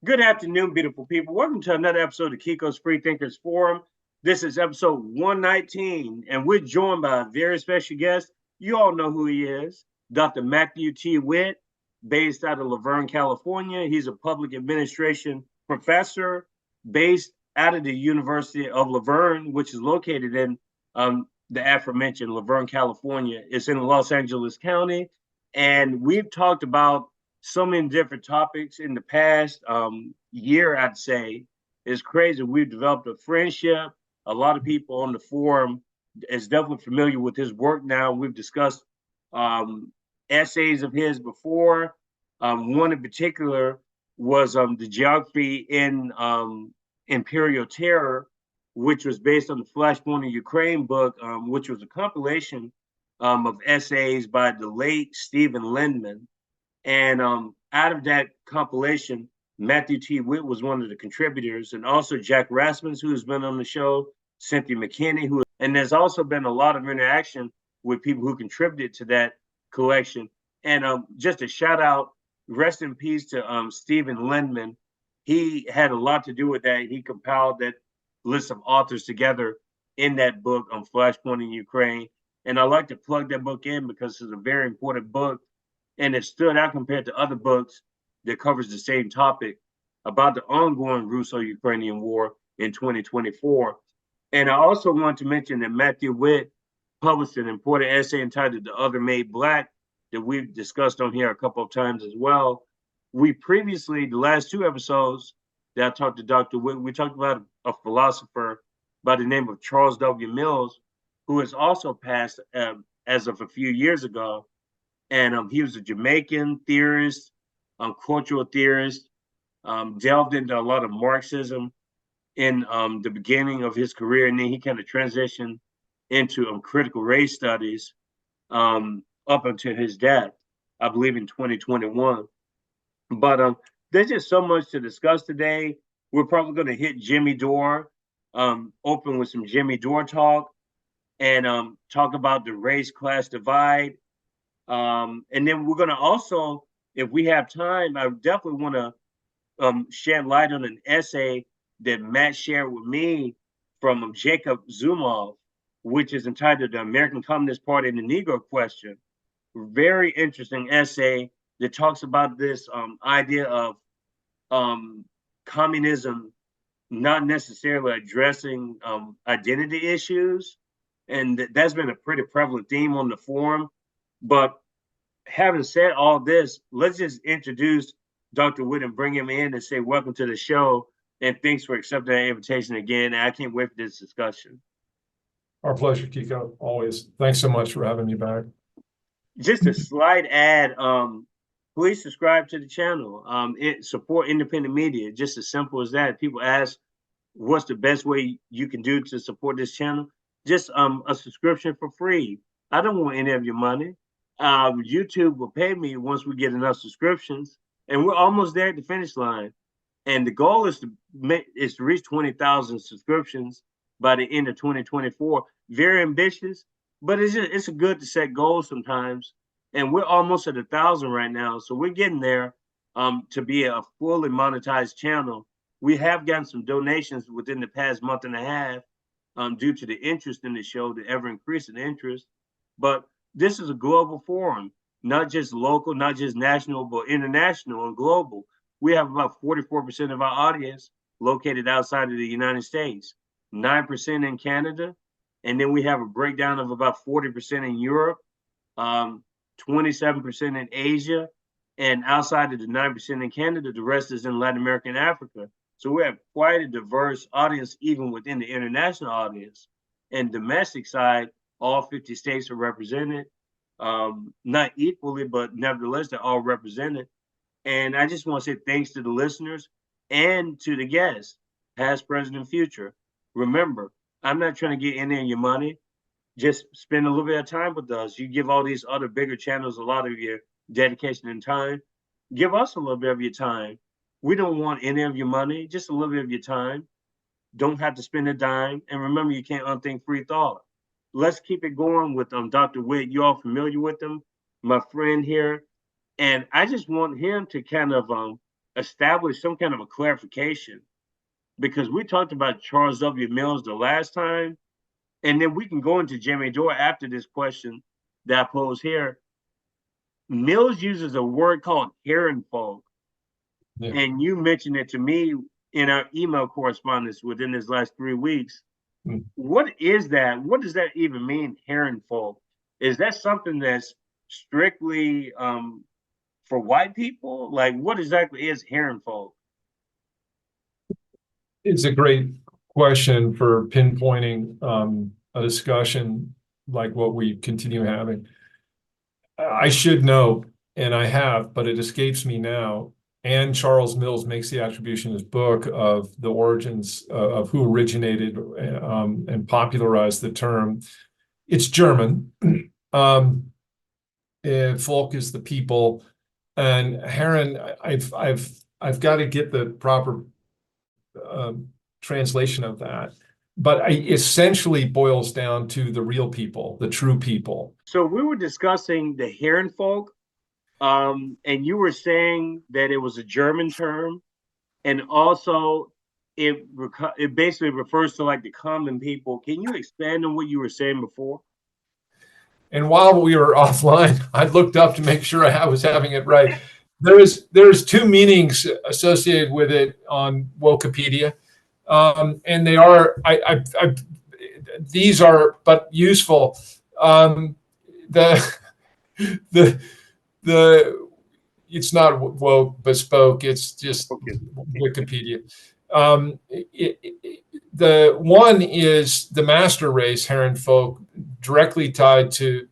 Good afternoon, beautiful people. Welcome to another episode of Kiko's Freethinkers Forum. This is episode 119, and we're joined by a very special guest. You all know who he is, Dr. Matthew T. Witt, based out of Laverne, California. He's a public administration professor based out of the University of Laverne, which is located in the aforementioned Laverne, California. It's in Los Angeles County, and we've talked about so many different topics in the past year, I'd say. It's crazy. We've developed a friendship. A lot of people on the forum is definitely familiar with his work now. We've discussed essays of his before. One in particular was the geography in Imperial Terror, which was based on the Flashpoint in Ukraine book, which was a compilation of essays by the late Stephen Lindman. And out of that compilation, Matthew T. Witt was one of the contributors, and also Jack Rasmus, who's been on the show, Cynthia McKinney, and there's also been a lot of interaction with people who contributed to that collection. And just a shout out, rest in peace to Stephen Lindman. He had a lot to do with that. He compiled that list of authors together in that book on Flashpoint in Ukraine. And I like to plug that book in because it's a very important book. And it stood out compared to other books that covers the same topic about the ongoing Russo-Ukrainian war in 2024. And I also want to mention that Matthew Witt published an important essay entitled The Other Made Black that we've discussed on here a couple of times as well. We previously, the last two episodes that I talked to Dr. Witt, we talked about a philosopher by the name of Charles W. Mills, who has also passed as of a few years ago. And he was a Jamaican theorist, cultural theorist, delved into a lot of Marxism in the beginning of his career. And then he kind of transitioned into critical race studies up until his death, I believe in 2021. But there's just so much to discuss today. We're probably going to hit Jimmy Dore, open with some Jimmy Dore talk, and talk about the race-class divide. And then we're going to also, if we have time, I definitely want to shed light on an essay that Matt shared with me from Jacob Zumov, which is entitled The American Communist Party and the Negro Question. Very interesting essay that talks about this idea of communism not necessarily addressing identity issues. And that's been a pretty prevalent theme on the forum. But having said all this, let's just introduce Dr. Witt and bring him in and say welcome to the show. And thanks for accepting our invitation again. I can't wait for this discussion. Our pleasure, Kiko, always. Thanks so much for having me back. Just a slight ad. Please subscribe to the channel. Support independent media. Just as simple as that. People ask, what's the best way you can do to support this channel? Just a subscription for free. I don't want any of your money. YouTube will pay me once we get enough subscriptions, and we're almost there at the finish line. And the goal is to reach 20,000 subscriptions by the end of 2024. Very ambitious, but it's good to set goals sometimes. And we're almost at 1,000 right now, so we're getting there to be a fully monetized channel. We have gotten some donations within the past month and a half due to the interest in the show, the ever increasing interest. But this is a global forum, not just local, not just national, but international and global. We have about 44% of our audience located outside of the United States, 9% in Canada, and then we have a breakdown of about 40% in Europe, 27% in Asia, and outside of the 9% in Canada, the rest is in Latin America and Africa. So we have quite a diverse audience, even within the international audience. And domestic side, all 50 states are represented, not equally, but nevertheless, they're all represented. And I just want to say thanks to the listeners and to the guests, past, present, and future. Remember, I'm not trying to get any of your money. Just spend a little bit of time with us. You give all these other bigger channels a lot of your dedication and time. Give us a little bit of your time. We don't want any of your money, just a little bit of your time. Don't have to spend a dime. And remember, you can't unthink free thought. Let's keep it going with Dr. Witt. You all familiar with him, my friend here. And I just want him to kind of establish some kind of a clarification, because we talked about Charles W. Mills the last time, and then we can go into Jimmy Dore after this question that I pose here. Mills uses a word called Herrenfolk, and you mentioned it to me in our email correspondence within this last 3 weeks. What is that? What does that even mean, Herrenfolk? Is that something that's strictly for white people? Like, what exactly is Herrenfolk? It's a great question for pinpointing a discussion like what we continue having. I should know, and I have, but it escapes me now. And Charles Mills makes the attribution in his book of the origins of who originated and popularized the term. It's German. Folk is the people, and Herren. I've got to get the proper translation of that, but it essentially boils down to the real people, the true people. So we were discussing the Herrenfolk, and you were saying that it was a German term, and also it basically refers to like the common people. Can you expand on what you were saying before? And while we were offline, I looked up to make sure I was having it right. There's two meanings associated with it on Wikipedia, and they are these are but useful. The it's not woke bespoke. It's just Wikipedia. The one is the master race, Herrenfolk, directly tied to,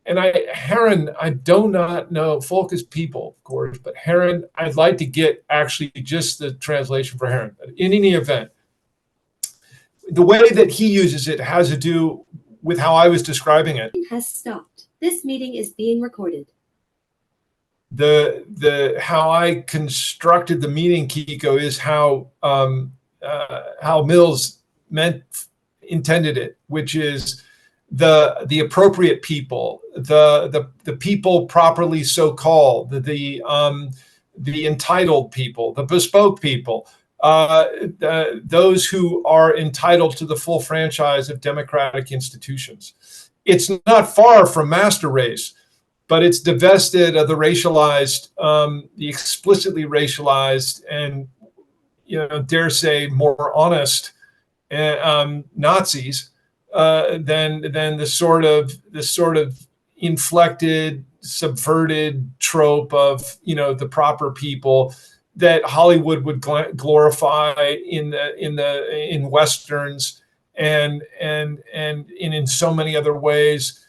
and Herren, I do not know, folk is people, of course, but Herren, I'd like to get actually just the translation for Herren. In any event, the way that he uses it has to do with how I was describing it. Has stopped. This meeting is being recorded. How I constructed the meaning, Kiko, is how Mills intended it, which is the appropriate people, the people properly so called, the entitled people, the bespoke people, those who are entitled to the full franchise of democratic institutions. It's not far from master race, but it's divested of the racialized, the explicitly racialized, and dare say more honest Nazis than the sort of inflected, subverted trope of the proper people that Hollywood would glorify in westerns and in so many other ways.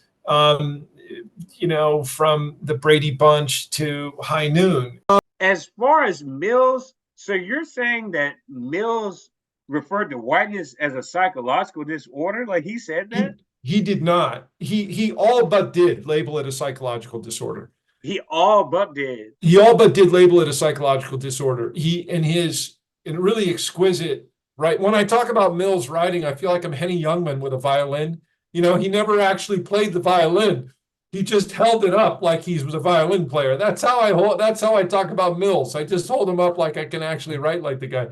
From the Brady Bunch to High Noon. As far as Mills, so you're saying that Mills referred to whiteness as a psychological disorder? Like he said that? He did not. He all but did label it a psychological disorder. He all but did. He all but did label it a psychological disorder. He, in really exquisite, right? When I talk about Mills' writing, I feel like I'm Henny Youngman with a violin. He never actually played the violin. He just held it up like he was a violin player. That's how I talk about Mills. I just hold him up like I can actually write like the guy.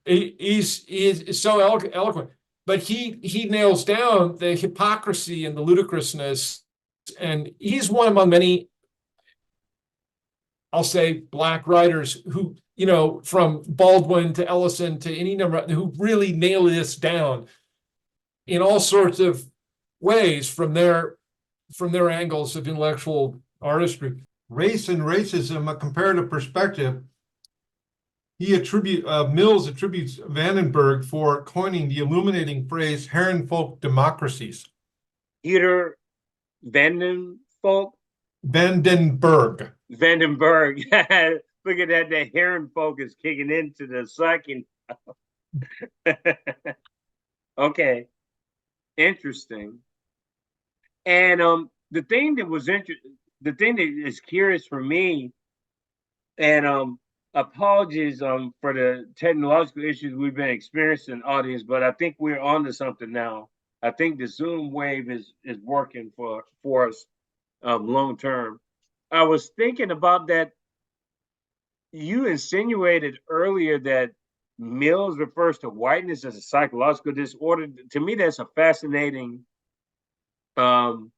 He's so eloquent, but he nails down the hypocrisy and the ludicrousness, and he's one among many, I'll say, Black writers who, from Baldwin to Ellison to any number, who really nail this down in all sorts of ways from their angles of intellectual artistry. Race and Racism, a Comparative Perspective. Mills attributes Vandenberg for coining the illuminating phrase Herrenfolk democracies. Peter Vandenberg. Vandenberg. Look at that. The Herrenfolk is kicking into the second. Okay. Interesting. And the thing that is curious for me, and apologies for the technological issues we've been experiencing, audience, but I think we're on to something now. I think the Zoom wave is working for us long term. I was thinking about that you insinuated earlier that Mills refers to whiteness as a psychological disorder. To me, that's a fascinating um,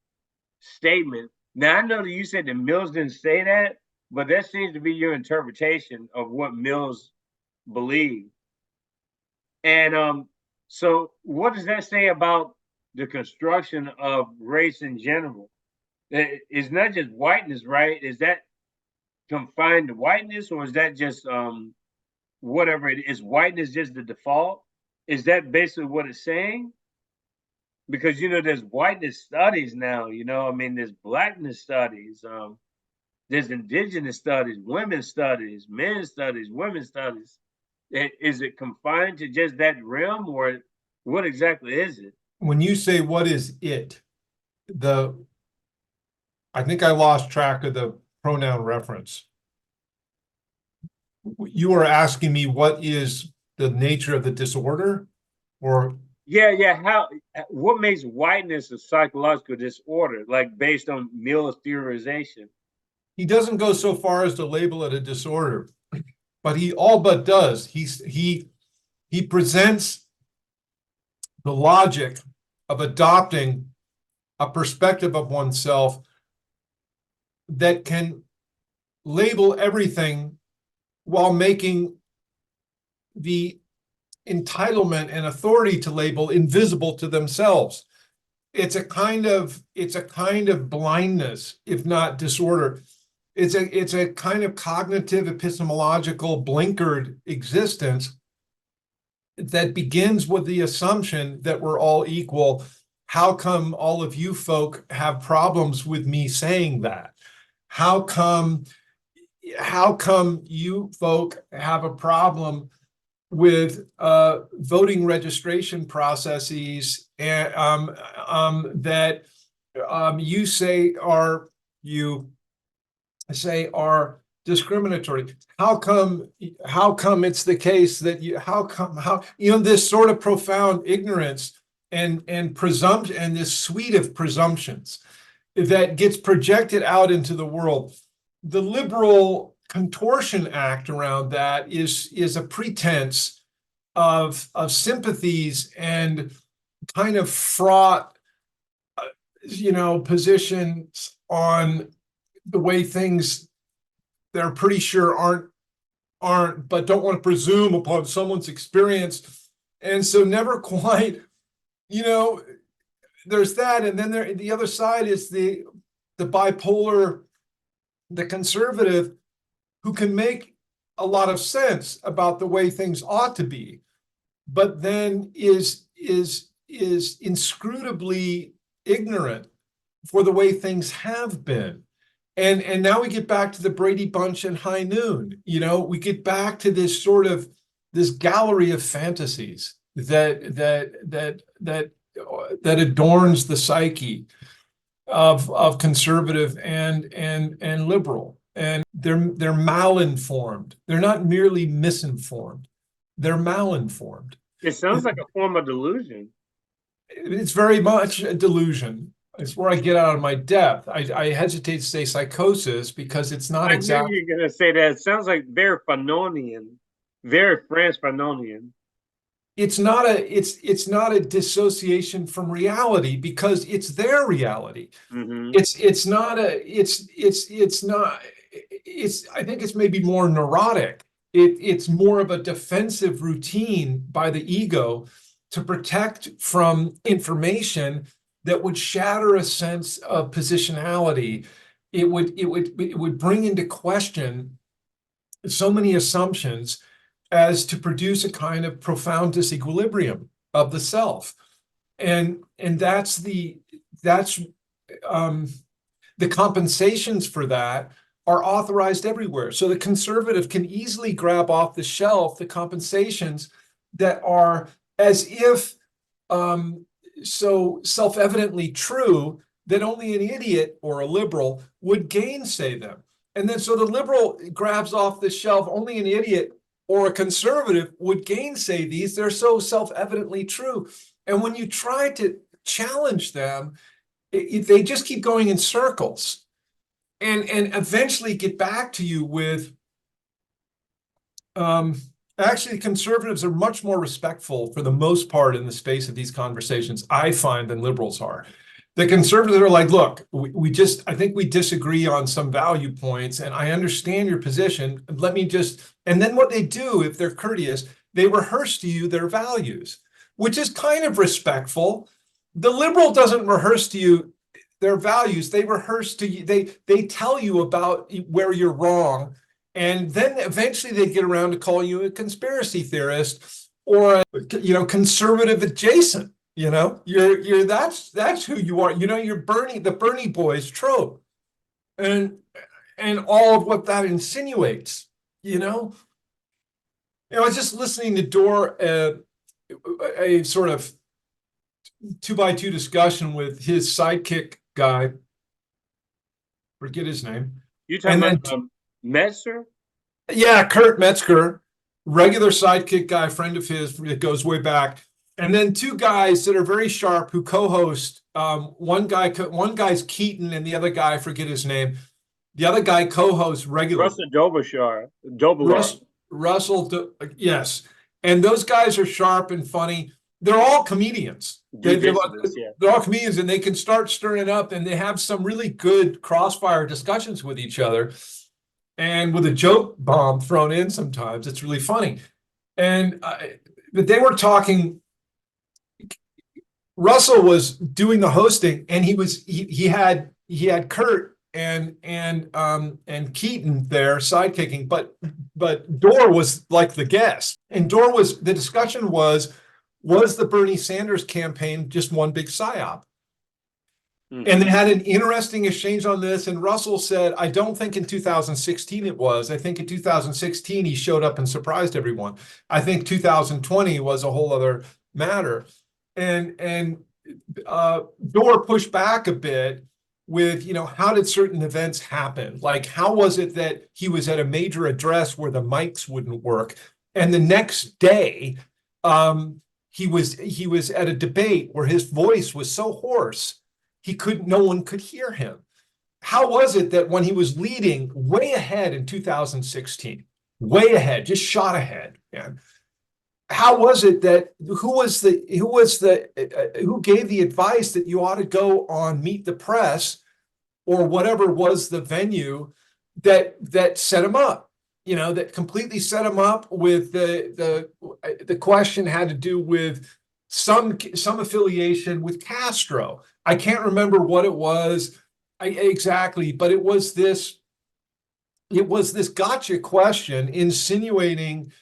statement. Now, I know that you said that Mills didn't say that, but that seems to be your interpretation of what Mills believed. And so, what does that say about the construction of race in general? It's not just whiteness, right? Is that confined to whiteness, or is that just whatever it is? Whiteness just the default? Is that basically what it's saying? Because there's whiteness studies now. I mean, there's blackness studies. There's indigenous studies, women's studies, men's studies, women's studies. Is it confined to just that realm, or what exactly is it? When you say what is it, I think I lost track of the pronoun reference. You are asking me what is the nature of the disorder, or Yeah. What makes whiteness a psychological disorder, like based on Mill's theorization? he doesn't go so far as to label it a disorder, but he all but does. He presents the logic of adopting a perspective of oneself that can label everything while making the entitlement and authority to label invisible to themselves. It's a kind of blindness, if not disorder. It's a kind of cognitive epistemological blinkered existence that begins with the assumption that we're all equal. How come all of you folk have problems with me saying that? How come you folk have a problem with voting registration processes and that you say are discriminatory? How come it's the case that this sort of profound ignorance and presumption and this suite of presumptions that gets projected out into the world? The liberal contortion act around that is a pretense of sympathies and kind of fraught positions on the way things they're pretty sure aren't, but don't want to presume upon someone's experience. And so never quite, there's that. And then the other side is the bipolar, the conservative, who can make a lot of sense about the way things ought to be, but then is inscrutably ignorant for the way things have been. And now we get back to the Brady Bunch and High Noon. We get back to this sort of this gallery of fantasies that adorns the psyche of conservative and liberal. And they're malinformed. They're not merely misinformed. They're malinformed. It sounds like a form of delusion. It's very much a delusion. It's where I get out of my depth. I hesitate to say psychosis because it's not exactly. I knew you were going to say that. It sounds like very Fanonian, very Frantz Fanonian. It's not a dissociation from reality because it's their reality. Mm-hmm. I think it's maybe more neurotic. It's more of a defensive routine by the ego to protect from information that would shatter a sense of positionality. It would bring into question so many assumptions as to produce a kind of profound disequilibrium of the self, and that's the compensations for that are authorized everywhere. So the conservative can easily grab off the shelf the compensations that are as if so self-evidently true that only an idiot or a liberal would gainsay them. And then so the liberal grabs off the shelf, only an idiot or a conservative would gainsay these. They're so self-evidently true. And when you try to challenge them, they just keep going in circles and eventually get back to you with Actually, conservatives are much more respectful for the most part in the space of these conversations, I find, than liberals are. The conservatives are like, look, I think we disagree on some value points, and I understand your position. Let me and then what they do, if they're courteous, they rehearse to you their values, which is kind of respectful. The liberal doesn't rehearse to you their values. They rehearse to you, they tell you about where you're wrong. And then eventually they get around to calling you a conspiracy theorist or conservative adjacent. That's who you are. You're the Bernie boys trope, and all of what that insinuates. I was just listening to Dore, a sort of 2x2 discussion with his sidekick guy. Forget his name. You talking about Metzger? Yeah, Kurt Metzger, regular sidekick guy, friend of his that goes way back. And then two guys that are very sharp who co-host. One guy's Keaton, and the other guy, I forget his name. The other guy co-hosts regularly. Russell, yes. And those guys are sharp and funny. They're all comedians. They're all comedians, and they can start stirring it up, and they have some really good crossfire discussions with each other. And with a joke bomb thrown in sometimes, it's really funny. But they were talking. Russell was doing the hosting, and he had Kurt and Keaton there sidekicking, but Dore was like the guest, and the discussion was the Bernie Sanders campaign just one big psyop? And they had an interesting exchange on this, and Russell said, I don't think in 2016 it was. I think in 2016 he showed up and surprised everyone. I think 2020 was a whole other matter. And Dore pushed back a bit with, how did certain events happen? Like, how was it that he was at a major address where the mics wouldn't work, and the next day he was at a debate where his voice was so hoarse no one could hear him? How was it that when he was leading way ahead in 2016, way ahead, just shot ahead, man? How was it that who gave the advice that you ought to go on Meet the Press or whatever was the venue that set him up? That completely set him up with the question had to do with some affiliation with Castro. I can't remember what it was exactly, but it was this gotcha question insinuating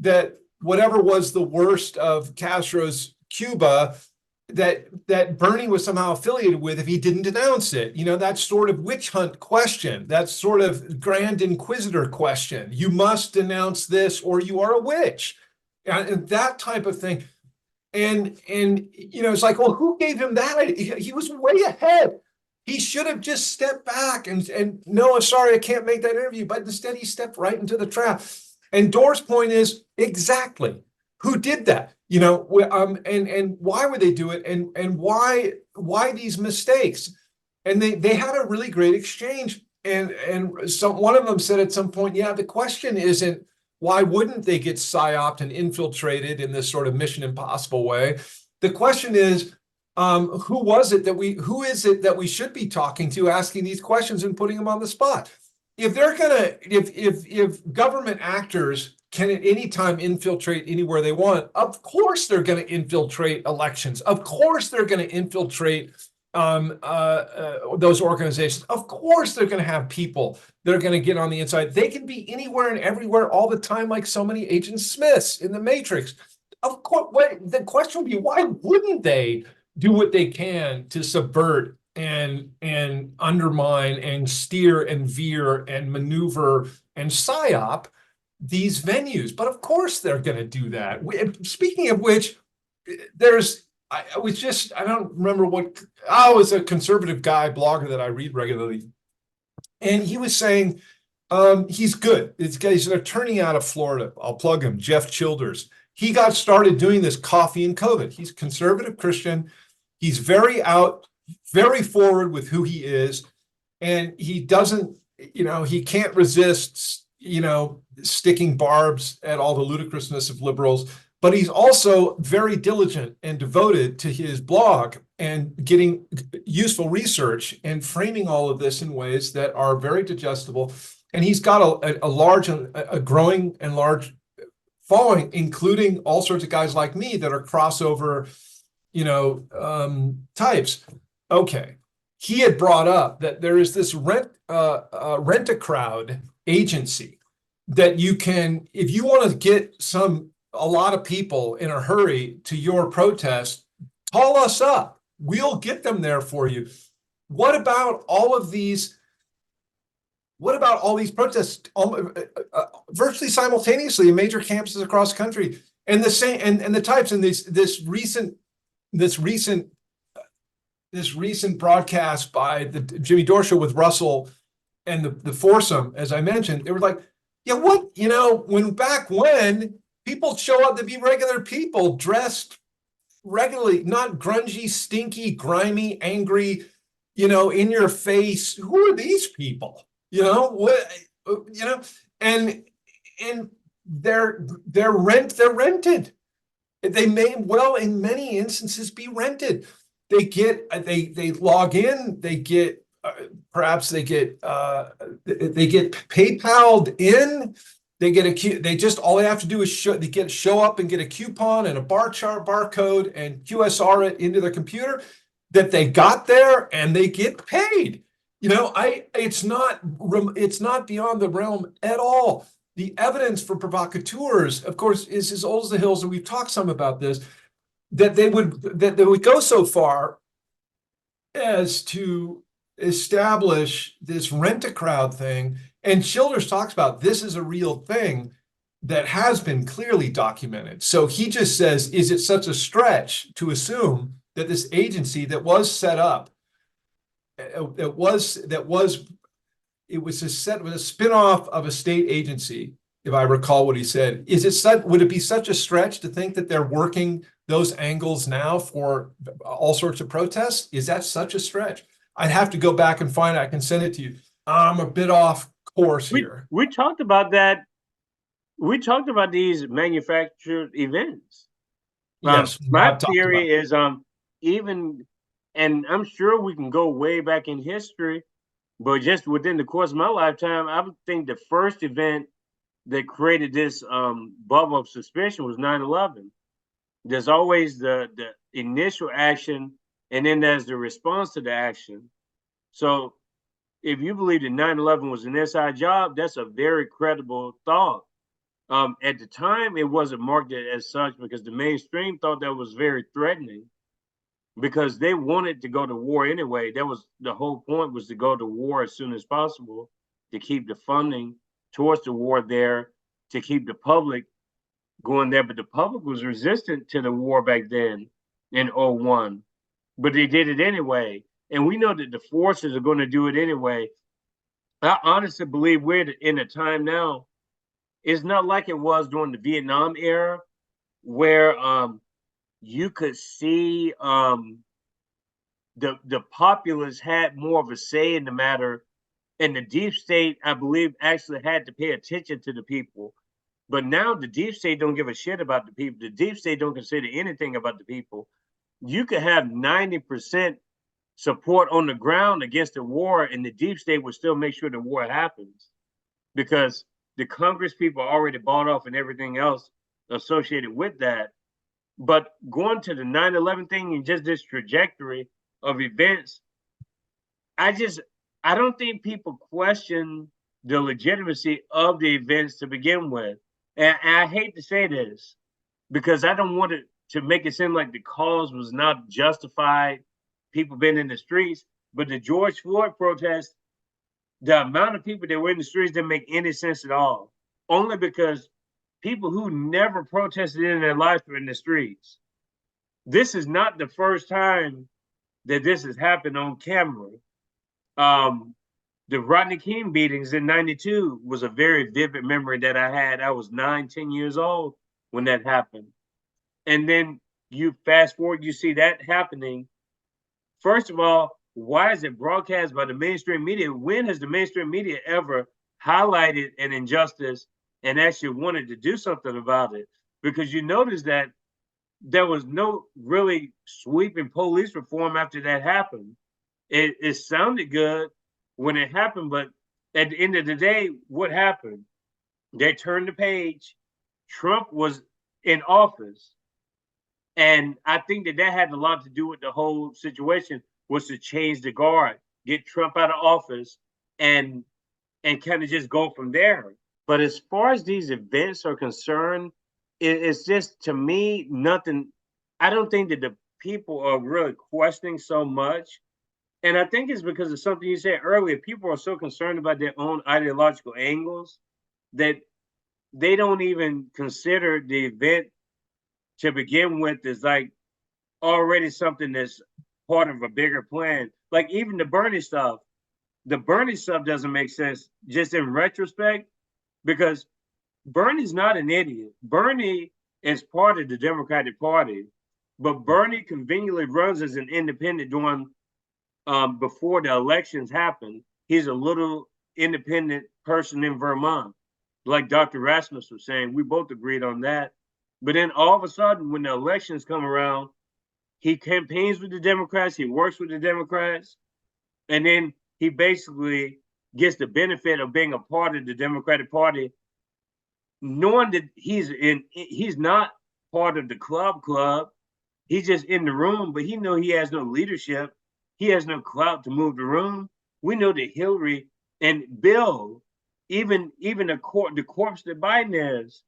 that whatever was the worst of Castro's Cuba, that Bernie was somehow affiliated with if he didn't denounce it. That sort of witch hunt question, that sort of grand inquisitor question. You must denounce this or you are a witch. And that type of thing. And it's like, well, who gave him that idea? He was way ahead. He should have just stepped back and no, I'm sorry, I can't make that interview. But instead he stepped right into the trap. And Dore's point is exactly who did that, and why would they do it, and why these mistakes? And they had a really great exchange. And so one of them said at some point, yeah, the question isn't why wouldn't they get psyoped and infiltrated in this sort of Mission Impossible way. The question is, who is it that we should be talking to, asking these questions and putting them on the spot? If government actors can at any time infiltrate anywhere they want, of course they're going to infiltrate elections. Of course they're going to infiltrate those organizations. Of course they're going to have people that are going to get on the inside. They can be anywhere and everywhere all the time, like so many Agent Smiths in the Matrix. Of course, the question would be, why wouldn't they do what they can to subvert and undermine and steer and veer and maneuver and psyop these venues? But of course they're going to do that. Speaking of which, I don't remember I was a conservative guy blogger that I read regularly, and he was saying he's good. He's an attorney out of Florida. I'll plug him, Jeff Childers. He got started doing this coffee and COVID. He's a conservative Christian. He's very forward with who he is, and he doesn't, he can't resist, sticking barbs at all the ludicrousness of liberals, but he's also very diligent and devoted to his blog and getting useful research and framing all of this in ways that are very digestible. And he's got a growing and large following, including all sorts of guys like me that are crossover, types. Okay. He had brought up that there is this Renta Crowd agency that you can, if you want to get a lot of people in a hurry to your protest, call us up. We'll get them there for you. What about all these protests virtually simultaneously in major campuses across the country, and the same and the types in this recent broadcast by the Jimmy Dore show with Russell and the foursome, as I mentioned, they were like, yeah, when people show up to be regular people dressed regularly, not grungy, stinky, grimy, angry, in your face. Who are these people? And they're rented. They may well, in many instances, be rented. They log in. They get PayPal'd in. All they have to do is show up and get a coupon and a bar chart barcode and QSR it into their computer that they got there, and they get paid. It's not beyond the realm at all. The evidence for provocateurs, of course, is as old as the hills, and we've talked some about this, that they would go so far as to establish this Rent-A-Crowd thing. And Childers talks about this is a real thing that has been clearly documented. So he just says, is it such a stretch to assume that this agency that was set up, it was a spin-off of a state agency, if I recall what he said. Would it be such a stretch to think that they're working those angles now for all sorts of protests? Is that such a stretch? I'd have to go back and find it. I can send it to you. I'm a bit off course here. We talked about that. We talked about these manufactured events. Yes. My theory is even, and I'm sure we can go way back in history, but just within the course of my lifetime, I would think the first event that created this bubble of suspicion was 9/11. There's always the initial action, and then there's the response to the action. So if you believe that 9/11 was an inside job, that's a very credible thought. At the time, it wasn't marketed as such because the mainstream thought that was very threatening, because they wanted to go to war anyway. That was the whole point, was to go to war as soon as possible, to keep the funding towards the war there, to keep the public going there. But the public was resistant to the war back then in 2001, but they did it anyway. And we know that the forces are going to do it anyway. I honestly believe we're in a time now, it's not like it was during the Vietnam era, where you could see the populace had more of a say in the matter, and the deep state, I believe, actually had to pay attention to the people. But now the deep state don't give a shit about the people. The deep state don't consider anything about the people. You could have 90% support on the ground against the war, and the deep state would still make sure the war happens, because the Congress people already bought off and everything else associated with that. But going to the 9/11 thing and just this trajectory of events, I don't think people question the legitimacy of the events to begin with. And I hate to say this, because I don't want it to make it seem like the cause was not justified, people being in the streets, but the George Floyd protest, the amount of people that were in the streets didn't make any sense at all. Only because people who never protested in their lives were in the streets. This is not the first time that this has happened on camera. The Rodney King beatings in '92 was a very vivid memory that I had. I was 9, 10 years old when that happened. And then you fast forward, you see that happening. First of all, why is it broadcast by the mainstream media? When has the mainstream media ever highlighted an injustice and actually wanted to do something about it. Because you notice that there was no really sweeping police reform after that happened. It sounded good when it happened, but at the end of the day, what happened? They turned the page. Trump was in office. And I think that had a lot to do with the whole situation, was to change the guard, get Trump out of office, and kind of just go from there. But as far as these events are concerned, it's just, to me, nothing. I don't think that the people are really questioning so much. And I think it's because of something you said earlier. People are so concerned about their own ideological angles that they don't even consider the event to begin with as like already something that's part of a bigger plan. Like even the Berghe stuff doesn't make sense just in retrospect, because Bernie's not an idiot. Bernie is part of the Democratic Party, but Bernie conveniently runs as an independent during before the elections happened. He's a little independent person in Vermont, like Dr. Rasmus was saying. We both agreed on that. But then all of a sudden, when the elections come around, he campaigns with the Democrats, he works with the Democrats, and then he basically gets the benefit of being a part of the Democratic Party, knowing that he's not part of the club. He's just in the room, but he knows he has no leadership. He has no clout to move the room. We know that Hillary and Bill, even the corpse that Biden is,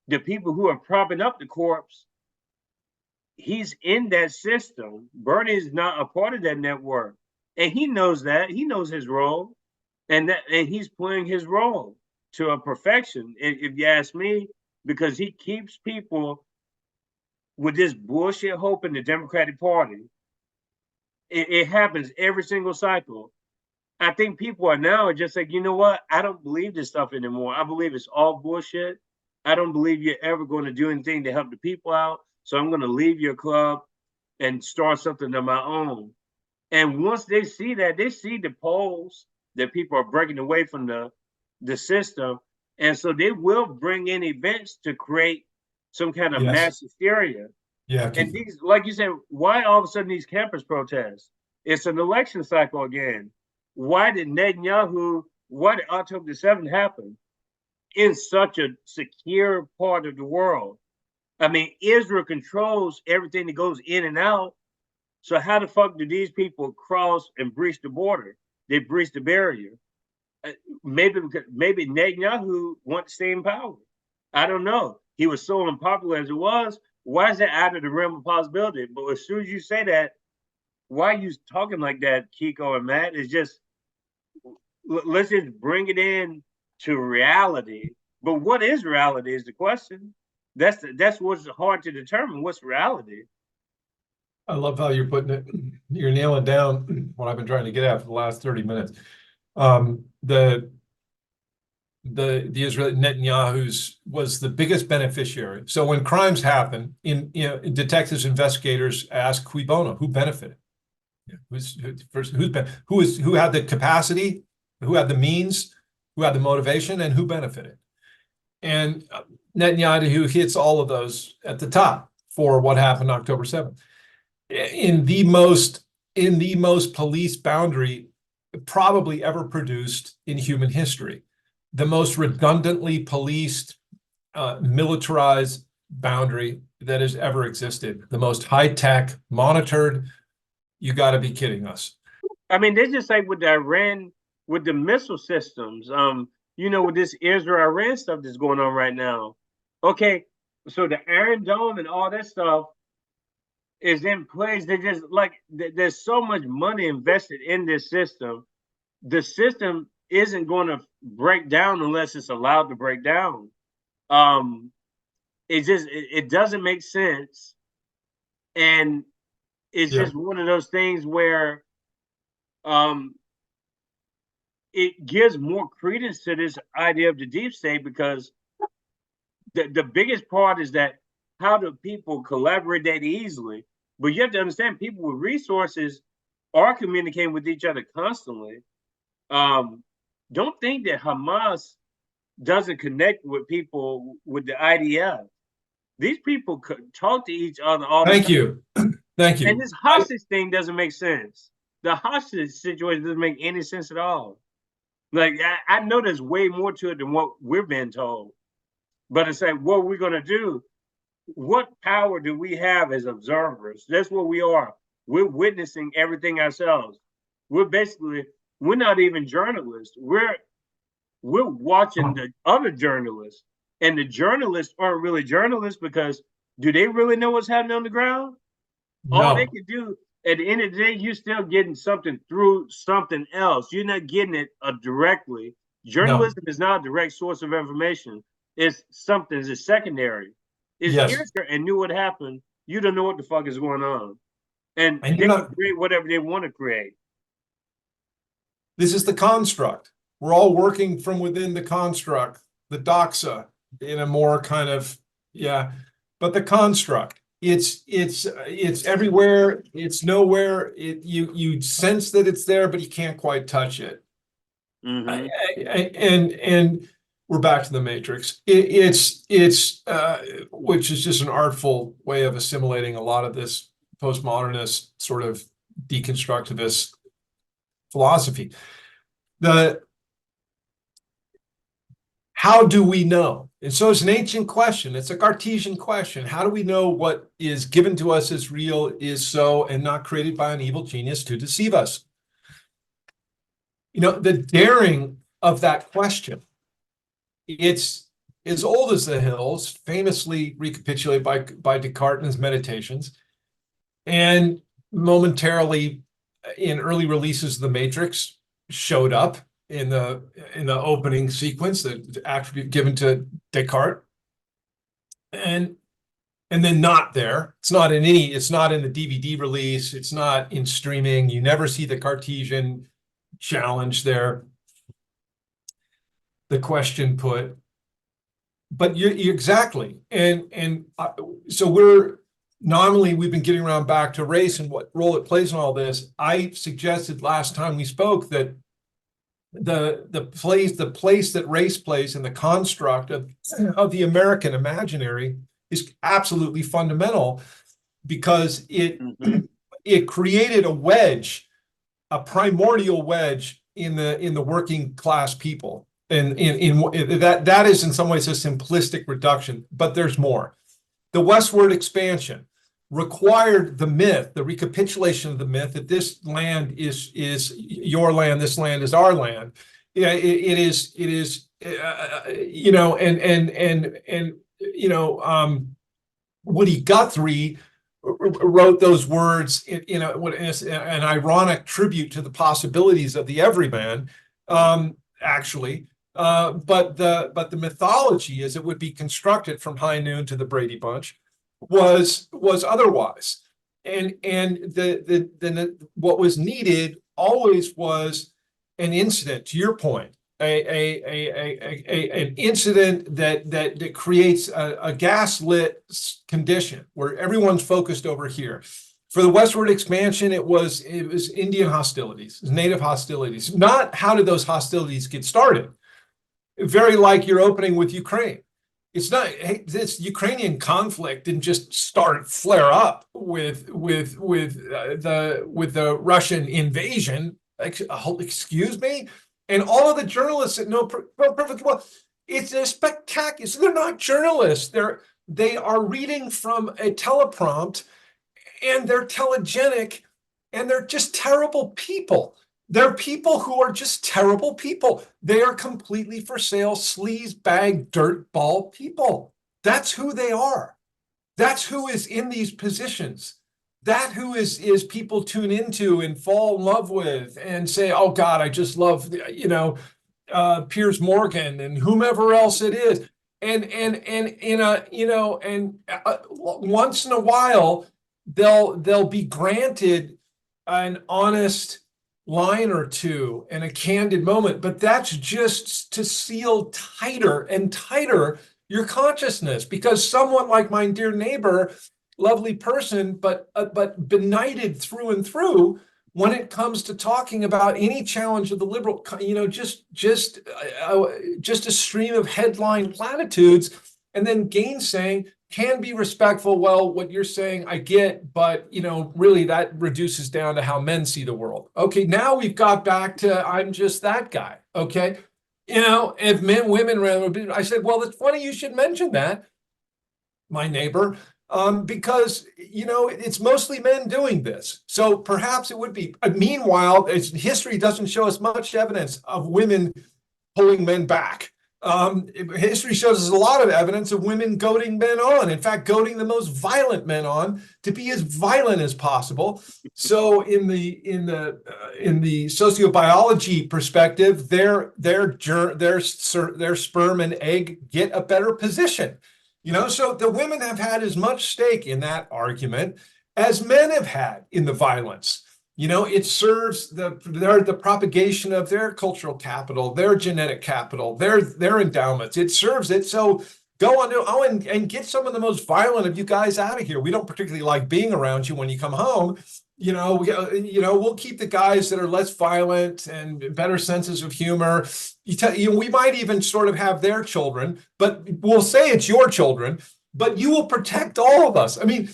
the people who are propping up the corpse, he's in that system. Bernie is not a part of that network. And he knows that. He knows his role. And he's playing his role to a perfection, if you ask me, because he keeps people with this bullshit hope in the Democratic Party. It happens every single cycle. I think people are now just like, you know what? I don't believe this stuff anymore. I believe it's all bullshit. I don't believe you're ever going to do anything to help the people out. So I'm going to leave your club and start something of my own. And once they see that, they see the polls that people are breaking away from the system. And so they will bring in events to create some kind of mass hysteria. Yeah. And these, like you said, why all of a sudden these campus protests? It's an election cycle again. Why did October 7th happen in such a secure part of the world? I mean, Israel controls everything that goes in and out. So how the fuck do these people cross and breach the border? They breach the barrier. Maybe Netanyahu wants to stay in power. I don't know. He was so unpopular as it was. Why is that out of the realm of possibility? But as soon as you say that, why are you talking like that, Kiko and Matt? It's just, let's just bring it in to reality. But what is reality is the question. That's what's hard to determine. What's reality? I love how you're putting it. You're nailing down what I've been trying to get at for the last 30 minutes. The Israeli Netanyahu's was the biggest beneficiary. So when crimes happen, detectives, investigators ask cui bono, who benefited? Who had the capacity, who had the means, who had the motivation, and who benefited? And Netanyahu hits all of those at the top for what happened October 7th. In the most police boundary probably ever produced in human history. The most redundantly policed, militarized boundary that has ever existed. The most high-tech, monitored. You got to be kidding us. I mean, they just like with Iran, with the missile systems, with this Israel-Iran stuff that's going on right now. Okay, so the Iron Dome and all that stuff is in place. They just like, there's so much money invested in this system. The system isn't going to break down unless it's allowed to break down. It doesn't make sense. And it's just one of those things where it gives more credence to this idea of the deep state, because the biggest part is that how do people collaborate that easily? But you have to understand, people with resources are communicating with each other constantly. Don't think that Hamas doesn't connect with people with the IDF. These people talk to each other all the time. Thank you. Thank you. And this hostage thing doesn't make sense. The hostage situation doesn't make any sense at all. Like, I know there's way more to it than what we're being told. But it's like, what are we going to do? What power do we have as observers? That's what we are. We're witnessing everything ourselves. We're not even journalists. We're watching the other journalists. And the journalists aren't really journalists because do they really know what's happening on the ground? No. All they can do at the end of the day, you're still getting something through something else. You're not getting it directly. Journalism is not a direct source of information. It's something that's secondary. It's here and knew what happened. You don't know what the fuck is going on. And they can create whatever they want to create. This is the construct. We're all working from within the construct, the doxa, in a more kind of, but the construct. It's everywhere. It's nowhere. You sense that it's there, but you can't quite touch it. Mm-hmm. And we're back to the Matrix. It's which is just an artful way of assimilating a lot of this postmodernist sort of deconstructivist philosophy. How do we know? And so it's an ancient question. It's a Cartesian question. How do we know what is given to us as real is so and not created by an evil genius to deceive us? The daring of that question, it's as old as the hills, famously recapitulated by Descartes in his Meditations, and momentarily in early releases of The Matrix showed up in the opening sequence, the attribute given to Descartes, and then not there. It's not in the DVD release. It's not in streaming. You never see the Cartesian challenge there, the question put. But you exactly, and so we've been getting around back to race and what role it plays in all this. I suggested last time we spoke that the place that race plays in the construct of the American imaginary is absolutely fundamental, because it created a wedge, a primordial wedge in the working class people, and that is in some ways a simplistic reduction, but there's more. The westward expansion required the myth, the recapitulation of the myth that this land is your land, this land is our land. It is, Woody Guthrie wrote those in an ironic tribute to the possibilities of the everyman, actually. But the mythology, as it would be constructed from High Noon to the Brady Bunch, was otherwise, and what was needed always was an incident. To your point, an incident that creates a gaslit condition where everyone's focused over here. For the westward expansion, it was Indian hostilities, native hostilities. Not how did those hostilities get started? Very like your opening with Ukraine. It's not, this Ukrainian conflict didn't just flare up with the Russian invasion. Excuse me? And all of the journalists that know perfectly well, it's a spectacular. So they're not journalists. They are reading from a teleprompt, and they're telegenic, and they're just terrible people. They're people who are just terrible people. They are completely for sale, sleaze bag, dirt ball people. That's who they are. That's who is in these positions. That who is people tune into and fall in love with and say, oh God, I just love, Piers Morgan and whomever else it is. And once in a while, they'll be granted an honest line or two and a candid moment, but that's just to seal tighter and tighter your consciousness, because someone like my dear neighbor, lovely person, but benighted through and through, when it comes to talking about any challenge of the liberal, just a stream of headline platitudes, and then gainsaying, can be respectful. Well, what you're saying, I get, but really that reduces down to how men see the world. Okay, now we've got back to I'm just that guy. Okay, if men, women, I said, well, it's funny you should mention that, my neighbor, because it's mostly men doing this. So perhaps it would be. Meanwhile, history doesn't show us much evidence of women pulling men back. History shows us a lot of evidence of women goading men on. In fact, goading the most violent men on to be as violent as possible. So, in the sociobiology perspective, their sperm and egg get a better position. So the women have had as much stake in that argument as men have had in the violence. It serves the propagation of their cultural capital, their genetic capital, their endowments. It serves it. So go on and get some of the most violent of you guys out of here. We don't particularly like being around you when you come home. We'll keep the guys that are less violent and better senses of humor. We might even sort of have their children, but we'll say it's your children, but you will protect all of us. When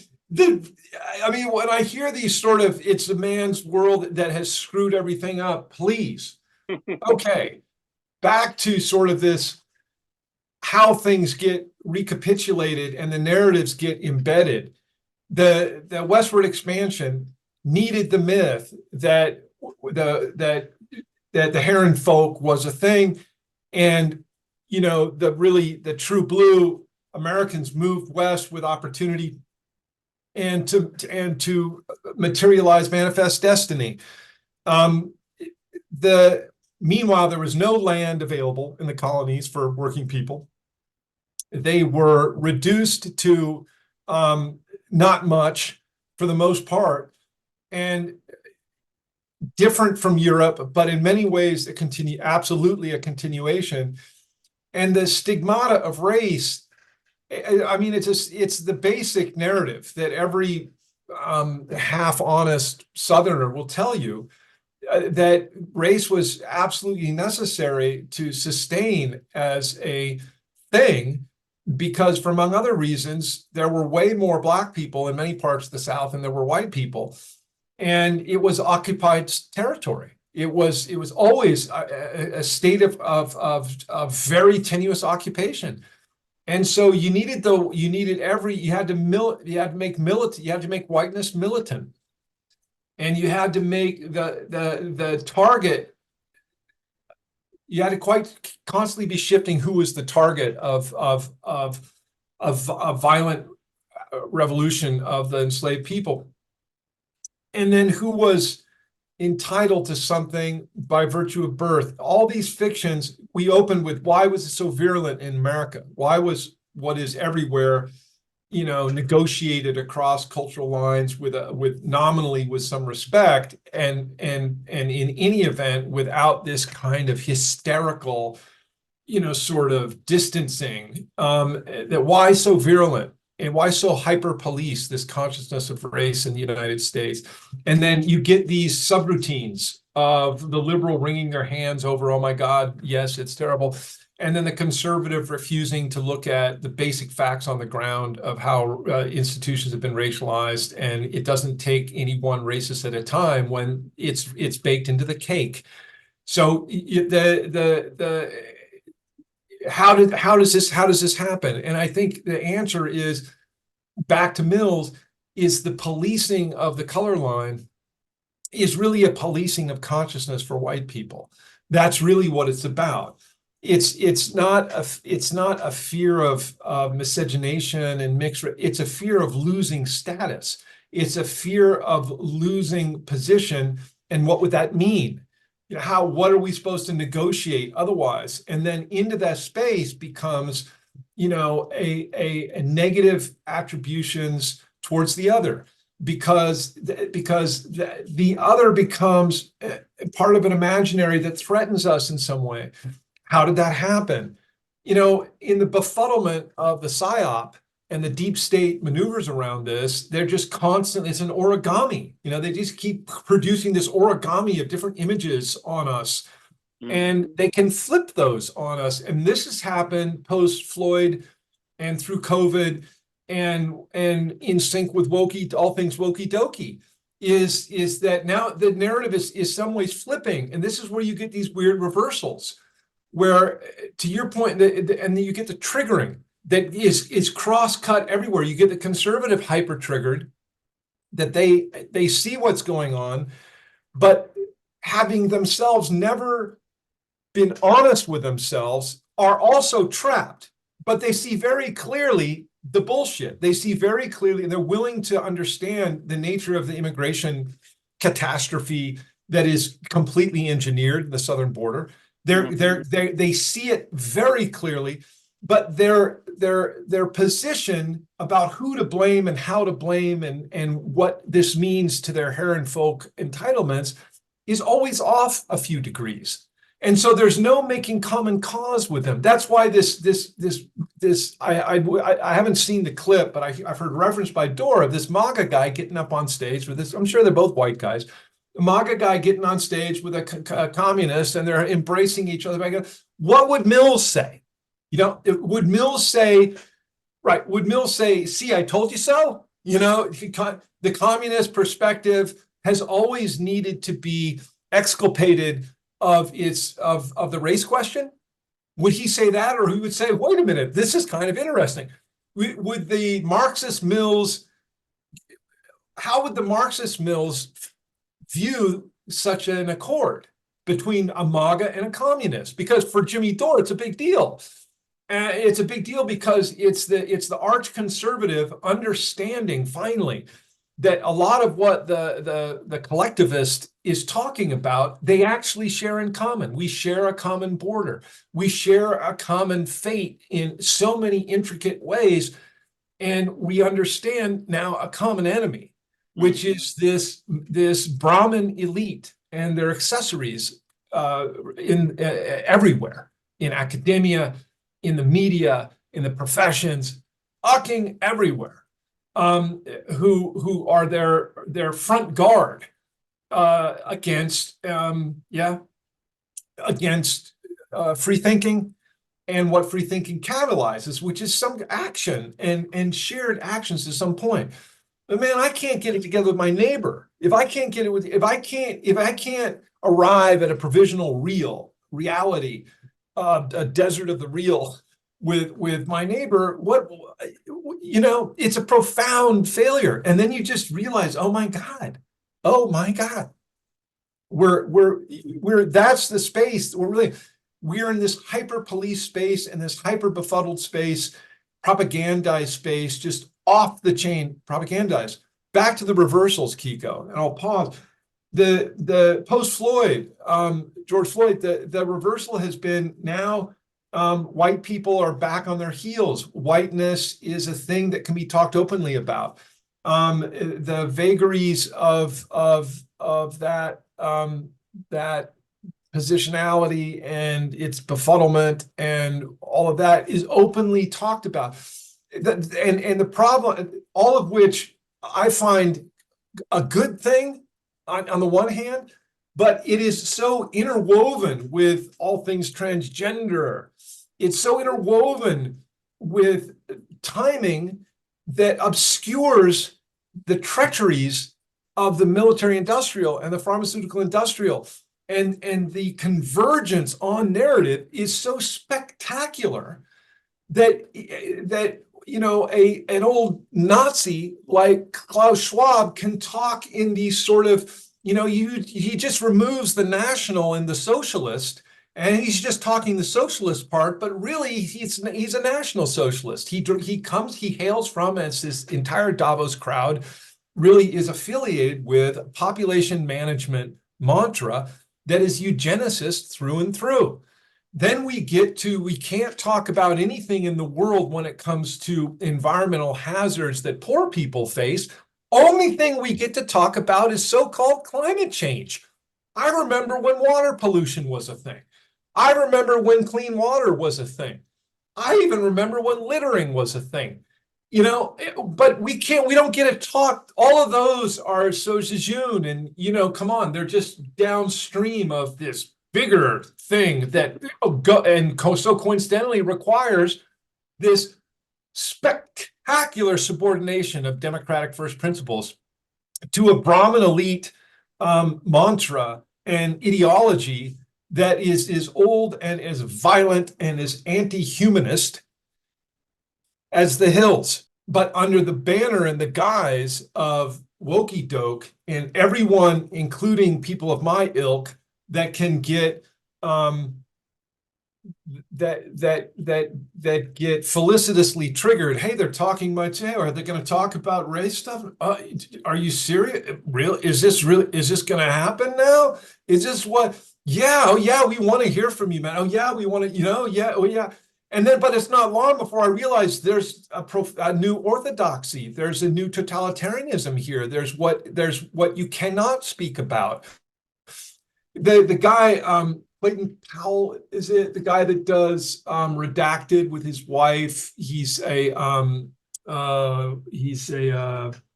I hear these sort of, it's a man's world that has screwed everything up, please. Okay, back to sort of this, how things get recapitulated and the narratives get embedded. The westward expansion needed the myth that the Herrenfolk was a thing, and the true blue Americans moved west with opportunity and to materialize manifest destiny. Meanwhile, there was no land available in the colonies for working people. They were reduced to not much for the most part, and different from Europe, but in many ways absolutely a continuation. And the stigmata of race, it's the basic narrative that every half-honest Southerner will tell you, that race was absolutely necessary to sustain as a thing, because for among other reasons, there were way more Black people in many parts of the South than there were white people. And it was occupied territory. It was always a state of very tenuous occupation. And so you had to make whiteness militant. And you had to make the target, you had to quite constantly be shifting who was the target of violent revolution of the enslaved people. And then who was entitled to something by virtue of birth. All these fictions, we opened with, why was it so virulent in America? Why was what is everywhere, negotiated across cultural lines with nominally with some respect, and in any event without this kind of hysterical, sort of distancing, that why so virulent? And why so hyper-police this consciousness of race in the United States? And then you get these subroutines of the liberal wringing their hands over, oh my God, yes, it's terrible. And then the conservative refusing to look at the basic facts on the ground of how institutions have been racialized. And it doesn't take any one racist at a time when it's baked into the cake. So how does this happen? And I think the answer is, back to Mills, is the policing of the color line is really a policing of consciousness for white people. That's really what it's about. It's not a fear of miscegenation and mixed. It's a fear of losing status. It's a fear of losing position. And what would that mean? What are we supposed to negotiate otherwise? And then into that space becomes, a negative attributions towards the other, because the other becomes part of an imaginary that threatens us in some way. How did that happen? In the befuddlement of the PSYOP and the deep state maneuvers around this, they're just constantly, it's an origami. They just keep producing this origami of different images on us, and they can flip those on us. And this has happened post-Floyd and through COVID, and in sync with all things wokey dokey, is that now the narrative is some ways flipping. And this is where you get these weird reversals, where, to your point, and then you get the triggering that is cross-cut everywhere. You get the conservative hyper-triggered, that they see what's going on, but having themselves never been honest with themselves, are also trapped. But they see very clearly the bullshit. They see very clearly, and they're willing to understand the nature of the immigration catastrophe that is completely engineered, the southern border. They see it very clearly, but their position about who to blame and how to blame and what this means to their Herrenfolk entitlements is always off a few degrees. And so there's no making common cause with them. That's why I haven't seen the clip, but I've heard reference by Dore of this MAGA guy getting up on stage with this. I'm sure they're both white guys. A MAGA guy getting on stage with a communist, and they're embracing each other. What would Mills say? Would Mills say, right? Would Mills say, "See, I told you so"? The communist perspective has always needed to be exculpated of the race question. Would he say that, or he would say, "Wait a minute, this is kind of interesting"? Would the Marxist Mills? How would the Marxist Mills view such an accord between a MAGA and a communist? Because for Jimmy Dore, it's a big deal. It's a big deal because it's the arch conservative understanding finally that a lot of what the collectivist is talking about, they actually share in common. We share a common border. We share a common fate in so many intricate ways. And we understand now a common enemy, which is this Brahmin elite and their accessories everywhere, in academia, in the media, in the professions, ucking everywhere, who are their front guard against free thinking and what free thinking catalyzes, which is some action and shared actions to some point. But man, I can't get it together with my neighbor. If I can't arrive at a provisional reality, a desert of the real with my neighbor, it's a profound failure. And then you just realize, oh my God, we're that's the space we're in, this hyper police space and this hyper befuddled space, propagandized space, just off the chain propagandized. Back to the reversals, Kiko, and I'll pause. The post Floyd, George Floyd, the reversal has been now white people are back on their heels. Whiteness is a thing that can be talked openly about. The vagaries of that positionality and its befuddlement and all of that is openly talked about. And the problem, all of which I find a good thing on the one hand, but it is so interwoven with all things transgender. It's so interwoven with timing that obscures the treacheries of the military industrial and the pharmaceutical industrial. And the convergence on narrative is so spectacular that an old Nazi like Klaus Schwab can talk in these sort of, he just removes the national and the socialist, and he's just talking the socialist part, but really he's a national socialist. He hails from, as this entire Davos crowd really is affiliated with, population management mantra that is eugenicist through and through. Then we can't talk about anything in the world when it comes to environmental hazards that poor people face. Only thing we get to talk about is so-called climate change. I remember when water pollution was a thing. I remember when clean water was a thing. I even remember when littering was a thing. but we don't get it taught. All of those are so jejune, and come on, they're just downstream of this bigger thing that so coincidentally requires this spectacular subordination of democratic first principles to a Brahmin elite mantra and ideology that is as old and as violent and as anti-humanist as the hills, but under the banner and the guise of wokey doke and everyone, including people of my ilk, that can get that get felicitously triggered. Hey, they're talking about, hey, are they going to talk about race stuff? Are you serious? Real? Is this going to happen now? Is this what? Yeah. Oh yeah. We want to hear from you, man. Oh yeah. We want to, yeah. Oh yeah. And then, but it's not long before I realized there's a new orthodoxy. There's a new totalitarianism here. There's what you cannot speak about. The guy, Clayton Powell, is it the guy that does Redacted with his wife? He's a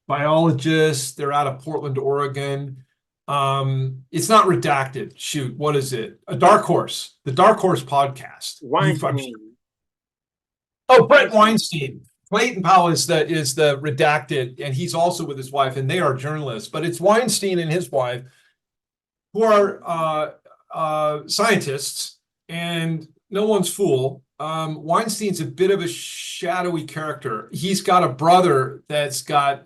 biologist. They're out of Portland, Oregon. It's not Redacted. Shoot, what is it? A Dark Horse, the Dark Horse podcast. Weinstein. Oh, Brett Weinstein. Clayton Powell is the Redacted, and he's also with his wife, and they are journalists. But it's Weinstein and his wife who are scientists, and no one's fool. Weinstein's a bit of a shadowy character. He's got a brother that's got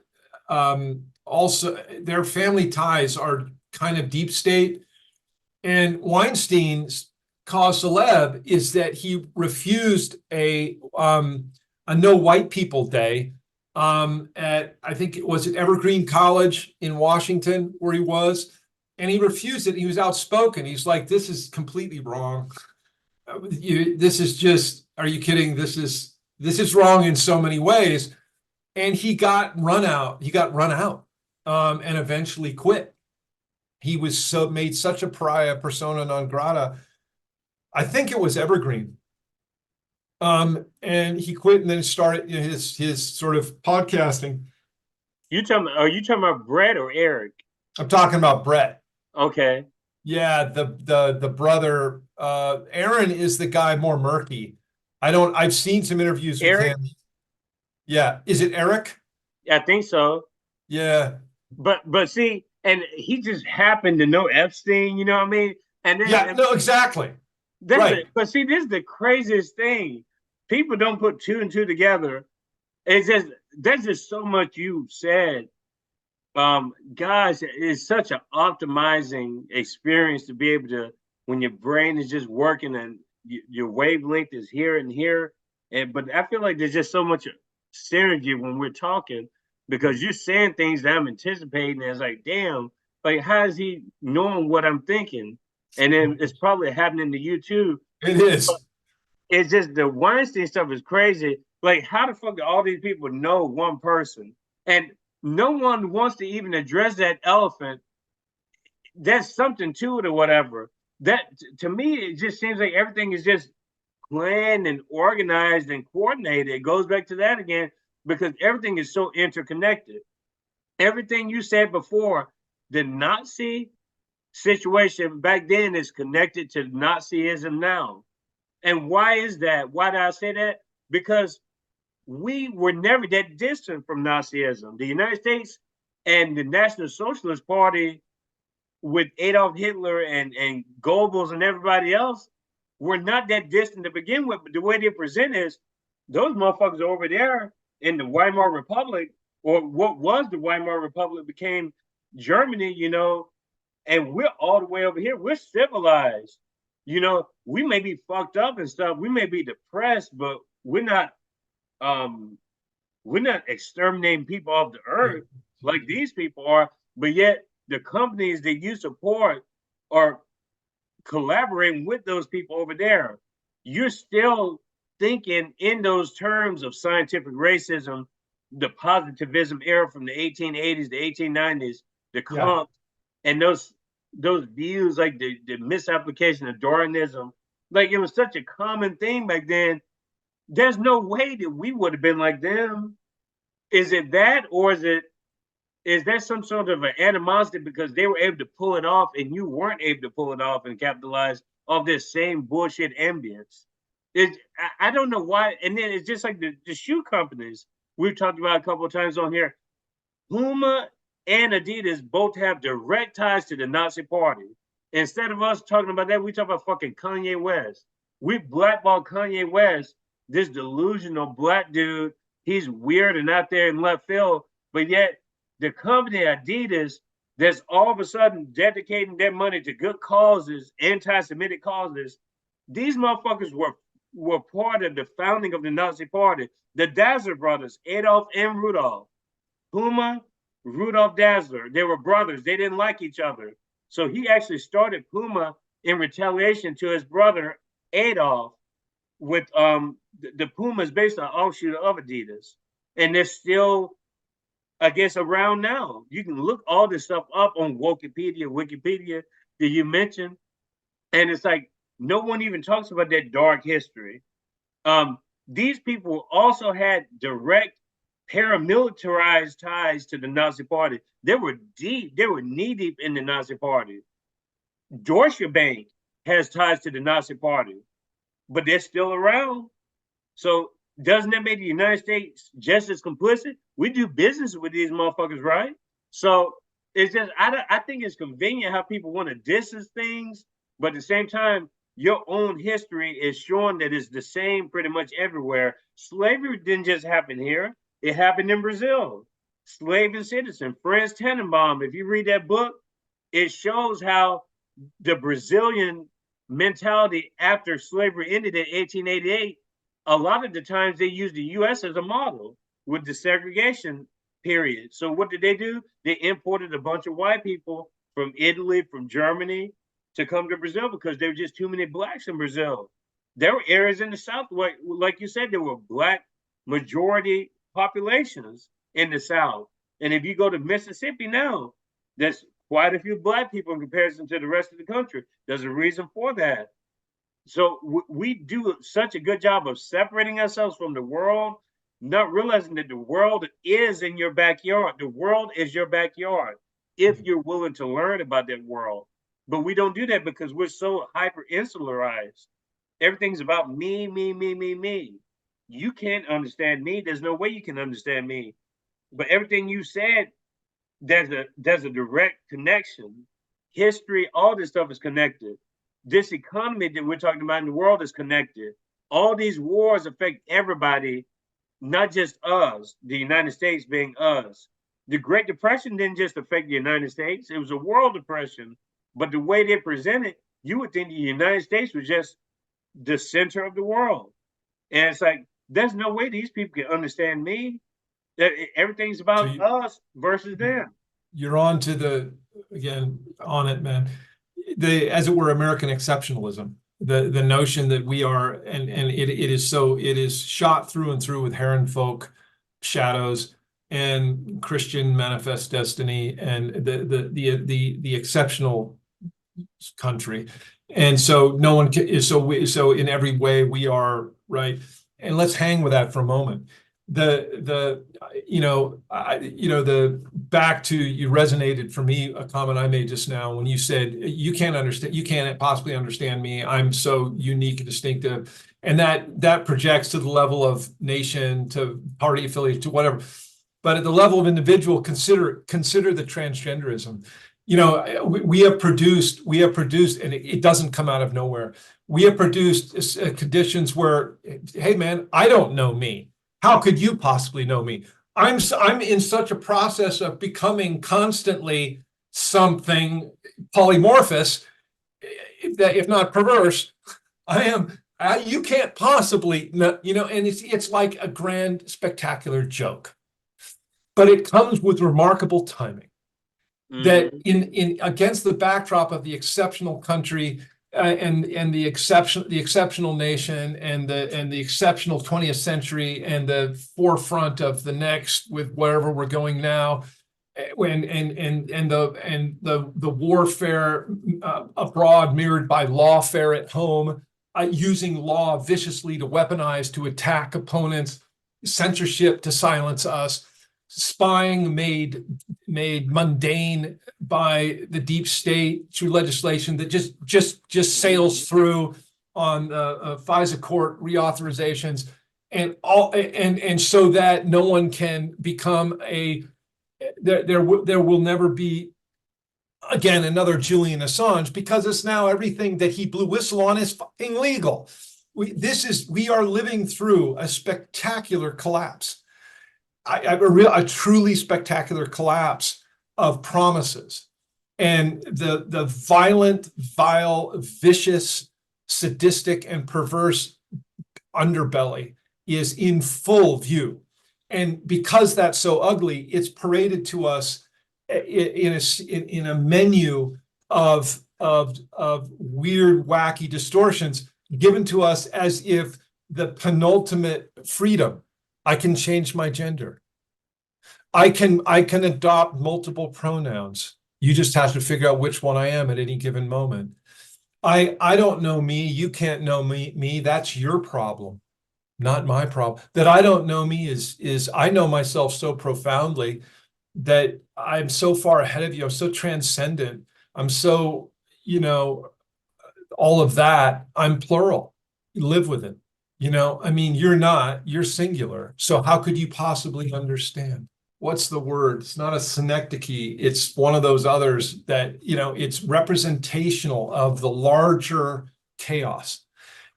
also their family ties are kind of deep state, and Weinstein's cause célèbre is that he refused a no white people day at, I think it was at Evergreen College in Washington where he was, and he refused it. He was outspoken. He's like, this is completely wrong. This is just, are you kidding? This is wrong in so many ways. And he got run out. And eventually quit. He was made such a pariah, persona non grata. I think it was Evergreen. And he quit and then started his sort of podcasting. Are you talking about Brett or Eric? I'm talking about Brett. Okay. Yeah, the brother. Aaron is the guy more murky. I've seen some interviews with him. Yeah. Is it Eric? I think so. Yeah. But see, and he just happened to know Epstein, you know what I mean? And then, no, exactly. Right. But see, this is the craziest thing. People don't put two and two together. There's just so much you've said. Guys, it's such an optimizing experience to be able to, when your brain is just working and your wavelength is here and here. But I feel like there's just so much synergy when we're talking, because you're saying things that I'm anticipating. And it's like, damn, like, how is he knowing what I'm thinking? And then it's probably happening to you too. It is. But it's just the Weinstein stuff is crazy. Like, how the fuck do all these people know one person? And no one wants to even address that elephant. There's something to it or whatever. That, to me, it just seems like everything is just planned and organized and coordinated. It goes back to that again, because everything is so interconnected. Everything you said before, the Nazi situation back then is connected to Nazism now. And why is that? Why did I say that? Because we were never that distant from Nazism. The United States and the National Socialist Party with Adolf Hitler and Goebbels and everybody else were not that distant to begin with. But the way they present is, those motherfuckers over there in the Weimar Republic, or what was the Weimar Republic became Germany, and we're all the way over here. We're civilized. We may be fucked up and stuff. We may be depressed, but we're not exterminating people off the earth like these people are. But yet the companies that you support are collaborating with those people over there. You're still thinking in those terms of scientific racism, the positivism era from the 1880s, the 1890s, the Cant, and those views, like the misapplication of Doreanism. Like, it was such a common thing back then. There's no way that we would have been like them. Is it that, or is there some sort of an animosity because they were able to pull it off and you weren't able to pull it off and capitalize off this same bullshit ambience? I don't know why. And then it's just like the shoe companies we've talked about a couple of times on here. Puma and Adidas both have direct ties to the Nazi Party. Instead of us talking about that, we talk about fucking Kanye West. We blackball Kanye West, this delusional black dude. He's weird and out there in left field, but yet the company Adidas that's all of a sudden dedicating their money to good causes, anti-Semitic causes, these motherfuckers were part of the founding of the Nazi Party. The Dassler brothers, Adolf and Rudolf, Puma, Rudolf Dassler, they were brothers. They didn't like each other. So he actually started Puma in retaliation to his brother Adolf. With the Puma is based on offshoot of Adidas, and they're still, I guess, around now. You can look all this stuff up on Wikipedia that you mentioned, and it's like no one even talks about that dark history. These people also had direct paramilitarized ties to the Nazi Party. They were knee deep in the Nazi Party. Deutsche Bank has ties to the Nazi Party, but they're still around. So doesn't that make the United States just as complicit? We do business with these motherfuckers, right? So it's just, I think it's convenient how people want to distance things, but at the same time, your own history is showing that it's the same pretty much everywhere. Slavery didn't just happen here. It happened in Brazil. Slave and Citizen, Franz Tannenbaum, if you read that book, it shows how the Brazilian mentality after slavery ended in 1888, a lot of the times they used the U.S. as a model with the segregation period. So what did? They imported a bunch of white people from Italy, from Germany, to come to Brazil because there were just too many blacks in Brazil. There were areas in the South, like you said, there were black majority populations in the South. And if you go to Mississippi now, there's quite a few black people in comparison to the rest of the country. There's a reason for that. So we do such a good job of separating ourselves from the world, not realizing that the world is in your backyard. The world is your backyard if you're willing to learn about that world. But we don't do that because we're so hyper insularized. Everything's about me, me, me, me, me. You can't understand me. There's no way you can understand me. But everything you said, there's a direct connection. History, all this stuff is connected. This economy that we're talking about in the world is connected. All these wars affect everybody, not just us, the United States being us. The Great Depression didn't just affect the United States. It was a world depression. But the way they present it, you would think the United States was just the center of the world. And it's like, there's no way these people can understand me. Everything's about us versus them. You're on to on it, man. As it were, American exceptionalism. The notion that we are, and it is shot through and through with Herrenfolk shadows and Christian manifest destiny and the exceptional country. And so no one can, so in every way we are right. And let's hang with that for a moment. Back to, you resonated for me, a comment I made just now when you said, you can't possibly understand me. I'm so unique and distinctive. And that projects to the level of nation, to party affiliate, to whatever. But at the level of individual, consider the transgenderism. We have produced, and it doesn't come out of nowhere. We have produced conditions where, hey man, I don't know me. How could you possibly know me? I'm in such a process of becoming constantly something polymorphous, if not perverse. I am. You can't possibly, and it's like a grand, spectacular joke, but it comes with remarkable timing. That in against the backdrop of the exceptional country and the exceptional nation and the exceptional 20th century and the forefront of the next with wherever we're going now, and the warfare abroad mirrored by lawfare at home, using law viciously to weaponize, to attack opponents, censorship to silence us. spying made mundane by the deep state through legislation that just sails through on FISA court reauthorizations, and so that no one can become there will never be again another Julian Assange, because it's now everything that he blew whistle on is fucking legal. We are living through a spectacular collapse. A truly spectacular collapse of promises, and the violent, vile, vicious, sadistic, and perverse underbelly is in full view. And because that's so ugly, it's paraded to us in a menu of weird, wacky distortions given to us as if the penultimate freedom. I can change my gender. I can adopt multiple pronouns. You just have to figure out which one I am at any given moment. I don't know me. You can't know me. That's your problem, not my problem. That I don't know me is I know myself so profoundly that I'm so far ahead of you. I'm so transcendent. I'm so, all of that. I'm plural. You live with it. I mean, you're not, you're singular. So how could you possibly understand? What's the word? It's not a synecdoche. It's one of those others that, it's representational of the larger chaos.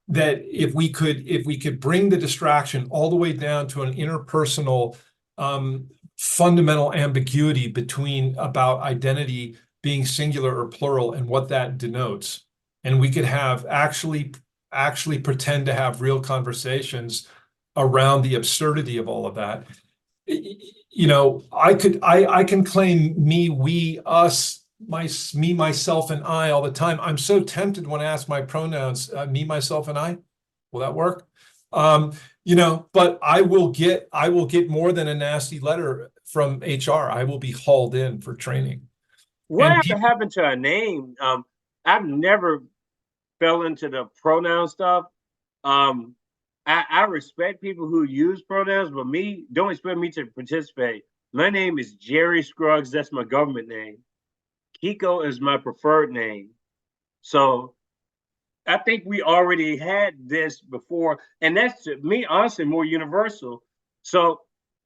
That if we could bring the distraction all the way down to an interpersonal, fundamental ambiguity about identity being singular or plural and what that denotes, and we could have actually pretend to have real conversations around the absurdity of all of that. I can claim me, we, us, me, myself, and I all the time. I'm so tempted when I ask my pronouns, me, myself, and I. Will that work? But I will get more than a nasty letter from HR. I will be hauled in for training. Whatever happened to a name? I've never fell into the pronoun stuff. I respect people who use pronouns, but don't expect me to participate. My name is Jerry Scruggs. That's my government name. Kiko is my preferred name. So I think we already had this before, and that's, to me, honestly, more universal. So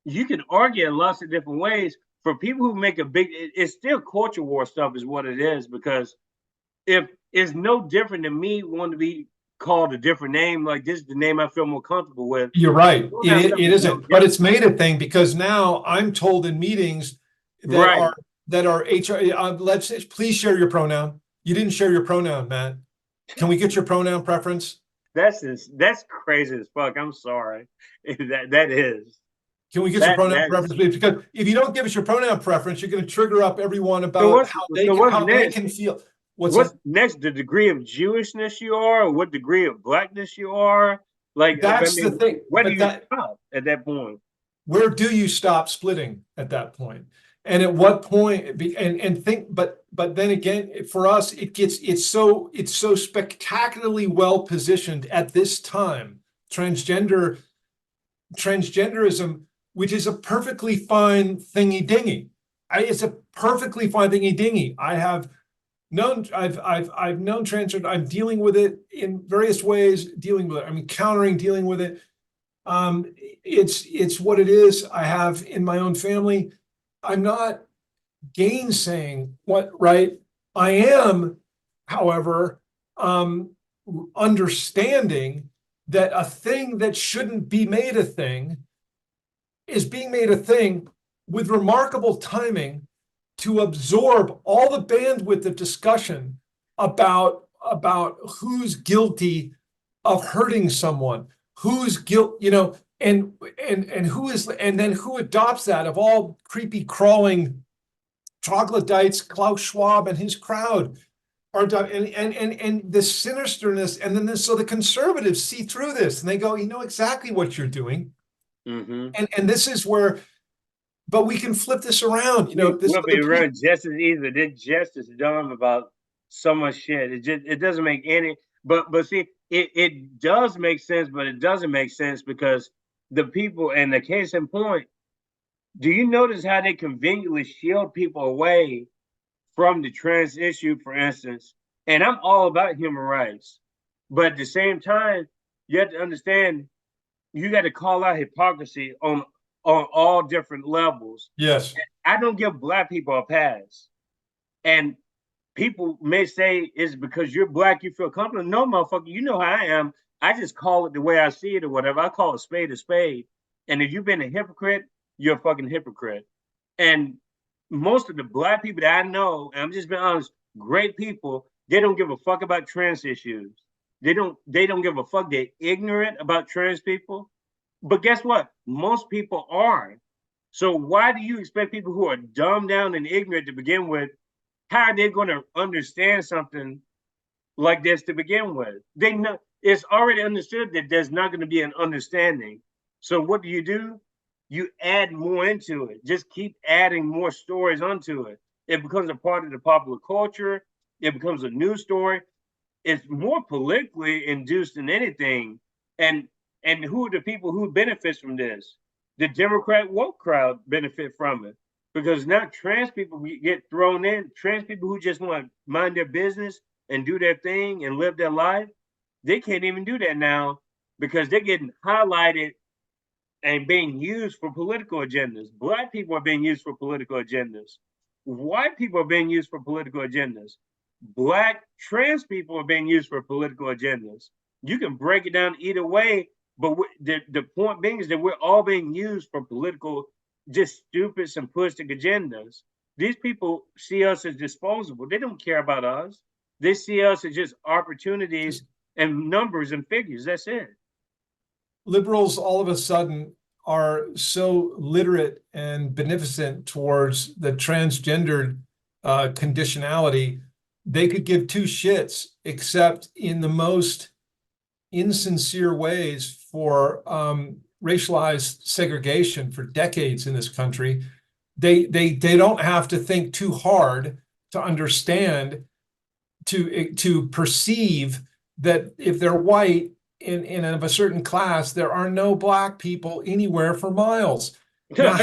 you can argue in lots of different ways. For people who make it's still culture war stuff is what it is, because if it's no different than me wanting to be called a different name, like this is the name I feel more comfortable with. You're right. It isn't, but it's made a thing, because now I'm told in meetings that are HR. Please share your pronoun. You didn't share your pronoun, Matt. Can we get your pronoun preference? That's crazy as fuck. I'm sorry. That is. Can we get your pronoun preference, please? Because if you don't give us your pronoun preference, you're going to trigger up everyone about how they can feel. What's next? The degree of Jewishness you are, or what degree of blackness you are? Like, that's the thing. Where do you stop at that point? Where do you stop splitting at that point? And at what point? And think, but then again, for us, it's so spectacularly well positioned at this time. Transgenderism, which is a perfectly fine thingy-dingy. It's a perfectly fine thingy-dingy. I've known transgender. I'm dealing with it in various ways. Dealing with it. It's what it is. I have in my own family. I'm not gainsaying what, right? I am, however, understanding that a thing that shouldn't be made a thing is being made a thing with remarkable timing to absorb all the bandwidth of discussion about who's guilty of hurting someone, who's and who is, and then who adopts that of all creepy crawling troglodytes, Klaus Schwab and his crowd are, and the sinisterness, and then so the conservatives see through this and they go, you know exactly what you're doing. Mm-hmm. And this is where, but we can flip this around. We'll be around just as easy. They're just as dumb about so much shit. It doesn't make any. But see, it does make sense, but it doesn't make sense because the people, and the case in point, Do you notice how they conveniently shield people away from the trans issue, for instance? And I'm all about human rights, but at the same time, you have to understand you got to call out hypocrisy on all different levels. Yes. I don't give Black people a pass, and people may say it's because you're Black you feel comfortable. No, motherfucker, you know how I am. I just call it the way I see it or whatever. I call it spade a spade. And if you've been a hypocrite, you're a fucking hypocrite. And most of the Black people that I know, and I'm just being honest, great people, they don't give a fuck about trans issues. They don't give a fuck. They're ignorant about trans people. But guess what? Most people are. So why do you expect people who are dumbed down and ignorant to begin with, how are they going to understand something like this to begin with? They know it's already understood that there's not going to be an understanding. So what do? You add more into it. Just keep adding more stories onto it. It becomes a part of the popular culture. It becomes a news story. It's more politically induced than anything. And who are the people who benefit from this? The Democrat woke crowd benefit from it because now trans people get thrown in. Trans people who just want to mind their business and do their thing and live their life, they can't even do that now because they're getting highlighted and being used for political agendas. Black people are being used for political agendas. White people are being used for political agendas. Black trans people are being used for political agendas. You can break it down either way, but the point being is that we're all being used for political, just stupid, simplistic agendas. These people see us as disposable. They don't care about us. They see us as just opportunities and numbers and figures. That's it. Liberals all of a sudden are so literate and beneficent towards the transgendered conditionality, they could give two shits, except in the most insincere ways for racialized segregation for decades in this country. They don't have to think too hard to understand, to perceive that if they're white in of a certain class, there are no Black people anywhere for miles. Now,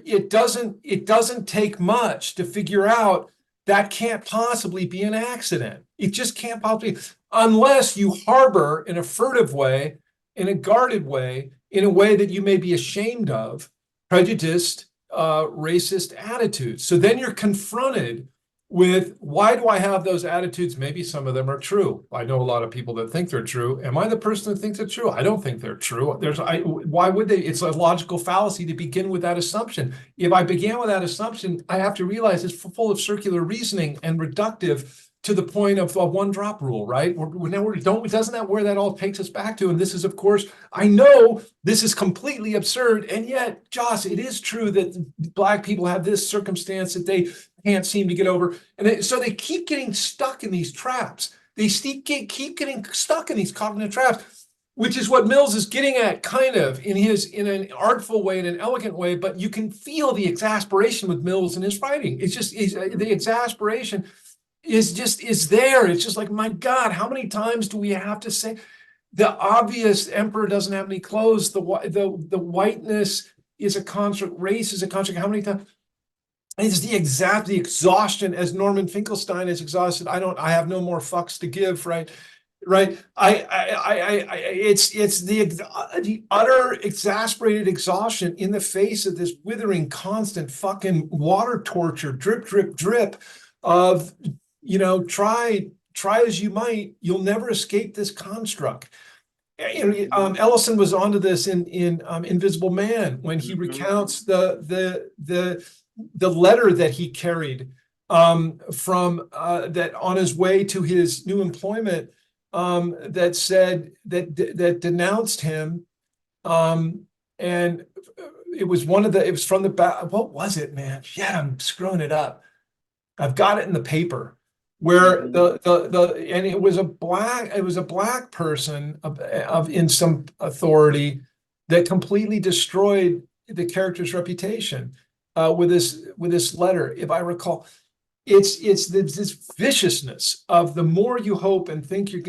it doesn't take much to figure out that can't possibly be an accident. It just can't possibly, unless you harbor in a furtive way, in a guarded way, in a way that you may be ashamed of, prejudiced, racist attitudes. So then you're confronted with, why do I have those attitudes? Maybe some of them are true. I know a lot of people that think they're true. Am I the person that thinks they're true? I don't think they're true. Why would they? It's a logical fallacy to begin with that assumption. If I began with that assumption, I have to realize it's full of circular reasoning and reductive to the point of a one drop rule, right? Doesn't that where that all takes us back to? And this is, of course, I know this is completely absurd. And yet, Joss, it is true that Black people have this circumstance that they can't seem to get over. And so they keep getting stuck in these traps. They keep getting stuck in these cognitive traps, which is what Mills is getting at, kind of in an artful way, in an elegant way. But you can feel the exasperation with Mills in his writing. It's just the exasperation is there. It's just like, my God, how many times do we have to say the obvious? Emperor doesn't have any clothes. The whiteness is a construct. Race is a construct. How many times? It's the exhaustion, as Norman Finkelstein is exhausted. I have no more fucks to give, right? It's the utter exasperated exhaustion in the face of this withering, constant fucking water torture, drip, drip, drip of, try as you might, you'll never escape this construct. Ellison was onto this in Invisible Man when he recounts the letter that he carried from that on his way to his new employment that said that denounced him, and it was from the back. What was it, man? Yeah, I'm screwing it up. I've got it in the paper where and it was a black person in some authority that completely destroyed the character's reputation with this letter. If I recall, it's this viciousness of the more you hope and think you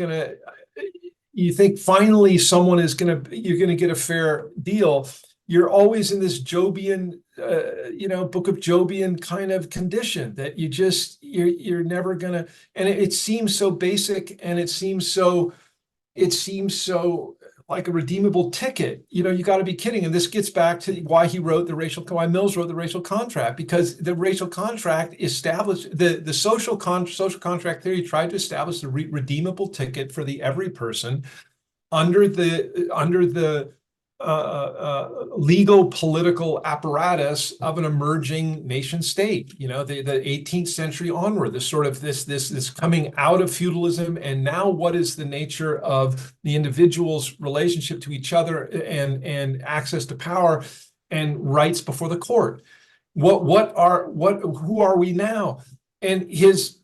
think finally you're gonna get a fair deal, you're always in this Jobian, Book of Jobian kind of condition that you're never gonna, and it seems so basic, and it seems so like a redeemable ticket. You got to be kidding. And this gets back to why Mills wrote the racial contract, because the racial contract established the social contract theory tried to establish the redeemable ticket for the every person under the legal political apparatus of an emerging nation state. The 18th century onward, this coming out of feudalism, and now what is the nature of the individual's relationship to each other and access to power and rights before the court? Who are we now? And his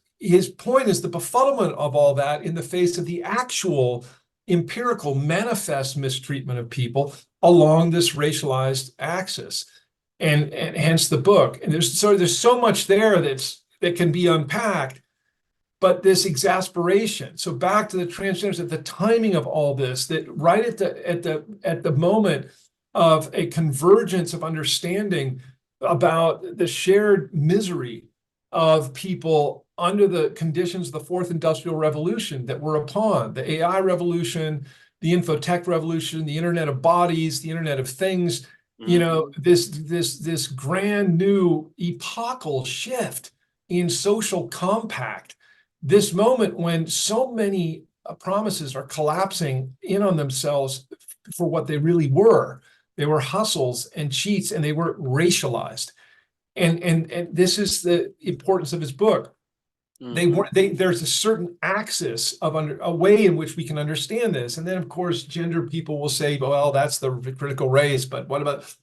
point is the befuddlement of all that in the face of the actual empirical manifest mistreatment of people along this racialized axis, and hence the book. And there's so much there that can be unpacked, but this exasperation. So back to the transgenders, at the timing of all this, that right at the moment of a convergence of understanding about the shared misery of people under the conditions of the fourth industrial revolution that we're upon, the AI revolution, the infotech revolution, the internet of bodies, the internet of things, this grand new epochal shift in social compact, this moment when so many promises are collapsing in on themselves for what they really were. They were hustles and cheats, and they were racialized. And this is the importance of his book. There's a certain axis of a way in which we can understand this. And then, of course, gender people will say, well, that's the critical race, but what about,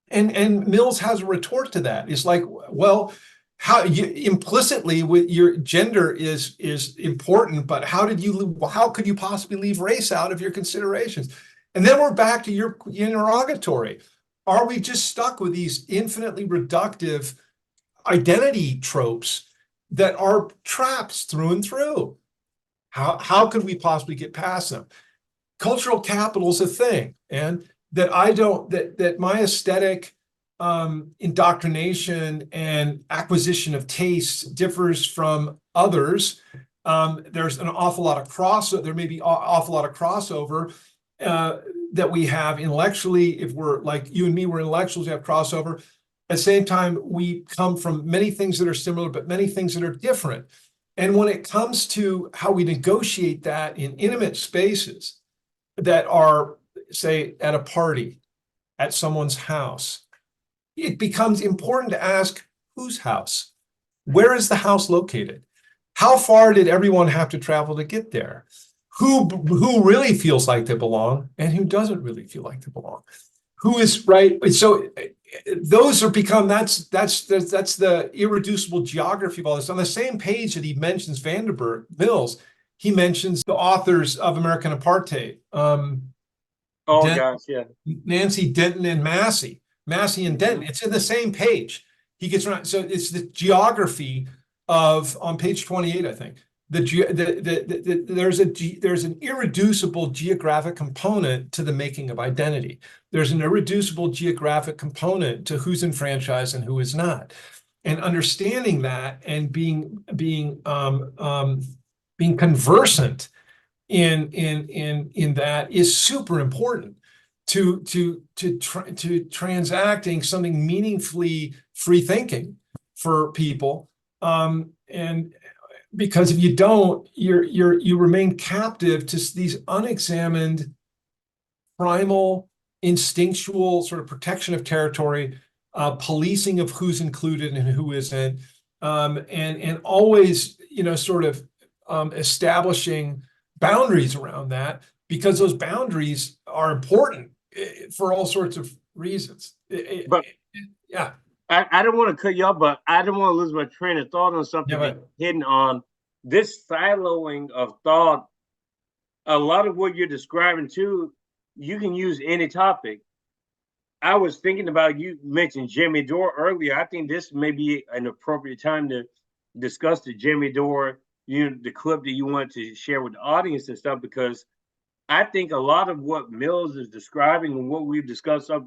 and Mills has a retort to that. It's like, well, how implicitly with your gender is important, but how could you possibly leave race out of your considerations? And then we're back to your interrogatory. Are we just stuck with these infinitely reductive identity tropes that are traps through and through? How could we possibly get past them? Cultural capital is a thing, and that my aesthetic indoctrination and acquisition of taste differs from others. There's an awful lot of crossover. There may be an awful lot of crossover that we have intellectually. If we're like you and me, we're intellectuals, we have crossover. At the same time, we come from many things that are similar, but many things that are different. And when it comes to how we negotiate that in intimate spaces that are, say, at a party, at someone's house, it becomes important to ask, whose house? Where is the house located? How far did everyone have to travel to get there? Who really feels like they belong and who doesn't really feel like they belong? Who is right? So those are become, that's the irreducible geography of all this. On the same page that he mentions Mills, he mentions the authors of American Apartheid. Gosh, yeah. Nancy Denton and Massey and Denton. It's in the same page. He gets around. So it's the geography of, on page 28, I think. There's an irreducible geographic component to the making of identity. There's an irreducible geographic component to who's enfranchised and who is not. And understanding that and being conversant in that is super important to transacting something meaningfully free thinking for people. And because if you don't, you remain captive to these unexamined, primal, instinctual sort of protection of territory, policing of who's included and who isn't, and always, sort of establishing boundaries around that, because those boundaries are important for all sorts of reasons. But yeah. I don't want to cut you off, but I don't want to lose my train of thought on something hidden on this siloing of thought. A lot of what you're describing too, you can use any topic. I was thinking about, you mentioned Jimmy Dore earlier. I think this may be an appropriate time to discuss the Jimmy Dore, the clip that you want to share with the audience and stuff, because I think a lot of what Mills is describing and what we've discussed up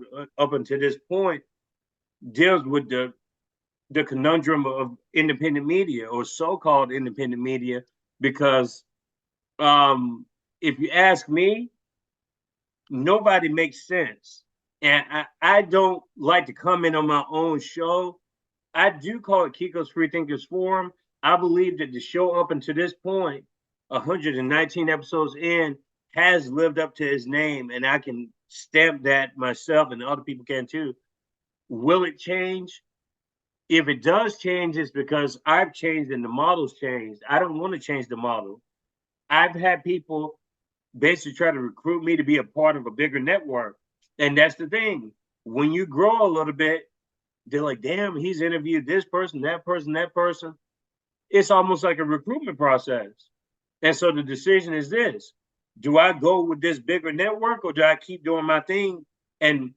until this point deals with the conundrum of independent media or so-called independent media, because if you ask me, nobody makes sense. And I don't like to comment on my own show. I do call it Kiko's Freethinkers Forum. I believe that the show up until this point, 119 episodes in, has lived up to his name, and I can stamp that myself, and other people can too. Will it change? If it does change, it's because I've changed and the model's changed. I don't want to change the model. I've had people basically try to recruit me to be a part of a bigger network. And that's the thing. When you grow a little bit, they're like, damn, he's interviewed this person, that person, that person. It's almost like a recruitment process. And so the decision is this: do I go with this bigger network, or do I keep doing my thing? And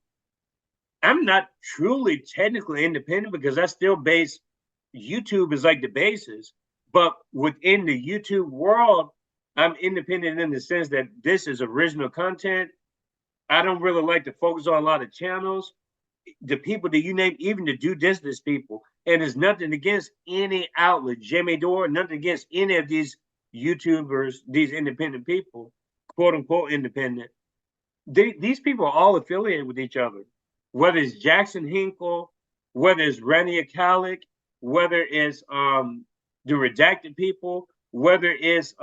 I'm not truly technically independent because I still base YouTube is like the basis. But within the YouTube world, I'm independent in the sense that this is original content. I don't really like to focus on a lot of channels. The people that you name, even the due distance people, and there's nothing against any outlet, Jimmy Dore, nothing against any of these YouTubers, these independent people, quote unquote independent. These people are all affiliated with each other, whether it's Jackson Hinkle, whether it's Rania Khalek, whether it's the redacted people, whether it's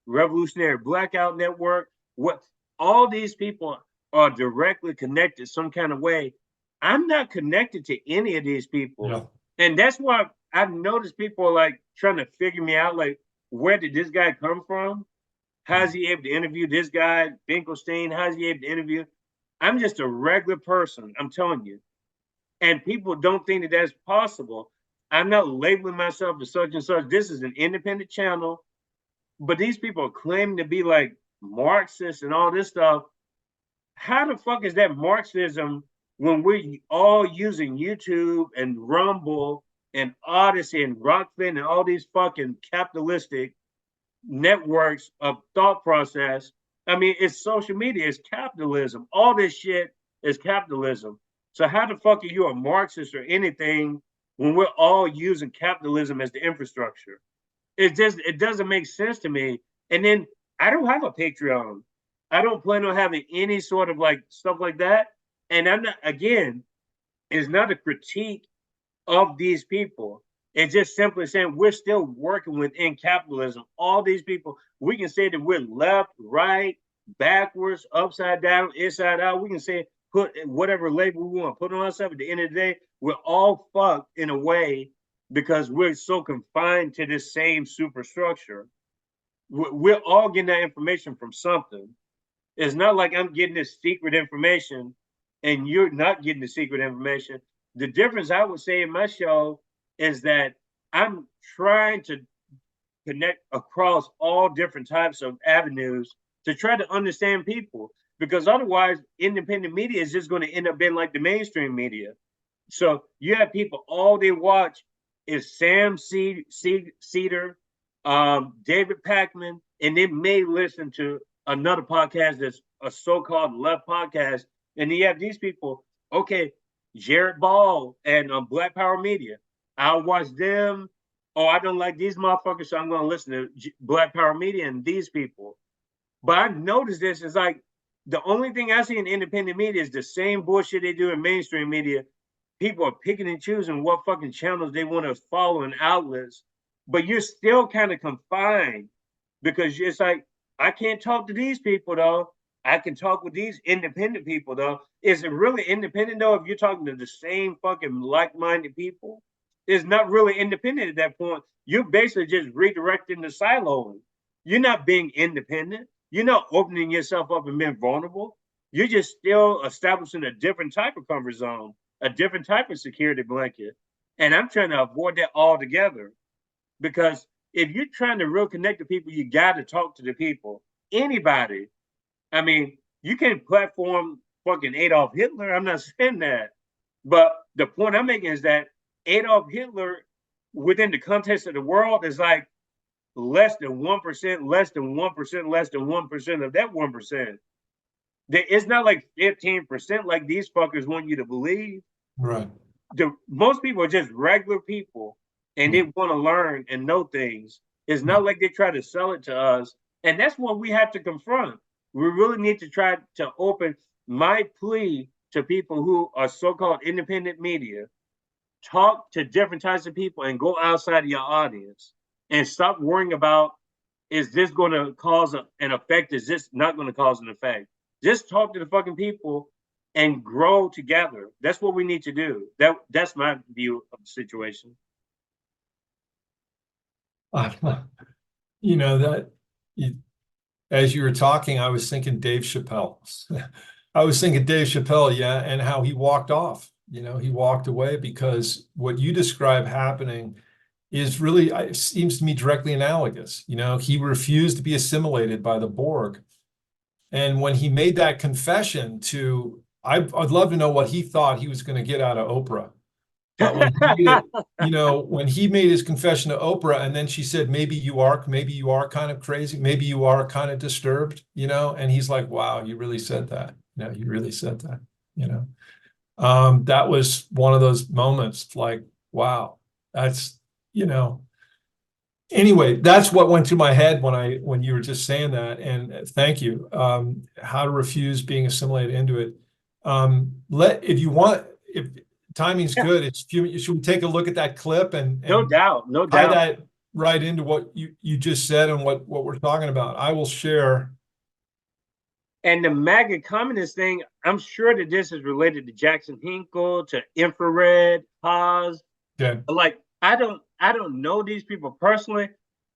Revolutionary Blackout Network, what all these people are directly connected some kind of way. I'm not connected to any of these people. No. And that's why I've noticed people are like trying to figure me out, like, where did this guy come from? How's he able to interview this guy, Finkelstein? How's he able to interview? I'm just a regular person, I'm telling you. And people don't think that that's possible. I'm not labeling myself as such and such. This is an independent channel. But these people are claiming to be like Marxists and all this stuff. How the fuck is that Marxism when we're all using YouTube and Rumble and Odyssey and Rockfin and all these fucking capitalistic networks of thought process? I mean, it's social media, it's capitalism. All this shit is capitalism. So how the fuck are you a Marxist or anything when we're all using capitalism as the infrastructure? It doesn't make sense to me. And then I don't have a Patreon. I don't plan on having any sort of like stuff like that. And I'm not, again, it's not a critique of these people. It's just simply saying we're still working within capitalism. All these people, we can say that we're left, right, backwards, upside down, inside out. We can say put whatever label we want, put on ourselves. At the end of the day, we're all fucked in a way because we're so confined to this same superstructure. We're all getting that information from something. It's not like I'm getting this secret information and you're not getting the secret information. The difference I would say in my show is that I'm trying to connect across all different types of avenues to try to understand people, because otherwise independent media is just going to end up being like the mainstream media. So you have people, all they watch is Sam Cedar, David Pakman, and they may listen to another podcast that's a so-called left podcast. And then you have these people, okay, Jared Ball and Black Power Media. I'll watch them. Oh, I don't like these motherfuckers, so I'm going to listen to Black Power Media and these people. But I've noticed this is like the only thing I see in independent media is the same bullshit they do in mainstream media. People are picking and choosing what fucking channels they want to follow and outlets, but you're still kind of confined because it's like, I can't talk to these people though. I can talk with these independent people though. Is it really independent though if you're talking to the same fucking like-minded people? It's not really independent at that point. You're basically just redirecting the siloing. You're not being independent. You're not opening yourself up and being vulnerable. You're just still establishing a different type of comfort zone, a different type of security blanket. And I'm trying to avoid that altogether, because if you're trying to real connect to people, you got to talk to the people. Anybody. I mean, you can't platform fucking Adolf Hitler. I'm not saying that. But the point I'm making is that Adolf Hitler, within the context of the world, is like less than 1%, less than 1%, less than 1% of that 1%. It's not like 15% like these fuckers want you to believe. Right. Most people are just regular people, and they want to learn and know things. It's not like they try to sell it to us, and that's what we have to confront. We really need to try to open. My plea to people who are so-called independent media: talk to different types of people and go outside of your audience, and stop worrying about, is this going to cause an effect? Is this not going to cause an effect? Just talk to the fucking people and grow together. That's what we need to do. That's my view of the situation. You know that as you were talking, I was thinking Dave Chappelle. I was thinking Dave Chappelle, yeah, and how he walked off. He walked away because what you describe happening is really, it seems to me, directly analogous. He refused to be assimilated by the Borg. And when he made that confession I'd love to know what he thought he was going to get out of Oprah. But when he made his confession to Oprah, and then she said, maybe you are kind of crazy, maybe you are kind of disturbed, and he's like, wow, you really said that. You really said that. That was one of those moments, like, wow, that's, anyway, that's what went through my head when you were just saying that. And thank you. How to refuse being assimilated into it. If timing's good, should we take a look at that clip and no doubt tie that right into what you just said and what we're talking about? I will share. And the MAGA communist thing, I'm sure that this is related to Jackson Hinkle, to infrared, pause. Okay. Like, I don't know these people personally,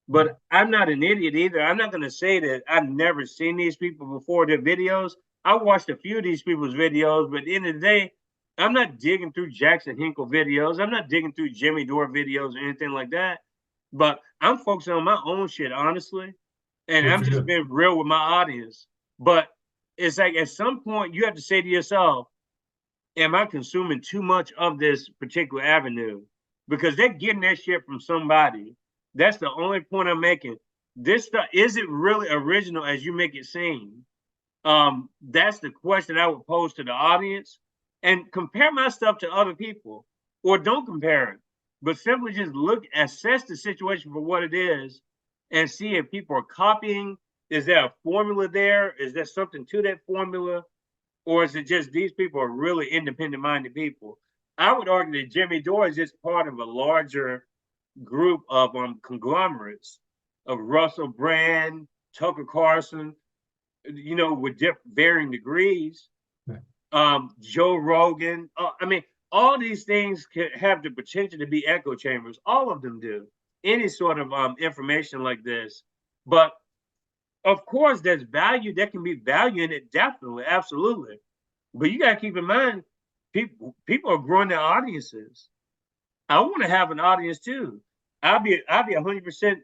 but I'm not an idiot either. I'm not going to say that I've never seen these people before, their videos. I watched a few of these people's videos, but at the end of the day, I'm not digging through Jackson Hinkle videos. I'm not digging through Jimmy Dore videos or anything like that. But I'm focusing on my own shit, honestly. And I'm just being real with my audience. But it's like at some point you have to say to yourself, am I consuming too much of this particular avenue? Because they're getting that shit from somebody. That's the only point I'm making. This stuff, is it really original as you make it seem? That's the question I would pose to the audience. And compare my stuff to other people, or don't compare it, but simply just assess the situation for what it is, and see if people are copying. Is there a formula there? Is there something to that formula? Or is it just these people are really independent-minded people? I would argue that Jimmy Dore is just part of a larger group of conglomerates of Russell Brand, Tucker Carlson, with varying degrees. Joe Rogan. All these things can have the potential to be echo chambers. All of them do. Any sort of information like this. But of course, there's value. There can be value in it, definitely, absolutely. But you got to keep in mind, people are growing their audiences. I want to have an audience too. I'll be 100%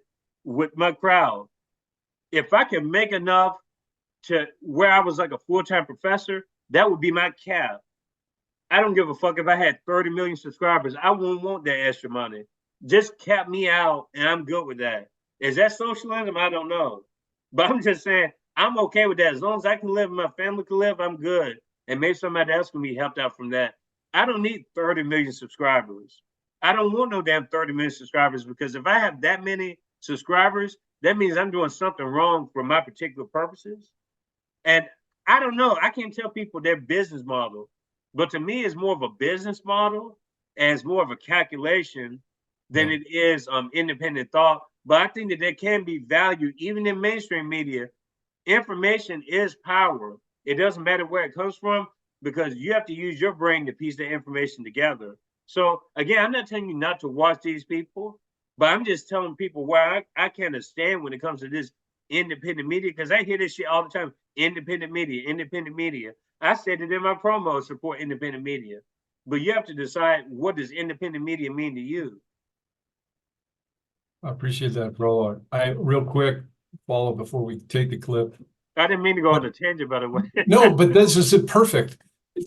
with my crowd. If I can make enough to where I was like a full-time professor, that would be my cap. I don't give a fuck if I had 30 million subscribers. I won't want that extra money. Just cap me out, and I'm good with that. Is that socialism? I don't know. But I'm just saying, I'm okay with that. As long as I can live and my family can live, I'm good. And maybe somebody else can be helped out from that. I don't need 30 million subscribers. I don't want no damn 30 million subscribers, because if I have that many subscribers, that means I'm doing something wrong for my particular purposes. And I don't know. I can't tell people their business model. But to me, it's more of a business model, and it's more of a calculation than it is independent thought. But I think that there can be value, even in mainstream media. Information is power. It doesn't matter where it comes from, because you have to use your brain to piece the information together. So again, I'm not telling you not to watch these people, but I'm just telling people where I can't stand when it comes to this independent media, because I hear this shit all the time. Independent media, independent media. I said it in my promo, support independent media. But you have to decide, what does independent media mean to you? I appreciate that prologue. Real quick follow before we take the clip. I didn't mean to go on a tangent, by the way. No, but this is a perfect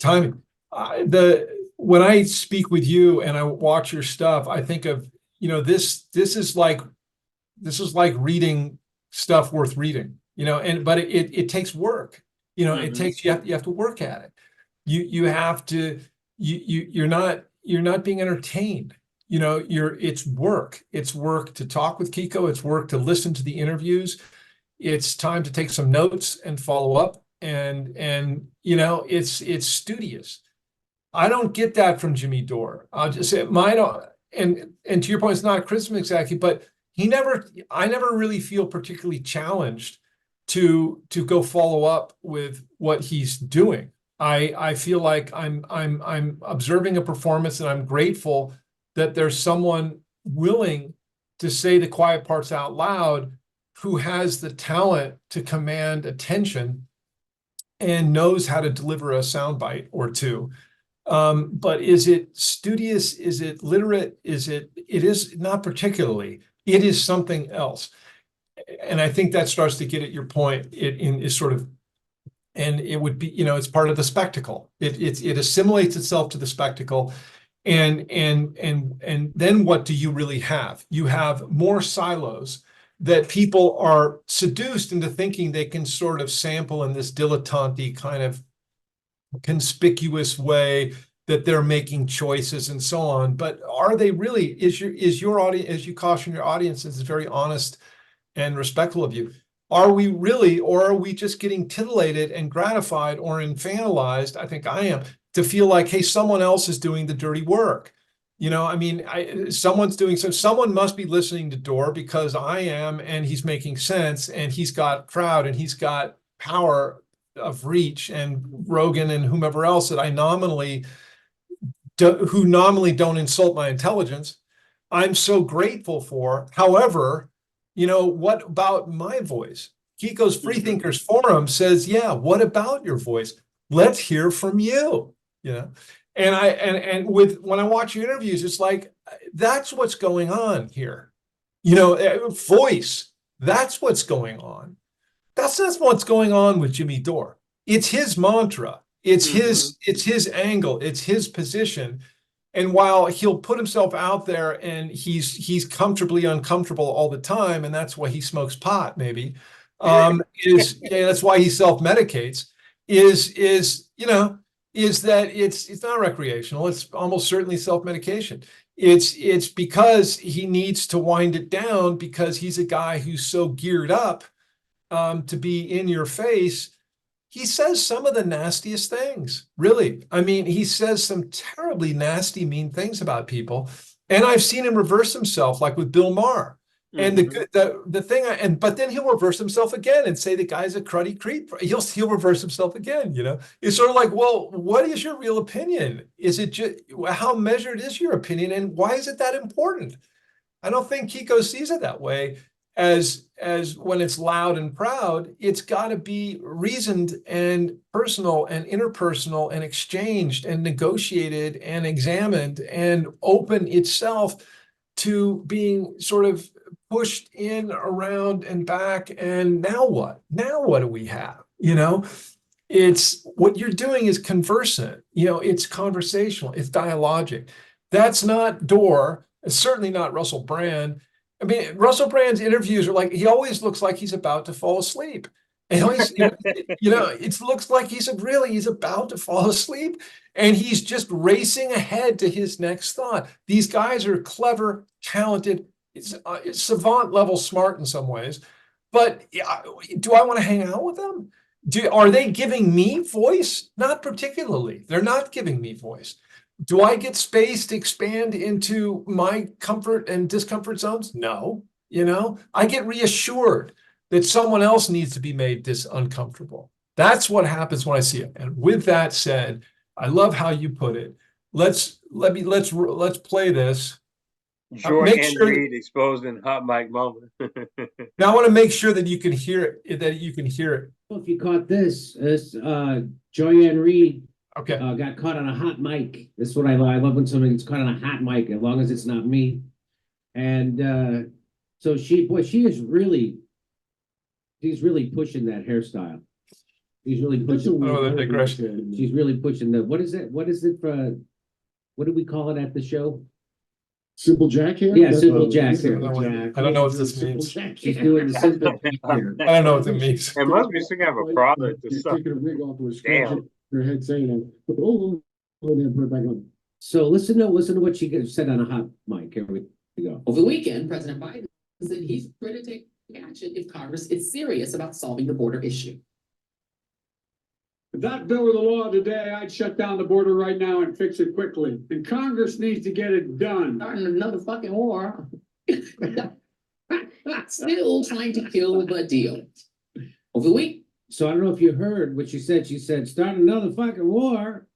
timing. When I speak with you and I watch your stuff, I think of, this is like this is like reading stuff worth reading, but it takes work. It takes, you have to work at it. You have to, you're not being entertained. It's work. It's work to talk with Kiko. It's work to listen to the interviews. It's time to take some notes and follow up. And it's studious. I don't get that from Jimmy Dore. I'll just say mine. And to your point, it's not a criticism exactly, but I never really feel particularly challenged to go follow up with what he's doing. I feel like I'm observing a performance, and I'm grateful that there's someone willing to say the quiet parts out loud, who has the talent to command attention and knows how to deliver a soundbite or two. But is it studious? Is it literate? It is not particularly. It is something else. And I think that starts to get at your point. It is sort of, and it would be, it's part of the spectacle. It assimilates itself to the spectacle. And then what do you really have? You have more silos that people are seduced into thinking they can sort of sample in this dilettante kind of conspicuous way, that they're making choices and so on. But are they really? Is your audience, as you caution your audience, is very honest and respectful of you? Are we really, or are we just getting titillated and gratified or infantilized? I think I am, to feel like, hey, someone else is doing the dirty work. Someone's doing, so someone must be listening to Dore because I am, and he's making sense, and he's got crowd, and he's got power of reach, and Rogan and whomever else that who nominally don't insult my intelligence, I'm so grateful for. However, what about my voice? Kiko's Freethinkers Forum says, yeah, what about your voice? Let's hear from you. And when I watch your interviews, it's like, that's what's going on here. Voice, that's what's going on. That's what's going on with Jimmy Dore. It's his mantra. It's his angle. It's his position. And while he'll put himself out there, and he's comfortably uncomfortable all the time, and that's why he smokes pot, maybe, that's why he self-medicates, is that it's not recreational. It's almost certainly self-medication. It's because he needs to wind it down, because he's a guy who's so geared up to be in your face. He says some of the nastiest things, really. I mean, he says some terribly nasty, mean things about people. And I've seen him reverse himself, like with Bill Maher. And the thing, but then he'll reverse himself again and say the guy's a cruddy creep. He'll reverse himself again. It's sort of like, well, what is your real opinion? Is it just, how measured is your opinion, and why is it that important? I don't think Kiko sees it that way. As when it's loud and proud, it's got to be reasoned and personal and interpersonal and exchanged and negotiated and examined and open itself to being sort of pushed in, around, and back. And now what? Now what do we have? It's what you're doing is conversant. It's conversational. It's dialogic. That's not Dore. It's certainly not Russell Brand. I mean, Russell Brand's interviews are like, he always looks like he's about to fall asleep. And always, it looks like he's about to fall asleep, and he's just racing ahead to his next thought. These guys are clever, talented, it's savant level smart in some ways. But do I want to hang out with them? Are they giving me voice? Not particularly. They're not giving me voice. Do I get space to expand into my comfort and discomfort zones? No. I get reassured that someone else needs to be made uncomfortable. That's what happens when I see it. And with that said, I love how you put it. Let's play this. Jordan Reed exposed in hot mic moment. Now I want to make sure that you can hear it. Well, if you caught this Joanne Reed. Okay. Got caught on a hot mic. That's what I love. I love when somebody gets caught on a hot mic, as long as it's not me. And so she's really pushing that hairstyle. She's really pushing. The digression. She's really pushing what is it? What is it for? What do we call it at the show? Simple Jack here? Yeah, Simple Jack here. I don't know what this means. She's doing the simple here. I don't know what that means. It must be some kind of a product or She's something. taking a wig off with a Damn. scratch her head saying, oh, then put it back on. So listen to what she said on a hot mic. Here we go. Over the weekend, President Biden said he's ready to take action if Congress is serious about solving the border issue. If that bill were the law today, I'd shut down the border right now and fix it quickly. And Congress needs to get it done. Starting another fucking war. Still trying to kill the deal. Over the week. So I don't know if you heard what she said. She said, start another fucking war.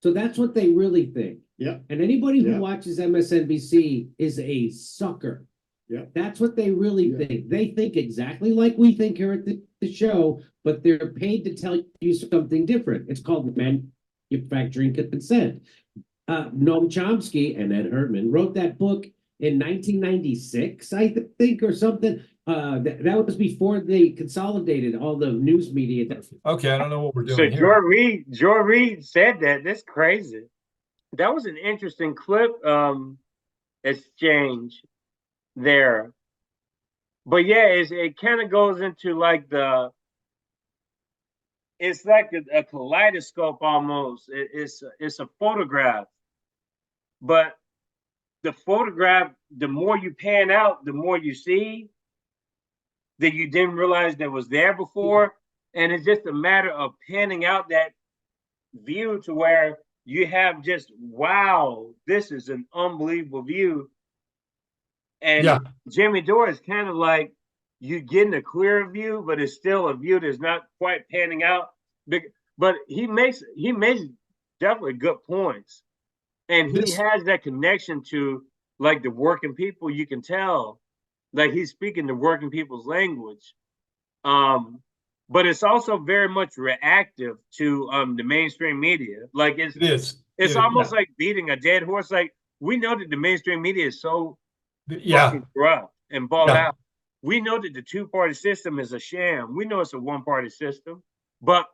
So that's what they really think. Yeah. And anybody who Yeah. watches MSNBC is a sucker. Yeah. That's what they really Yeah. think. They think exactly like we think here at the show, but they're paid to tell you something different. It's called manufacturing consent. Noam Chomsky and Ed Herman wrote that book in 1996, I think, or something. That was before they consolidated all the news media. Okay, I don't know what we're doing So here. Joy Reid said that. That's crazy. That was an interesting clip exchange there. But yeah, it kind of goes into like it's like a kaleidoscope almost. It's a photograph. But the photograph, the more you pan out, the more you see that you didn't realize that was there before. And it's just a matter of panning out that view to where you have just, wow, this is an unbelievable view. And Yeah. Jimmy Dore is kind of like you getting a clearer view, but it's still a view that's not quite panning out. But he makes definitely good points. And he has that connection to like the working people. You can tell like he's speaking the working people's language. But it's also very much reactive to the mainstream media. Like it's almost like beating a dead horse. Like we know that the mainstream media is so fucking corrupt and bought out. We know that the two-party system is a sham. We know it's a one-party system. But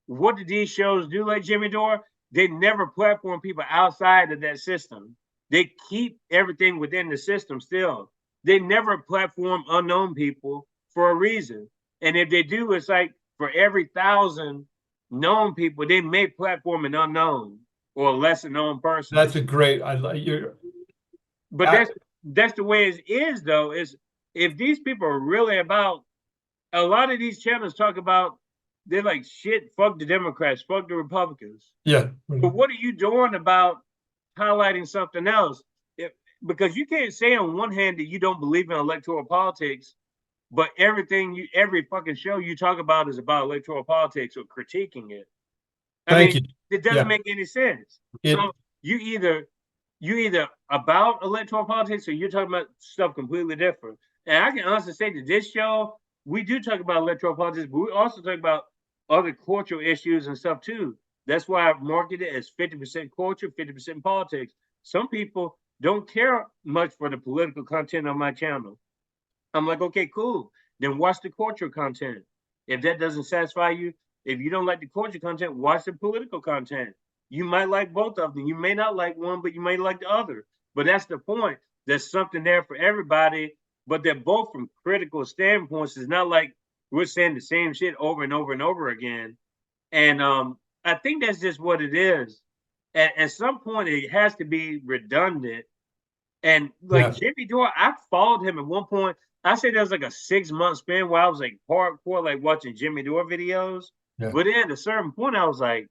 what do these shows do, like Jimmy Dore? They never platform people outside of that system. They keep everything within the system still. They never platform unknown people for a reason. And if they do, it's like for every 1,000 known people, they may platform an unknown or a lesser known person. That's a great. But that's the way it is, though. Is if these people are really about, a lot of these channels talk about, they're like, shit, fuck the Democrats, fuck the Republicans. Yeah. But what are you doing about highlighting something else? Because you can't say on one hand that you don't believe in electoral politics, but every fucking show you talk about is about electoral politics or critiquing it. Thank you. It doesn't make any sense. So you either about electoral politics or you're talking about stuff completely different. And I can honestly say that this show, we do talk about electoral politics, but we also talk about other cultural issues and stuff too. That's why I market it as 50% culture, 50% politics. Some people don't care much for the political content on my channel. I'm like, okay, cool. Then watch the cultural content. If that doesn't satisfy you, if you don't like the cultural content, watch the political content. You might like both of them. You may not like one, but you may like the other. But that's the point. There's something there for everybody, but they're both from critical standpoints. It's not like we're saying the same shit over and over and over again. And I think that's just what it is. At some point, it has to be redundant. And like Jimmy Dore, I followed him at one point. I say there was like a 6-month span where I was like hardcore, like watching Jimmy Dore videos. Yeah. But then at a certain point, I was like,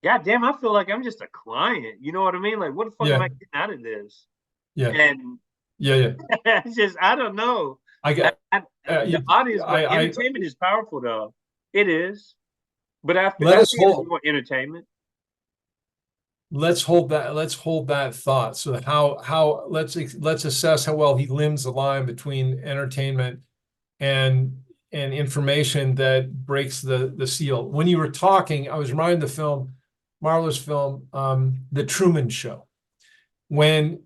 God damn, I feel like I'm just a client. You know what I mean? Like, what the fuck am I getting out of this? Yeah. And it's just, I don't know. The audience, entertainment is powerful though. It is. But I feel it's more entertainment. Let's hold that thought. So how let's assess how well he limbs the line between entertainment and information that breaks the seal. When you were talking, I was reminded of the film, marvelous film, The Truman Show. it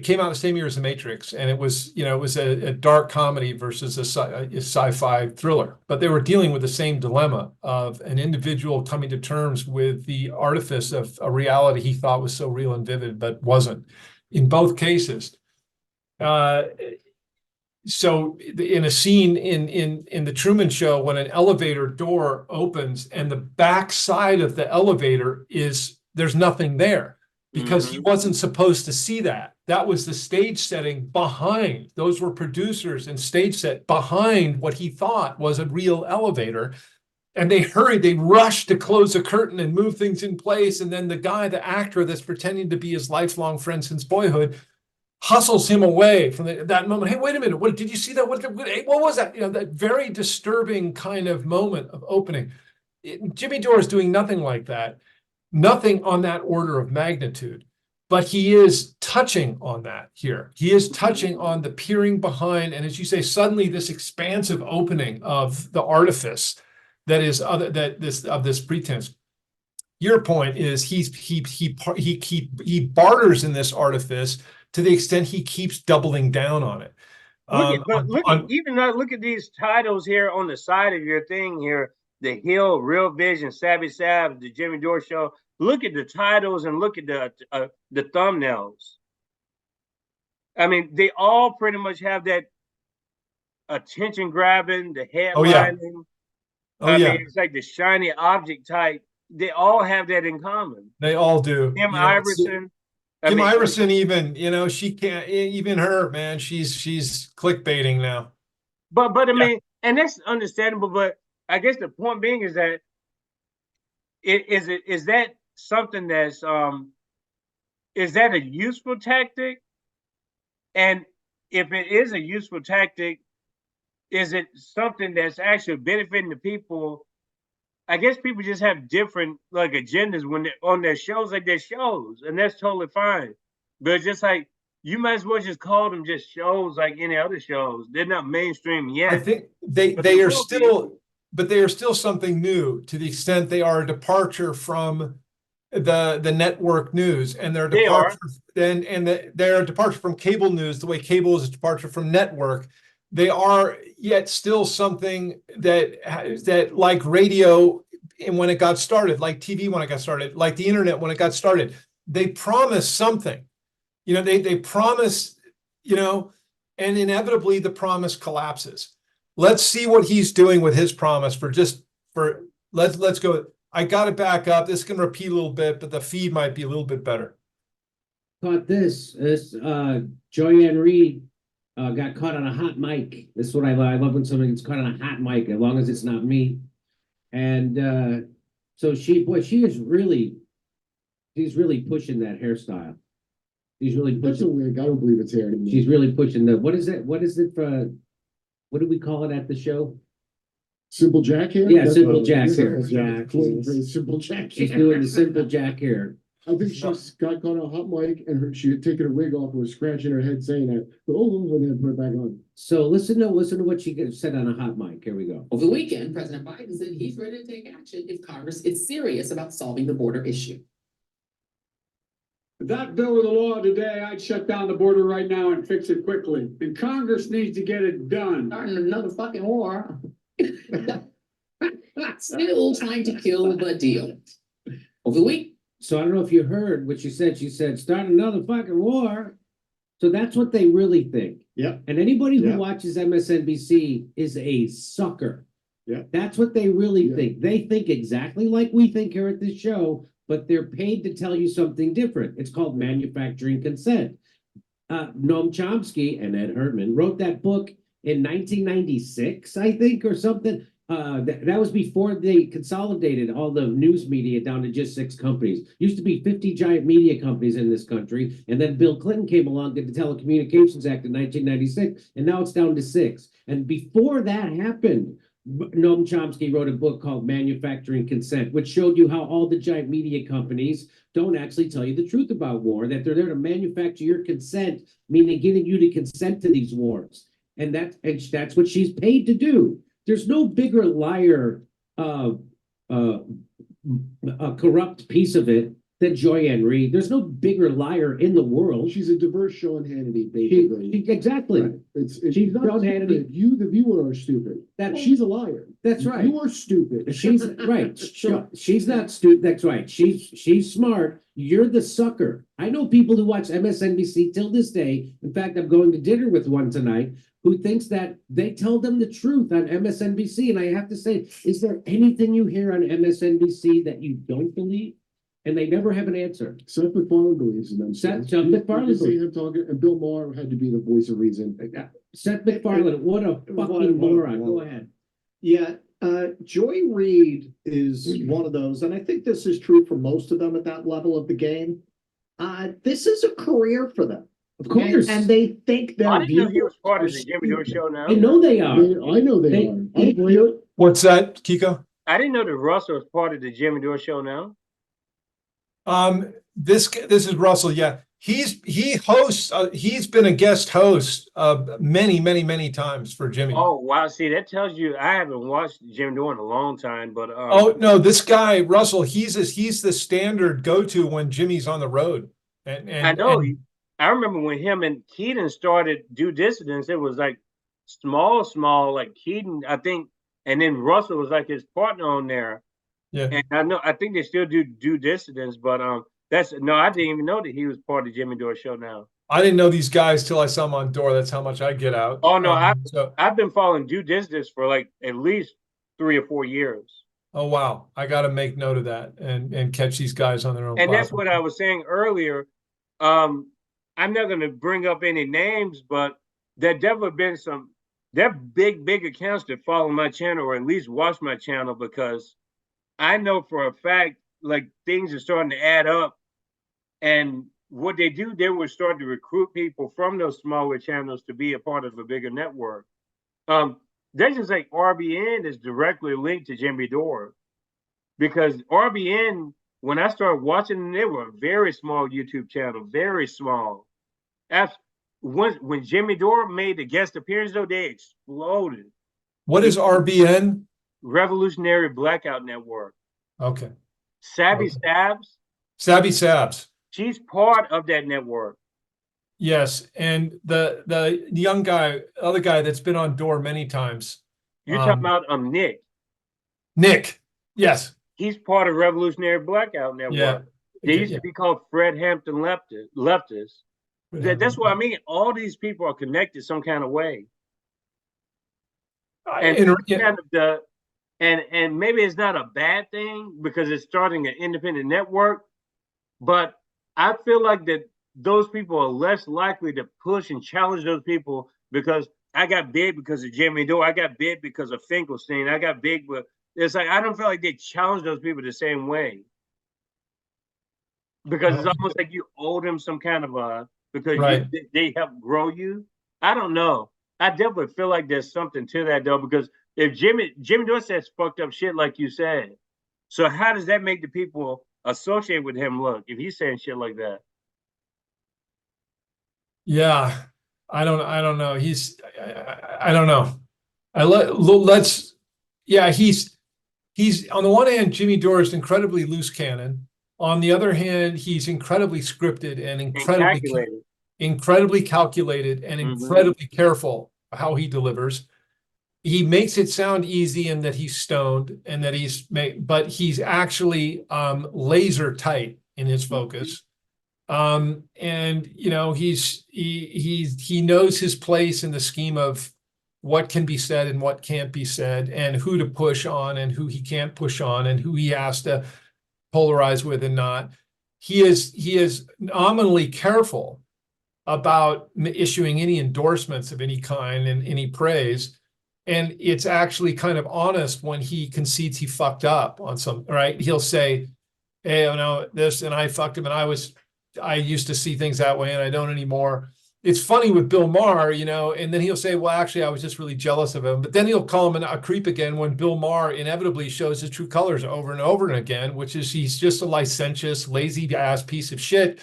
came out the same year as The Matrix, and it was a dark comedy versus a sci-fi thriller, but they were dealing with the same dilemma of an individual coming to terms with the artifice of a reality he thought was so real and vivid, but wasn't in both cases. So in a scene in the Truman Show, when an elevator door opens and the back side of the elevator there's nothing there because he wasn't supposed to see that. That was the stage setting behind. Those were producers and stage set behind what he thought was a real elevator. And they rushed to close the curtain and move things in place. And then the actor that's pretending to be his lifelong friend since boyhood, hustles him away from that moment. Hey, wait a minute. What did you see that? What was that? That very disturbing kind of moment of opening. Jimmy Dore is doing nothing like that, nothing on that order of magnitude, but he is touching on that here. He is touching on the peering behind, and as you say, suddenly this expansive opening of the artifice that is this pretense. Your point is he barters in this artifice to the extent he keeps doubling down on it. Look at these titles here on the side of your thing here: The Hill, Real Vision, Savvy Sav, The Jimmy Dore Show. Look at the titles and look at the thumbnails. I mean, they all pretty much have that attention grabbing, the headlining. Mean, it's like the shiny object type. They all have that in common. They all do. Kim Iverson. Kim Iverson, even, she can't, even her, man, she's clickbaiting now. But I mean, and that's understandable, but I guess the point being is that is that something that's is that a useful tactic? And if it is a useful tactic, is it something that's actually benefiting the people? I guess people just have different agendas when they're on their shows, their shows, and that's totally fine. But it's just like, you might as well just call them just shows like any other shows. They're not mainstream yet. I think they are still, but they are still something new to the extent they are a departure from the network news, and they're a departure they're a departure from cable news, the way cable is a departure from network. They are yet still something that like radio, and when it got started, like TV when it got started, like the internet when it got started, they promise something. They promise, and inevitably the promise collapses. Let's see what he's doing with his promise let's go. I got it back up. This can repeat a little bit, but the feed might be a little bit better. Caught this Joyanne Reed got caught on a hot mic. This is what I love when somebody gets caught on a hot mic, as long as it's not me. And so she's really pushing that hairstyle. She's really pushing. That's a wig. I don't believe it's hair anymore. She's really pushing what is it for? What do we call it at the show? Simple Jack hair? Yeah, simple Jack hair. Simple Jack hair. She's doing the simple Jack hair. I think she's got caught on a hot mic, and she had taken her wig off and was scratching her head saying that. But and then put it back on. So listen to what she said on a hot mic. Here we go. Over the weekend, President Biden said he's ready to take action if Congress is serious about solving the border issue. If that bill were the law today, I'd shut down the border right now and fix it quickly. And Congress needs to get it done. Starting another fucking war. Still trying to kill the deal. Over the week. So I don't know if you heard what she said. She said, start another fucking war. So that's what they really think. Yeah. And anybody who watches MSNBC is a sucker. Yeah. That's what they really think. They think exactly like we think here at this show, but they're paid to tell you something different. It's called manufacturing consent. Noam Chomsky and Ed Herman wrote that book in 1996, I think, or something. That was before they consolidated all the news media down to just 6 companies. Used to be 50 giant media companies in this country. And then Bill Clinton came along, did the Telecommunications Act in 1996, and now it's down to 6. And before that happened, Noam Chomsky wrote a book called Manufacturing Consent, which showed you how all the giant media companies don't actually tell you the truth about war, that they're there to manufacture your consent, meaning getting you to consent to these wars. And that's what she's paid to do. There's no bigger liar, a corrupt piece of it than Joy-Ann Reid. There's no bigger liar in the world. She's a diverse Sean Hannity, basically. Exactly. Right. It's She's not Sean stupid. Hannity. You, the viewer, are stupid. She's a liar. That's right. You are stupid. She's right. She's not stupid. That's right. She's smart. You're the sucker. I know people who watch MSNBC till this day. In fact, I'm going to dinner with one tonight who thinks that they tell them the truth on MSNBC. And I have to say, is there anything you hear on MSNBC that you don't believe? And they never have an answer. Seth MacFarlane believes in them. Seth MacFarlane You see him talking, and Bill Maher had to be the voice of reason. Seth MacFarlane, what a fucking moron. Go ahead. Yeah, Joy Reid is one of those, and I think this is true for most of them at that level of the game. This is a career for them. Of course. And they think I their didn't know he viewers was part are of the Jimmy Dore show now. I know they are. I know they are. I believe it. What's that, Kiko? I didn't know that Russell was part of the Jimmy Dore show now. This is Russell. Yeah, he hosts. He's been a guest host many times for Jimmy. Oh wow! See, that tells you I haven't watched Jimmy Dore in a long time. But Oh no, this guy Russell, he's the standard go-to when Jimmy's on the road. And I know. and- I remember when him and Keaton started Do Dissidents. It was like small, like Keaton, I think, and then Russell was like his partner on there. yeah. And I think they still do Dissidents, but I didn't even know that he was part of Jimmy Dore show now. I didn't know these guys till I saw them on Dore. That's how much I get out. Oh no, So, I've been following Do Dissidents for like at least 3 or 4 years. oh wow, I got to make note of that and catch these guys on their own. And that's platform. what I was saying earlier. I'm not going to bring up any names, but there definitely been there big accounts that follow my channel or at least watch my channel, because I know for a fact, like, things are starting to add up. And what they do, they were starting to recruit people from those smaller channels to be a part of a bigger network. They just like RBN is directly linked to Jimmy Dore, because RBN, when I started watching them, they were a very small YouTube channel, very small. When Jimmy Dore made the guest appearance, though, they exploded. What is RBN? Revolutionary Blackout Network. Okay. Sabby Okay. Stabs, Sabby Sabs. she's part of that network. Yes, and the young guy, other guy that's been on Dore many times. You're talking about Nick. Yes. He's part of Revolutionary Blackout Network. Yeah. They used to be called Fred Hampton leftists. That's what I mean. All these people are connected some kind of way. And and maybe it's not a bad thing because it's starting an independent network, but I feel like that those people are less likely to push and challenge those people, because I got big because of Jimmy Dore. I got big because of Finkelstein. I got big, but it's like I don't feel like they challenge those people the same way, because it's almost like you owe them some kind of because Right. they help grow you. I don't know. I definitely feel like there's something to that though, because if Jimmy Dore says fucked up shit like you said, so how does that make the people associate with him look if he's saying shit like that? Yeah, I don't know. I don't know. Let's. Yeah, he's on the one hand, Jimmy Dore is incredibly loose cannon. On the other hand, he's incredibly scripted and incredibly calculated and incredibly careful how he delivers. He makes it sound easy and that he's stoned and that but he's actually laser tight in his focus. And you know, he knows his place in the scheme of what can be said and what can't be said, and who to push on and who he can't push on, and who he has to polarize with and not. He is nominally careful about issuing any endorsements of any kind and any praise. And it's actually kind of honest when he concedes he fucked up on some, right? He'll say, hey, you know, this, and I fucked him, and I used to see things that way and I don't anymore. It's funny with Bill Maher, you know, and then he'll say, well, actually, I was just really jealous of him. But then he'll call him a creep again when Bill Maher inevitably shows his true colors over and over and again, which is he's just a licentious, lazy ass piece of shit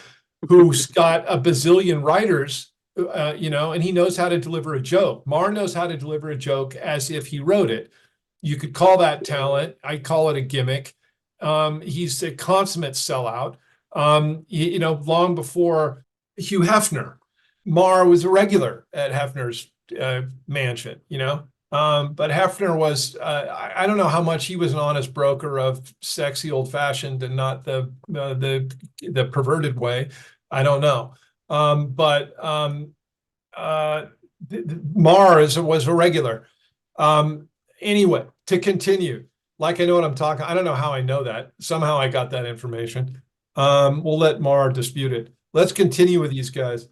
who's got a bazillion writers, you know, and he knows how to deliver a joke. Maher knows how to deliver a joke as if he wrote it. You could call that talent. I call it a gimmick. He's a consummate sellout. long before Hugh Hefner. Marr was a regular at Hefner's mansion, but Hefner was, I don't know how much he was an honest broker of sexy, old-fashioned and not the perverted way. I don't know. But Marr was a regular. Anyway, to continue, like I know what I'm talking. I don't know how I know that. Somehow I got that information. We'll let Marr dispute it. Let's continue with these guys.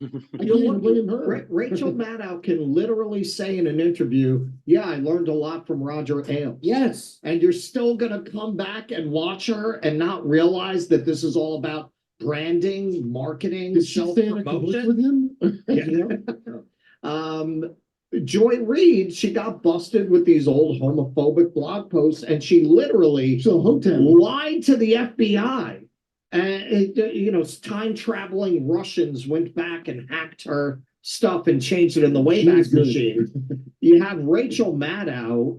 I can't even blame her. Rachel Maddow can literally say in an interview, yeah, I learned a lot from Roger Ailes. Yes. And you're still going to come back and watch her and not realize that this is all about branding, marketing, Did she stay in a cahoots with self-promotion. him? Joy Reid, she got busted with these old homophobic blog posts, and she literally lied to the FBI. And time traveling Russians went back and hacked her stuff and changed it in the Wayback Machine. You have Rachel Maddow,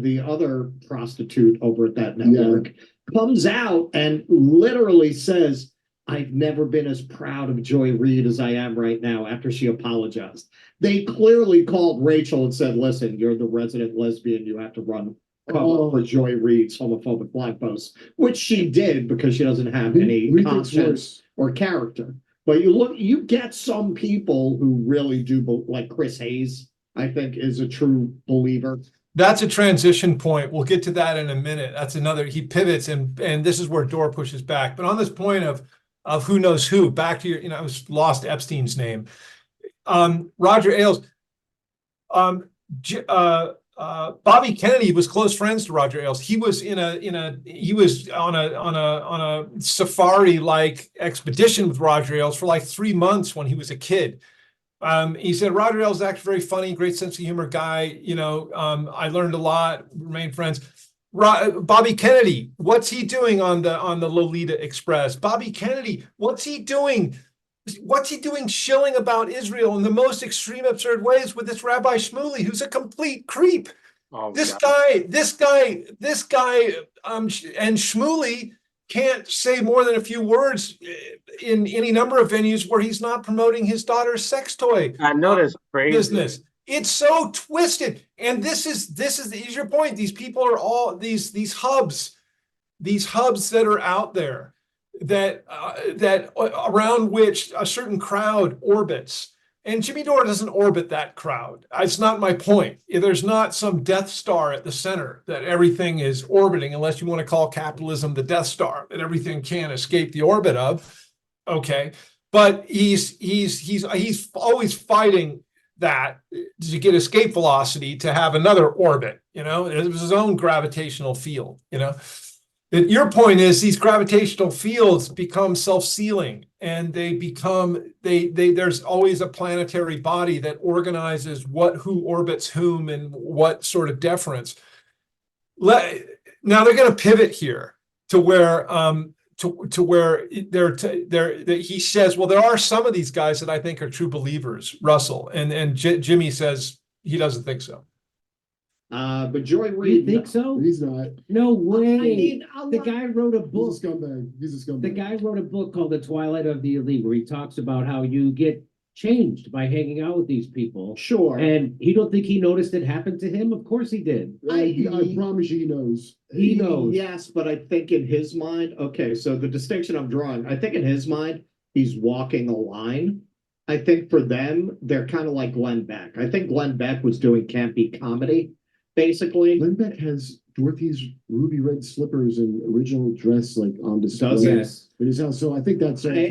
the other prostitute over at that network, comes out and literally says, I've never been as proud of Joy Reid as I am right now after she apologized. They clearly called Rachel and said, listen, you're the resident lesbian. You have to run cover for Joy Reid's homophobic blog posts, which she did because she doesn't have any conscience or character. But you get some people who really do, like Chris Hayes, I think, is a true believer. That's a transition point. We'll get to that in a minute. That's another, he pivots, and this is where Dore pushes back. But on this point of who knows who, back to your, I was lost Epstein's name. Roger Ailes, Bobby Kennedy was close friends to Roger Ailes. He was he was on a safari-like expedition with Roger Ailes for like 3 months when he was a kid. He said Roger Ailes is actually very funny, great sense of humor guy. I learned a lot, remained friends. Bobby Kennedy, what's he doing on the Lolita Express? Bobby Kennedy, what's he doing? What's he doing shilling about Israel in the most extreme, absurd ways with this Rabbi Shmuley, who's a complete creep? This guy, and Shmuley can't say more than a few words in any number of venues where he's not promoting his daughter's sex toy. I know that's crazy. Business. It's so twisted. And this is your point. These people are all these hubs that are out there that around which a certain crowd orbits. And Jimmy Dore doesn't orbit that crowd. It's not my point. There's not some Death Star at the center that everything is orbiting, unless you want to call capitalism the Death Star, that everything can't escape the orbit of. Okay. But he's always fighting that to get escape velocity to have another orbit. It was his own gravitational field. Your point is these gravitational fields become self-sealing, and there's always a planetary body that organizes who orbits whom and what sort of deference. Now they're going to pivot here to where he says, well, there are some of these guys that I think are true believers, Russell, and Jimmy says he doesn't think so. But Joy Reid, you think so? He's not. No way. The guy wrote a book. He's a scumbag. He's a scumbag. The guy wrote a book called The Twilight of the Elite, where he talks about how you get changed by hanging out with these people. Sure. And you don't think he noticed it happened to him? Of course he did. I promise you he knows. He knows. Yes, but I think in his mind, okay, so the distinction I'm drawing, I think in his mind, he's walking a line. I think for them, they're kind of like Glenn Beck. I think Glenn Beck was doing campy comedy, basically. Glenn Beck has Dorothy's ruby red slippers and original dress like on display. Yes. In his house. So I think that's I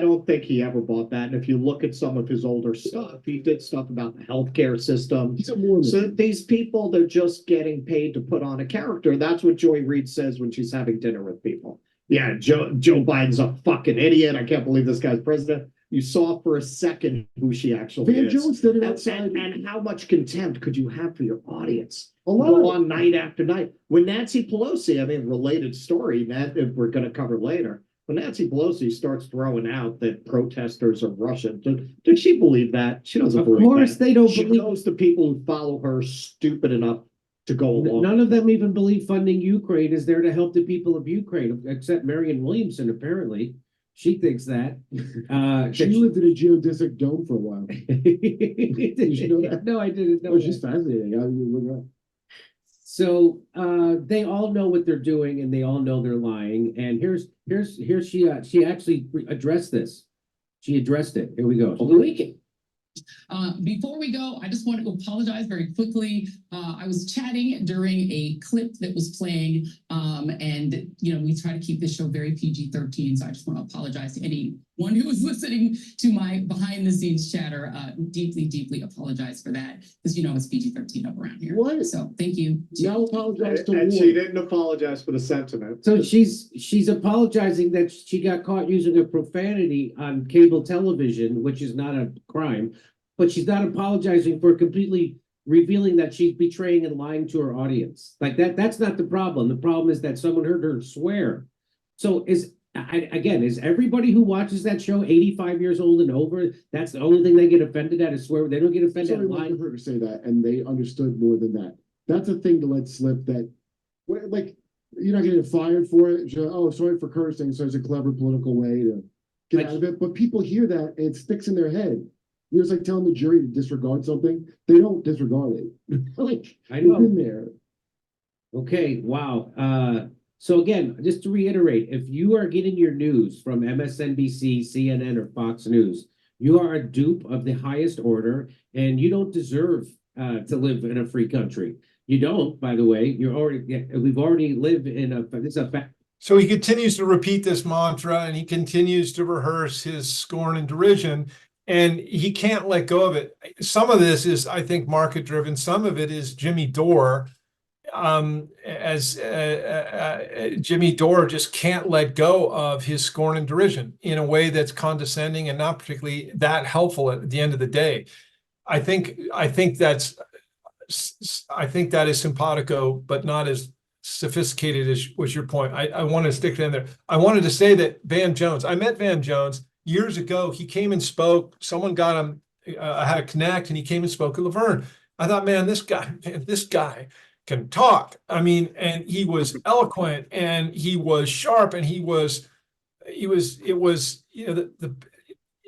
don't think he ever bought that. And if you look at some of his older stuff, he did stuff about the healthcare system. He's a Mormon. So these people, they're just getting paid to put on a character. That's what Joy Reid says when she's having dinner with people. Yeah, Joe Biden's a fucking idiot. I can't believe this guy's president. You saw for a second who she actually Van is. Jones did it outside. And how much contempt could you have for your audience? A lot. Go on night after night. When Nancy Pelosi, related story, that we're going to cover later. When Nancy Pelosi starts throwing out that protesters are Russian, did she believe that? She doesn't believe that. Of course they don't She believe. knows the people who follow her stupid enough to go along. None of them even believe funding Ukraine is there to help the people of Ukraine, except Marianne Williamson, apparently. She thinks that. She lived in a geodesic dome for a while. Did you know that? No, I didn't know Oh, that. she's fascinating. I mean, look it up. So they all know what they're doing, and they all know they're lying. And here's she actually addressed this. She addressed it. Here we go. Leaking. Before we go, I just want to apologize very quickly. I was chatting during a clip that was playing, and we try to keep this show very PG-13. So I just want to apologize to anyone who was listening to my behind-the-scenes chatter. Deeply, deeply apologize for that, because it's PG-13 up around here. What? So thank you. Now apologize to And Ward. she didn't apologize for the sentiment. So she's apologizing that she got caught using a profanity on cable television, which is not a crime, but she's not apologizing for completely revealing that she's betraying and lying to her audience. Like that's not the problem. The problem is that someone heard her swear. So is everybody who watches that show 85 years old and over? That's the only thing they get offended at is swear. They don't get offended at Somebody lying. her to say that, and they understood more than that. That's a thing to let slip. That, like, you're not getting fired for it. Oh, sorry for cursing. So it's a clever political way to get out of it. But people hear that and it sticks in their head. It's like telling the jury to disregard something. They don't disregard it. Like, I know. it's in there. Okay, wow. So again, just to reiterate, if you are getting your news from MSNBC, CNN, or Fox News, you are a dupe of the highest order, and you don't deserve to live in a free country. You don't, by the way. We've already lived in this is a fact. So he continues to repeat this mantra, and he continues to rehearse his scorn and derision, and he can't let go of it. Some of this is, I think, market driven. Some of it is Jimmy Dore. Jimmy Dore just can't let go of his scorn and derision in a way that's condescending and not particularly that helpful at the end of the day. I think that is simpatico, but not as sophisticated as was your point. I want to stick it in there. I wanted to say that Van Jones, I met Van Jones years ago. He came and spoke. Someone got him, I had a connect, and he came and spoke at Laverne. I thought, man, this guy can talk. I mean, and he was eloquent, and he was sharp, and it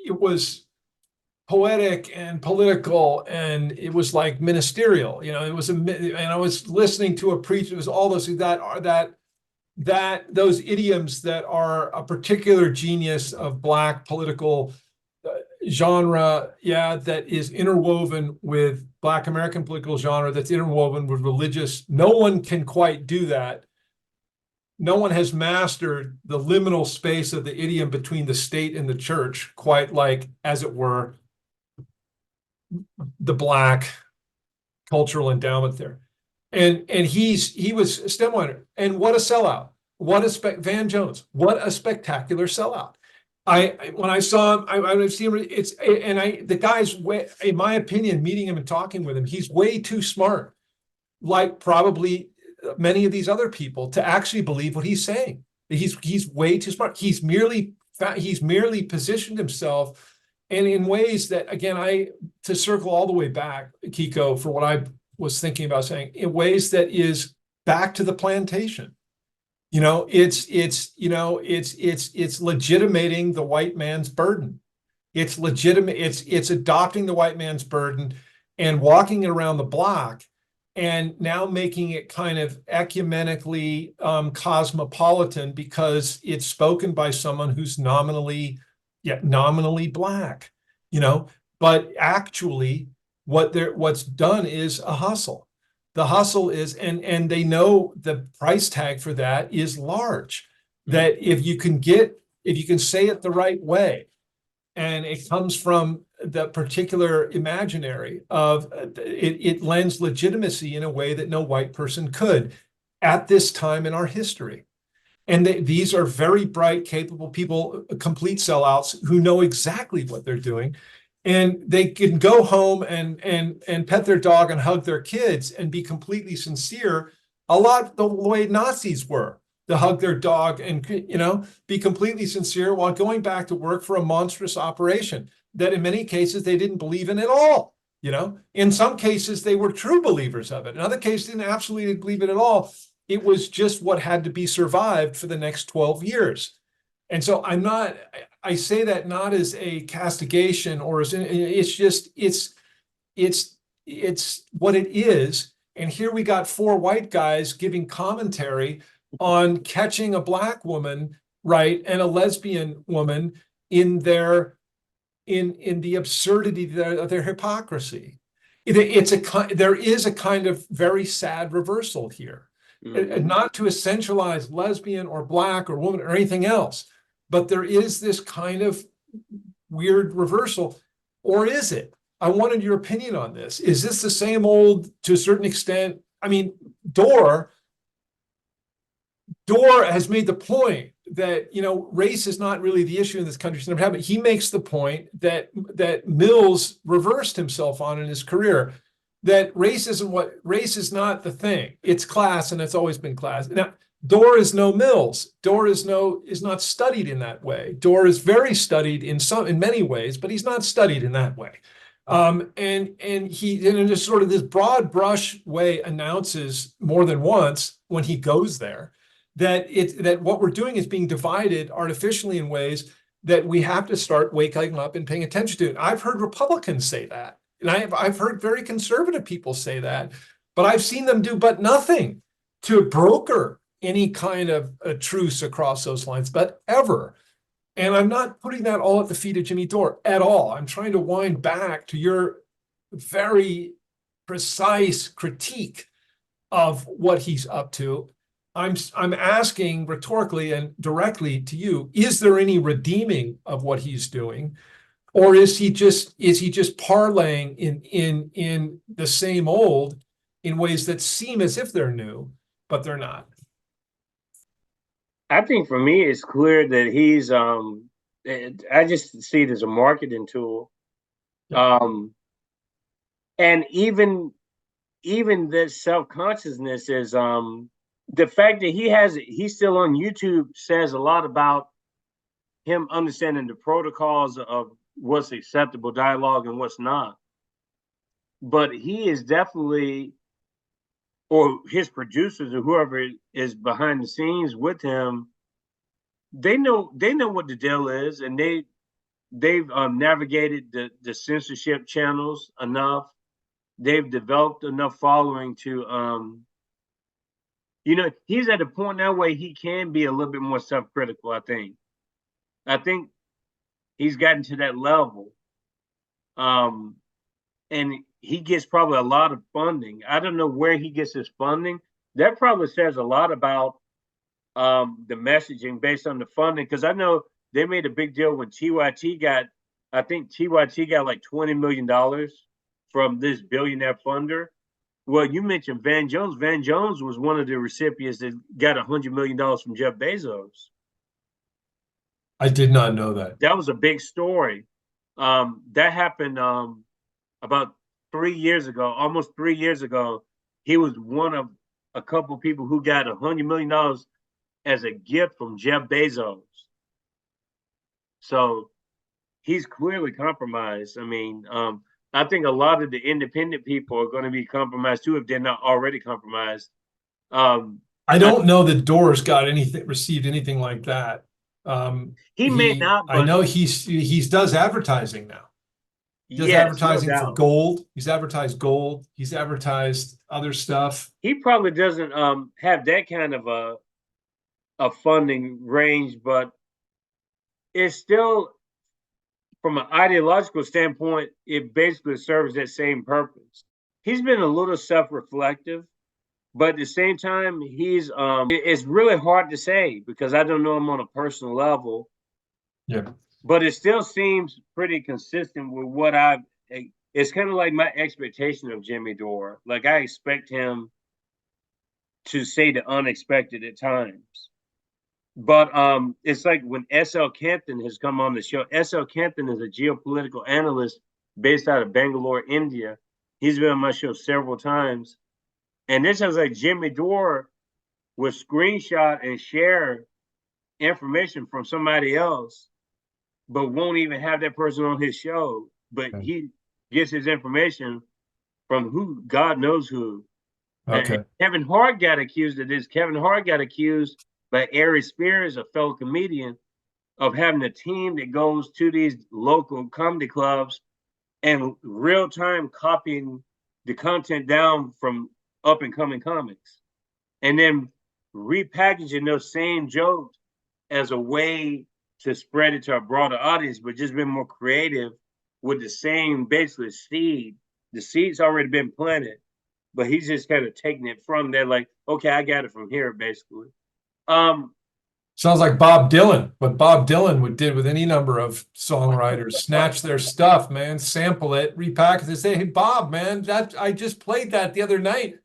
was poetic and political, and it was like ministerial. And I was listening to a preacher. It was all those those idioms that are a particular genius of Black political genre, that is interwoven with Black American political genre, that's interwoven with religious. No one can quite do that. No one has mastered the liminal space of the idiom between the state and the church, quite like, as it were, the Black cultural endowment there. And he was a STEM winner. And what a sellout. Van Jones, what a spectacular sellout. When I saw him, I've seen him. The guy's way, in my opinion, meeting him and talking with him, he's way too smart, like probably many of these other people, to actually believe what he's saying. He's way too smart. He's merely positioned himself, and in ways that, again, to circle all the way back, Kiko, for what I was thinking about saying, in ways that is back to the plantation. It's legitimating the white man's burden. It's legitimate. It's adopting the white man's burden and walking it around the block, and now making it kind of ecumenically cosmopolitan, because it's spoken by someone who's nominally Black, but actually what's done is a hustle. The hustle is, and they know the price tag for that is large. That if you can say it the right way, and it comes from the particular imaginary of it lends legitimacy in a way that no white person could at this time in our history. And these are very bright, capable people, complete sellouts who know exactly what they're doing. And they can go home and pet their dog and hug their kids and be completely sincere, a lot the way Nazis were, to hug their dog and be completely sincere while going back to work for a monstrous operation that in many cases they didn't believe in at all. You know, in some cases, they were true believers of it. In other cases, didn't absolutely believe it at all. It was just what had to be survived for the next 12 years. And so I say that not as a castigation or as, it's just, it's what it is. And here we got 4 white guys giving commentary on catching a black woman, right, and a lesbian woman in the absurdity of their hypocrisy. There is a kind of very sad reversal here. And not to essentialize lesbian or black or woman or anything else, but there is this kind of weird reversal. Or is it? I wanted your opinion on this. Is this the same old, to a certain extent? I mean, Dore has made the point that, you know, race is not really the issue in this country. It's never happened. He makes the point that Mills reversed himself on in his career, that race is not the thing. It's class, and it's always been class. Now, Dore is no Mills. Dore is not studied in that way. Dore is very studied in many ways, but he's not studied in that way. And he, in just sort of this broad brush way, announces more than once when he goes there that what we're doing is being divided artificially in ways that we have to start waking up and paying attention to. I've heard Republicans say that, and I've heard very conservative people say that, but I've seen them do but nothing to broker any kind of a truce across those lines, but ever. And I'm not putting that all at the feet of Jimmy Dore at all. I'm trying to wind back to your very precise critique of what he's up to. I'm asking rhetorically and directly to you, is there any redeeming of what he's doing? Or is he just parlaying in the same old in ways that seem as if they're new, but they're not? I think for me, it's clear that he's, I just see it as a marketing tool. And even this self-consciousness is, the fact that he's still on YouTube says a lot about him understanding the protocols of what's acceptable dialogue and what's not. But he is definitely, or his producers or whoever is behind the scenes with him, they know what the deal is, and they've navigated the censorship channels enough. They've developed enough following to, you know, he's at a point now where he can be a little bit more self-critical. I think he's gotten to that level, and he gets probably a lot of funding. I don't know where he gets his funding. That probably says a lot about the messaging based on the funding, because I know they made a big deal when TYT got, I think TYT got like $20 million from this billionaire funder. Well, you mentioned Van Jones. Van Jones was one of the recipients that got $100 million from Jeff Bezos. I did not know that. That was a big story. That happened about 3 years ago, almost 3 years ago. He was one of a couple of people who got $100 million as a gift from Jeff Bezos. So he's clearly compromised. I mean, I think a lot of the independent people are going to be compromised too, if they're not already compromised. I don't know that Dore's received anything like that. He may not, but I know he does advertising now. He does advertising for gold. He's advertised gold. He's advertised other stuff. He probably doesn't have that kind of a funding range, but it's still, from an ideological standpoint, it basically serves that same purpose. He's been a little self-reflective, but at the same time, it's really hard to say because I don't know him on a personal level. Yeah. But it still seems pretty consistent with what it's kind of like my expectation of Jimmy Dore. Like, I expect him to say the unexpected at times. But it's like when S.L. Canton has come on the show. S.L. Canton is a geopolitical analyst based out of Bangalore, India. He's been on my show several times. And this is like Jimmy Dore will screenshot and share information from somebody else, but won't even have that person on his show. But gets his information from who God knows who. Okay. And Kevin Hart got accused of this. Kevin Hart got accused by Ari Spears, a fellow comedian, of having a team that goes to these local comedy clubs and real time copying the content down from up and coming comics, and then repackaging those same jokes as a way to spread it to a broader audience, but just been more creative with the same basically seed. The seed's already been planted, but he's just kind of taking it from there, like, okay, I got it from here, basically. Sounds like Bob Dylan, what Bob Dylan did with any number of songwriters. Snatch their stuff, man, sample it, repackage it, say, hey, Bob, man, that I just played that the other night.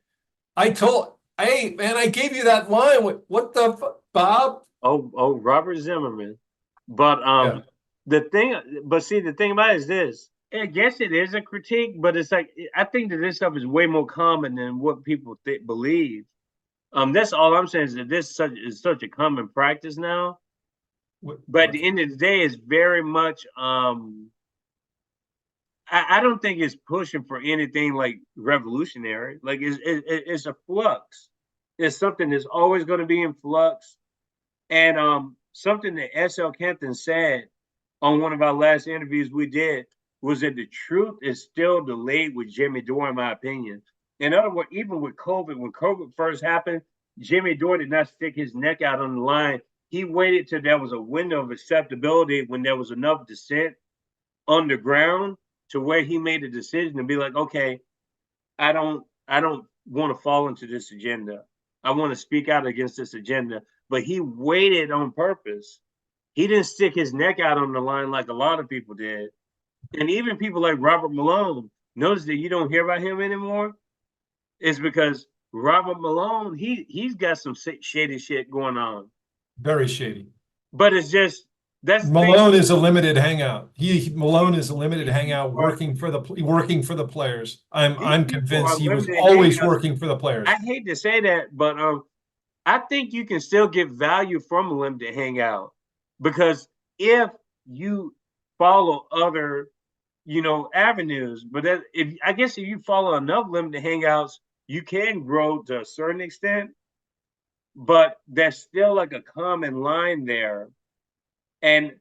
Hey, man, I gave you that line. What the Bob? Oh, Robert Zimmerman. But the thing about it is this. I guess it is a critique, but it's like, I think that this stuff is way more common than what people believe. That's all I'm saying, is that this is such a common practice now. But at the end of the day, it's very much I don't think it's pushing for anything like revolutionary. Like it's a flux. It's something that's always going to be in flux. And something that S.L. Campton said on one of our last interviews we did was that the truth is still delayed with Jimmy Dore, in my opinion. In other words, even with COVID, when COVID first happened, Jimmy Dore did not stick his neck out on the line. He waited till there was a window of acceptability, when there was enough dissent underground, to where he made a decision to be like, okay, I don't want to fall into this agenda. I want to speak out against this agenda. But he waited on purpose. He didn't stick his neck out on the line like a lot of people did. And even people like Robert Malone, notice that you don't hear about him anymore. It's because Robert Malone, he's got some shady shit going on. Very shady. But it's just, Malone is a limited hangout. Malone is a limited hangout working for the players. I'm convinced he was always working for the players. I hate to say that, but I think you can still get value from a limited hangout, because if you follow other, avenues, but I guess if you follow enough limited hangouts, you can grow to a certain extent, but there's still like a common line there. And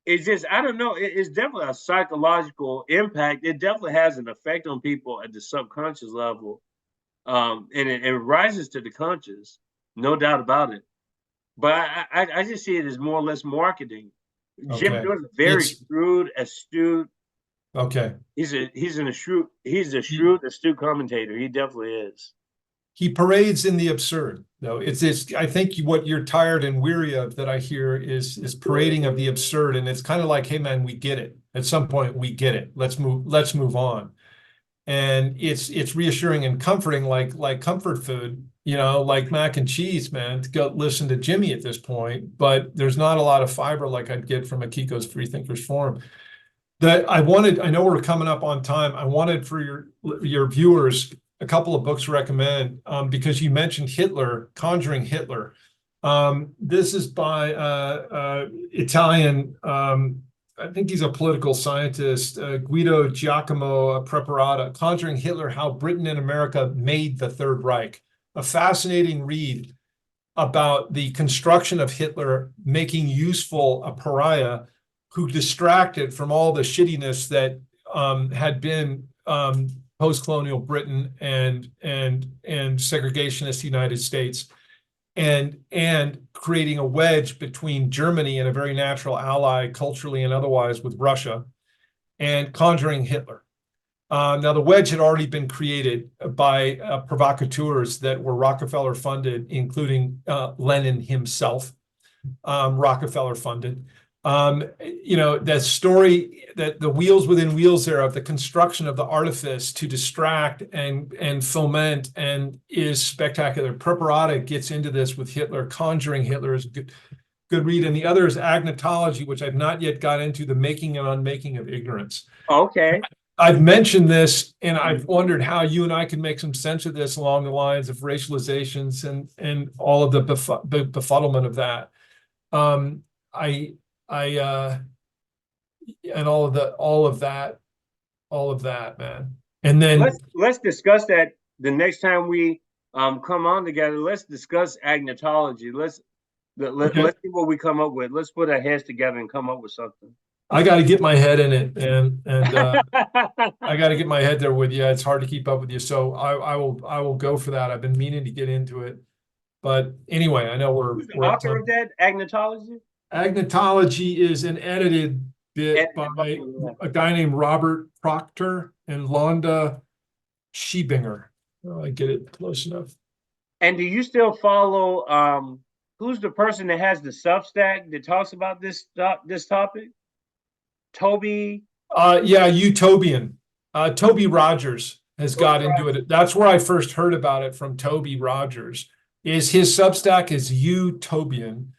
it's just, I don't know, it's definitely a psychological impact. It definitely has an effect on people at the subconscious level. And it rises to the conscious, no doubt about it. But I just see it as more or less marketing. Okay. Jim Dore's very shrewd, astute. Okay. He's a shrewd, astute commentator. He definitely is. He parades in the absurd, though. It's I think what you're tired and weary of, that I hear, is parading of the absurd. And it's kind of like, hey man, we get it. At some point we get it. Let's move on. And it's reassuring and comforting, like comfort food, like mac and cheese, man, to go listen to Jimmy at this point. But there's not a lot of fiber like I'd get from a Kiko's Freethinkers forum. That I know we're coming up on time. I wanted for your viewers a couple of books to recommend, because you mentioned Hitler, Conjuring Hitler. This is by Italian, I think he's a political scientist, Guido Giacomo Preparata, Conjuring Hitler, How Britain and America Made the Third Reich. A fascinating read about the construction of Hitler, making useful a pariah who distracted from all the shittiness that had been post-colonial Britain and segregationist United States, and creating a wedge between Germany and a very natural ally culturally and otherwise with Russia, and Conjuring Hitler. Now, the wedge had already been created by provocateurs that were Rockefeller funded, including Lenin himself, Rockefeller funded. That story, that the wheels within wheels there of the construction of the artifice to distract and foment, and is spectacular. Preparata gets into this with Hitler. Conjuring Hitler is a good read. And the other is Agnotology, which I've not yet got into, the making and unmaking of ignorance. Okay. I've mentioned this, and I've wondered how you and I can make some sense of this along the lines of racializations and all of the befuddlement of that. And all of that. all of that, man. And then let's discuss that the next time we come on together. Let's discuss agnotology. Let's see what we come up with. Let's put our heads together and come up with something. I got to get my head in it, and I got to get my head there with you. It's hard to keep up with you, so I will go for that. I've been meaning to get into it, but anyway, I know we're Who's the author of that agnotology? Agnotology is an edited bit by a guy named Robert Proctor and Londa Schiebinger. Oh, I get it close enough. And do you still follow? Who's the person that has the Substack that talks about this topic? Toby. Yeah, Utopian. Toby Rogers has got into it. That's where I first heard about it, from Toby Rogers. His Substack is Utopian.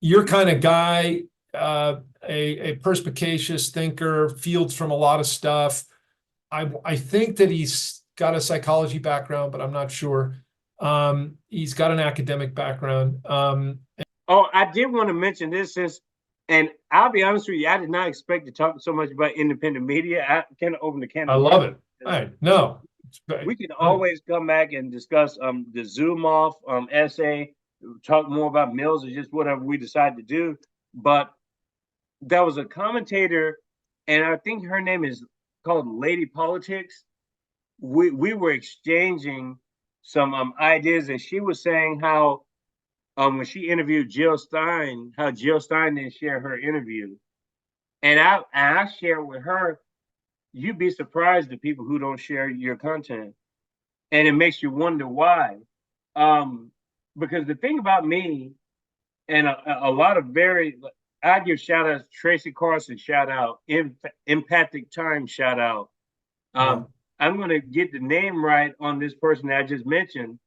Your kind of guy, a perspicacious thinker, fields from a lot of stuff. I think that he's got a psychology background, but I'm not sure. He's got an academic background. I did want to mention this, and I'll be honest with you, I did not expect to talk so much about independent media. I kind of opened the can. I love it. Hey, no, we can always come back and discuss the Zoom off essay, talk more about Mills, or just whatever we decide to do. But there was a commentator, and I think her name is called Lady Politics. We were exchanging some ideas, and she was saying how when she interviewed Jill Stein, how Jill Stein didn't share her interview. And I shared with her, you'd be surprised at people who don't share your content. And it makes you wonder why. Because the thing about me, and a lot of I give shout outs, Tracy Carson, shout out, Empathic Time, shout out. I'm going to get the name right on this person that I just mentioned,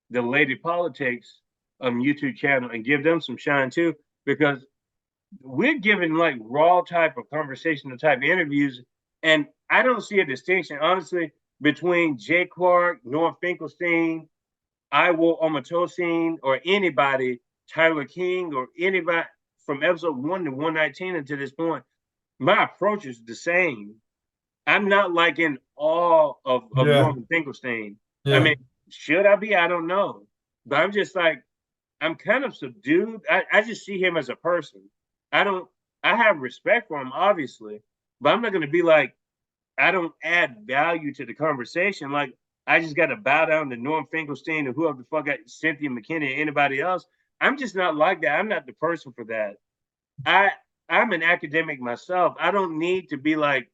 the Lady Politics YouTube channel, and give them some shine too, because we're giving like raw type of conversational type interviews. And I don't see a distinction, honestly, between Jay Clark, Norm Finkelstein, Iwo Omatosine, or anybody, Tyler King, or anybody from episode 1 to 119 until this point. My approach is the same. I'm not like in awe of Norman Finkelstein. Yeah. I mean, should I be? I don't know. But I'm just like, I'm kind of subdued. I just see him as a person. I have respect for him, obviously, but I'm not going to be like, I don't add value to the conversation. Like, I just got to bow down to Norm Finkelstein or whoever the fuck got Cynthia McKinney or anybody else. I'm just not like that. I'm not the person for that. I'm an academic myself. I don't need to be like,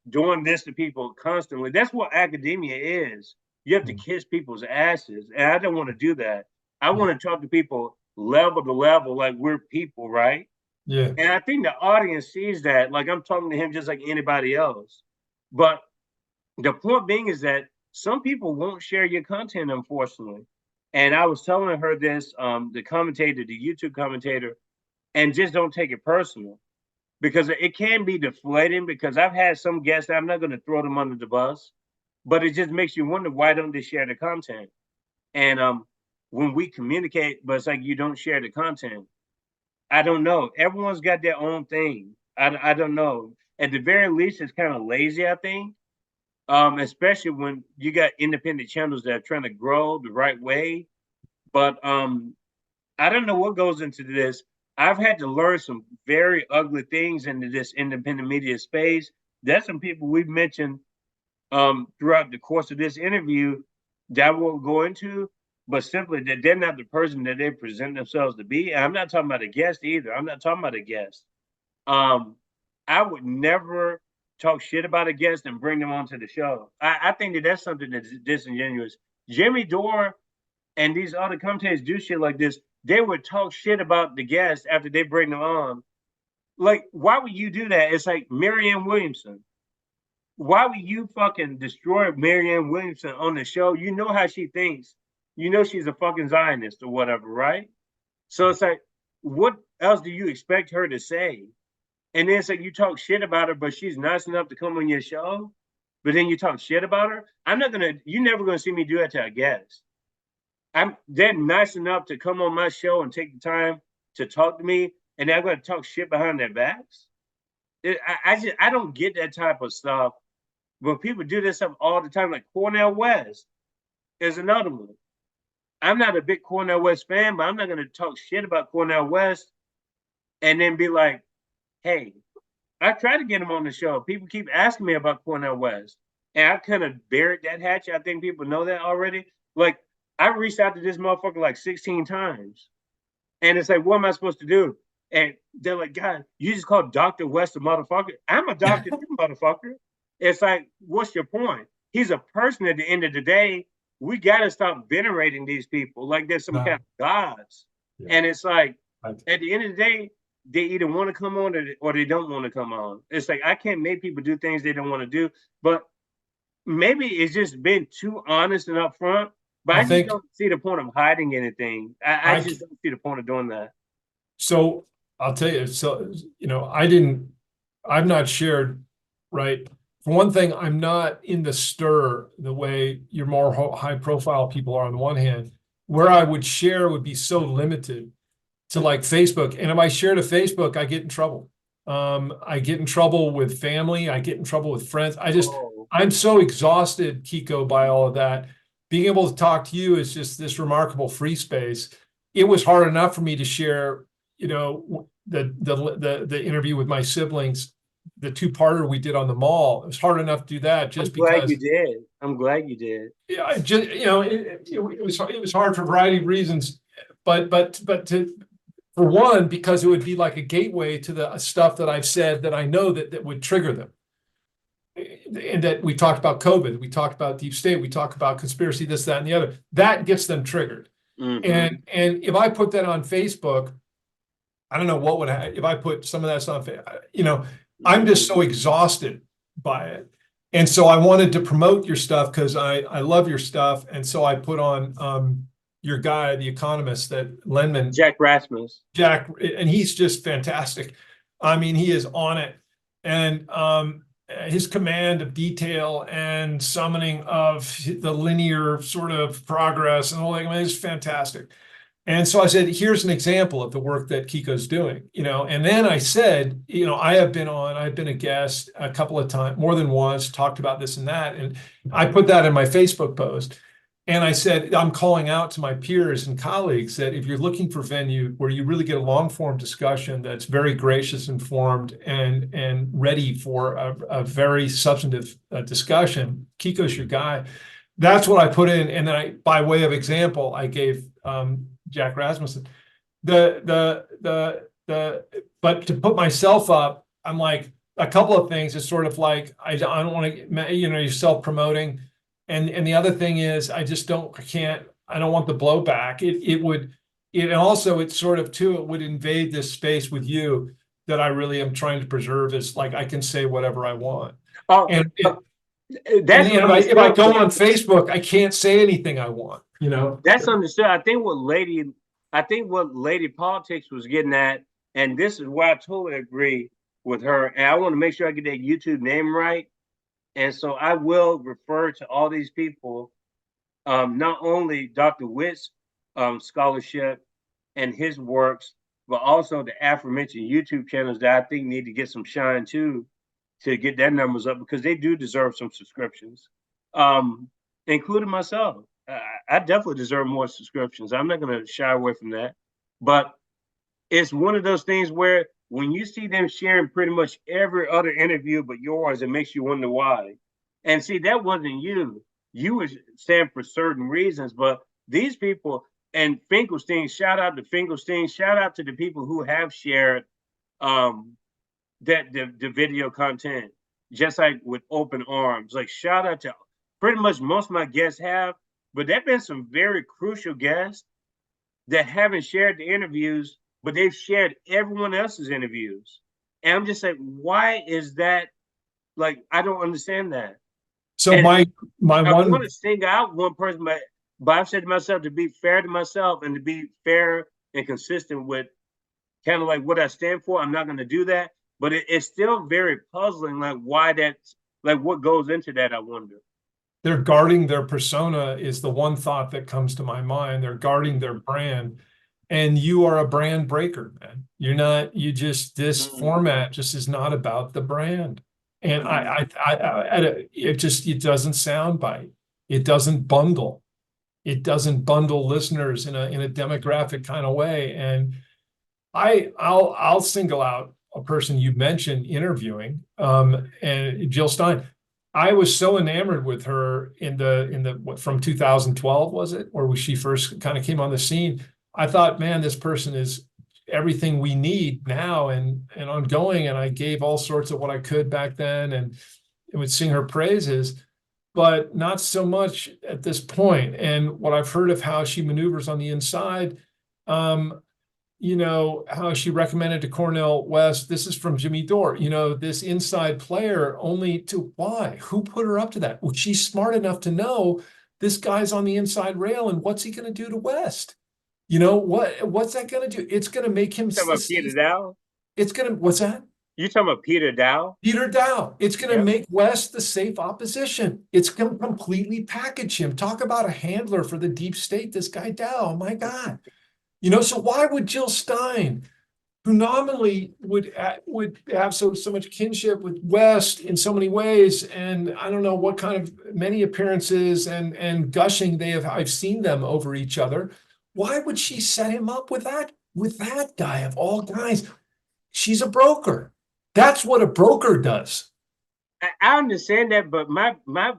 doing this to people constantly. That's what academia is. You have to kiss people's asses. And I don't want to do that. I want to talk to people level to level, like we're people, right? Yeah. And I think the audience sees that. Like, I'm talking to him just like anybody else. But the point being is that some people won't share your content, unfortunately. And I was telling her this, the YouTube commentator, and just don't take it personal. Because it can be deflating, because I've had some guests, I'm not going to throw them under the bus, but it just makes you wonder, why don't they share the content? And when we communicate, but it's like you don't share the content. I don't know. Everyone's got their own thing. I don't know. At the very least, it's kind of lazy, I think, especially when you got independent channels that are trying to grow the right way. But I don't know what goes into this. I've had to learn some very ugly things into this independent media space. There's some people we've mentioned throughout the course of this interview that I won't go into, but simply that they're not the person that they present themselves to be. And I'm not talking about a guest either. I'm not talking about a guest. I would never talk shit about a guest and bring them onto the show. I think that's something that's disingenuous. Jimmy Dore and these other commentators do shit like this. They would talk shit about the guests after they bring them on. Like, why would you do that? It's like Marianne Williamson. Why would you fucking destroy Marianne Williamson on the show? You know how she thinks. You know she's a fucking Zionist or whatever, right? So it's like, what else do you expect her to say? And then it's like you talk shit about her, but she's nice enough to come on your show, but then you talk shit about her. You're never gonna see me do that to a guest. They're nice enough to come on my show and take the time to talk to me, and they're going to talk shit behind their backs. I don't get that type of stuff. But people do this stuff all the time. Like Cornel West is another one. I'm not a big Cornel West fan, but I'm not going to talk shit about Cornel West and then be like, hey, I tried to get him on the show. People keep asking me about Cornel West. And I kind of buried that hatchet. I think people know that already. Like, I reached out to this motherfucker like 16 times. And it's like, what am I supposed to do? And they're like, God, you just called Dr. West a motherfucker? I'm a doctor, motherfucker. It's like, what's your point? He's a person at the end of the day. We got to stop venerating these people like they're some kind of gods. Yeah. And it's like, at the end of the day, they either want to come on or they don't want to come on. It's like, I can't make people do things they don't want to do. But maybe it's just been too honest and upfront. But I just don't see the point of hiding anything. I just don't see the point of doing that. So I'll tell you, so, you know, I've not shared, right? For one thing, I'm not in the stir the way your more high profile people are on the one hand. Where I would share would be so limited to like Facebook. And if I share to Facebook, I get in trouble. I get in trouble with family. I get in trouble with friends. I'm so exhausted, Kiko, by all of that. Being able to talk to you is just this remarkable free space. It was hard enough for me to share, you know, the interview with my siblings, the two-parter we did on the mall. It was hard enough to do that just because. I'm glad you did. I'm glad you did. Yeah, just, you know, it was hard for a variety of reasons, but for one, because it would be like a gateway to the stuff that I've said that I know that would trigger them. And that we talked about COVID, we talked about deep state, we talked about conspiracy, this, that, and the other. That gets them triggered. Mm-hmm. And if I put that on Facebook, I don't know what would happen if I put some of that stuff on Facebook. You know, I'm just so exhausted by it. And so I wanted to promote your stuff because I love your stuff. And so I put on your guy, the economist, that Lenman. Jack Rasmus. Jack, and he's just fantastic. I mean, he is on it. And his command of detail and summoning of the linear sort of progress and all that, I mean, it's fantastic. And so I said, here's an example of the work that Kiko's doing, you know, and then I said, you know, I've been a guest a couple of times, more than once, talked about this and that. And I put that in my Facebook post. And I said, I'm calling out to my peers and colleagues that if you're looking for venue where you really get a long form discussion that's very gracious, informed, and ready for a very substantive discussion, Kiko's your guy. That's what I put in. And then by way of example, I gave Jack Rasmussen but to put myself up, I'm like, a couple of things. It's sort of like, I don't want to, you know, you're self-promoting. And the other thing is, I don't want the blowback. It sort of too, it would invade this space with you that I really am trying to preserve. Is like, I can say whatever I want. If I go on Facebook, I can't say anything I want, you know. That's understood. I think what Lady Politics was getting at, and this is why I totally agree with her. And I want to make sure I get that YouTube name right. And so I will refer to all these people, not only Dr. Witt's scholarship and his works, but also the aforementioned YouTube channels that I think need to get some shine too, to get their numbers up, because they do deserve some subscriptions, including myself. I definitely deserve more subscriptions. I'm not going to shy away from that. But it's one of those things where when you see them sharing pretty much every other interview but yours, it makes you wonder why. And see, that wasn't you. You were saying for certain reasons, but these people, and Finkelstein, shout out to Finkelstein, shout out to the people who have shared the video content, just like with open arms. Like, shout out to pretty much most of my guests have, but there have been some very crucial guests that haven't shared the interviews, but they've shared everyone else's interviews. And I'm just like, why is that? Like, I don't understand that. So and I want to single out one person, but I've said to myself, to be fair to myself and to be fair and consistent with kind of like what I stand for, I'm not going to do that. But it's still very puzzling, like why that's, like what goes into that, I wonder. They're guarding their persona is the one thought that comes to my mind. They're guarding their brand. And you are a brand breaker, man. You're not, you just, this Mhm. format just is not about the brand. And it doesn't sound bite. It doesn't bundle. It doesn't bundle listeners in a demographic kind of way. And I'll single out a person you mentioned interviewing, and Jill Stein. I was so enamored with her in the what, from 2012, was it, or was she first kind of came on the scene? I thought, man, this person is everything we need now and ongoing. And I gave all sorts of what I could back then, and would sing her praises, but not so much at this point. And what I've heard of how she maneuvers on the inside, you know, how she recommended to Cornel West, this is from Jimmy Dore, you know, this inside player only to why? Who put her up to that? Well, she's smart enough to know this guy's on the inside rail, and what's he going to do to West? You know, what's that going to do? It's going to make him. You talking about Peter Dow? It's going to, what's that? You talking about Peter Dow? Peter Dow. It's going to Yeah. make West the safe opposition. It's going to completely package him. Talk about a handler for the deep state, this guy Dow. Oh my God. You know, so why would Jill Stein, who nominally would have so much kinship with West in so many ways, and I don't know what kind of many appearances and gushing I've seen them over each other. Why would she set him up with that guy of all guys? She's a broker. That's what a broker does. I understand that, but my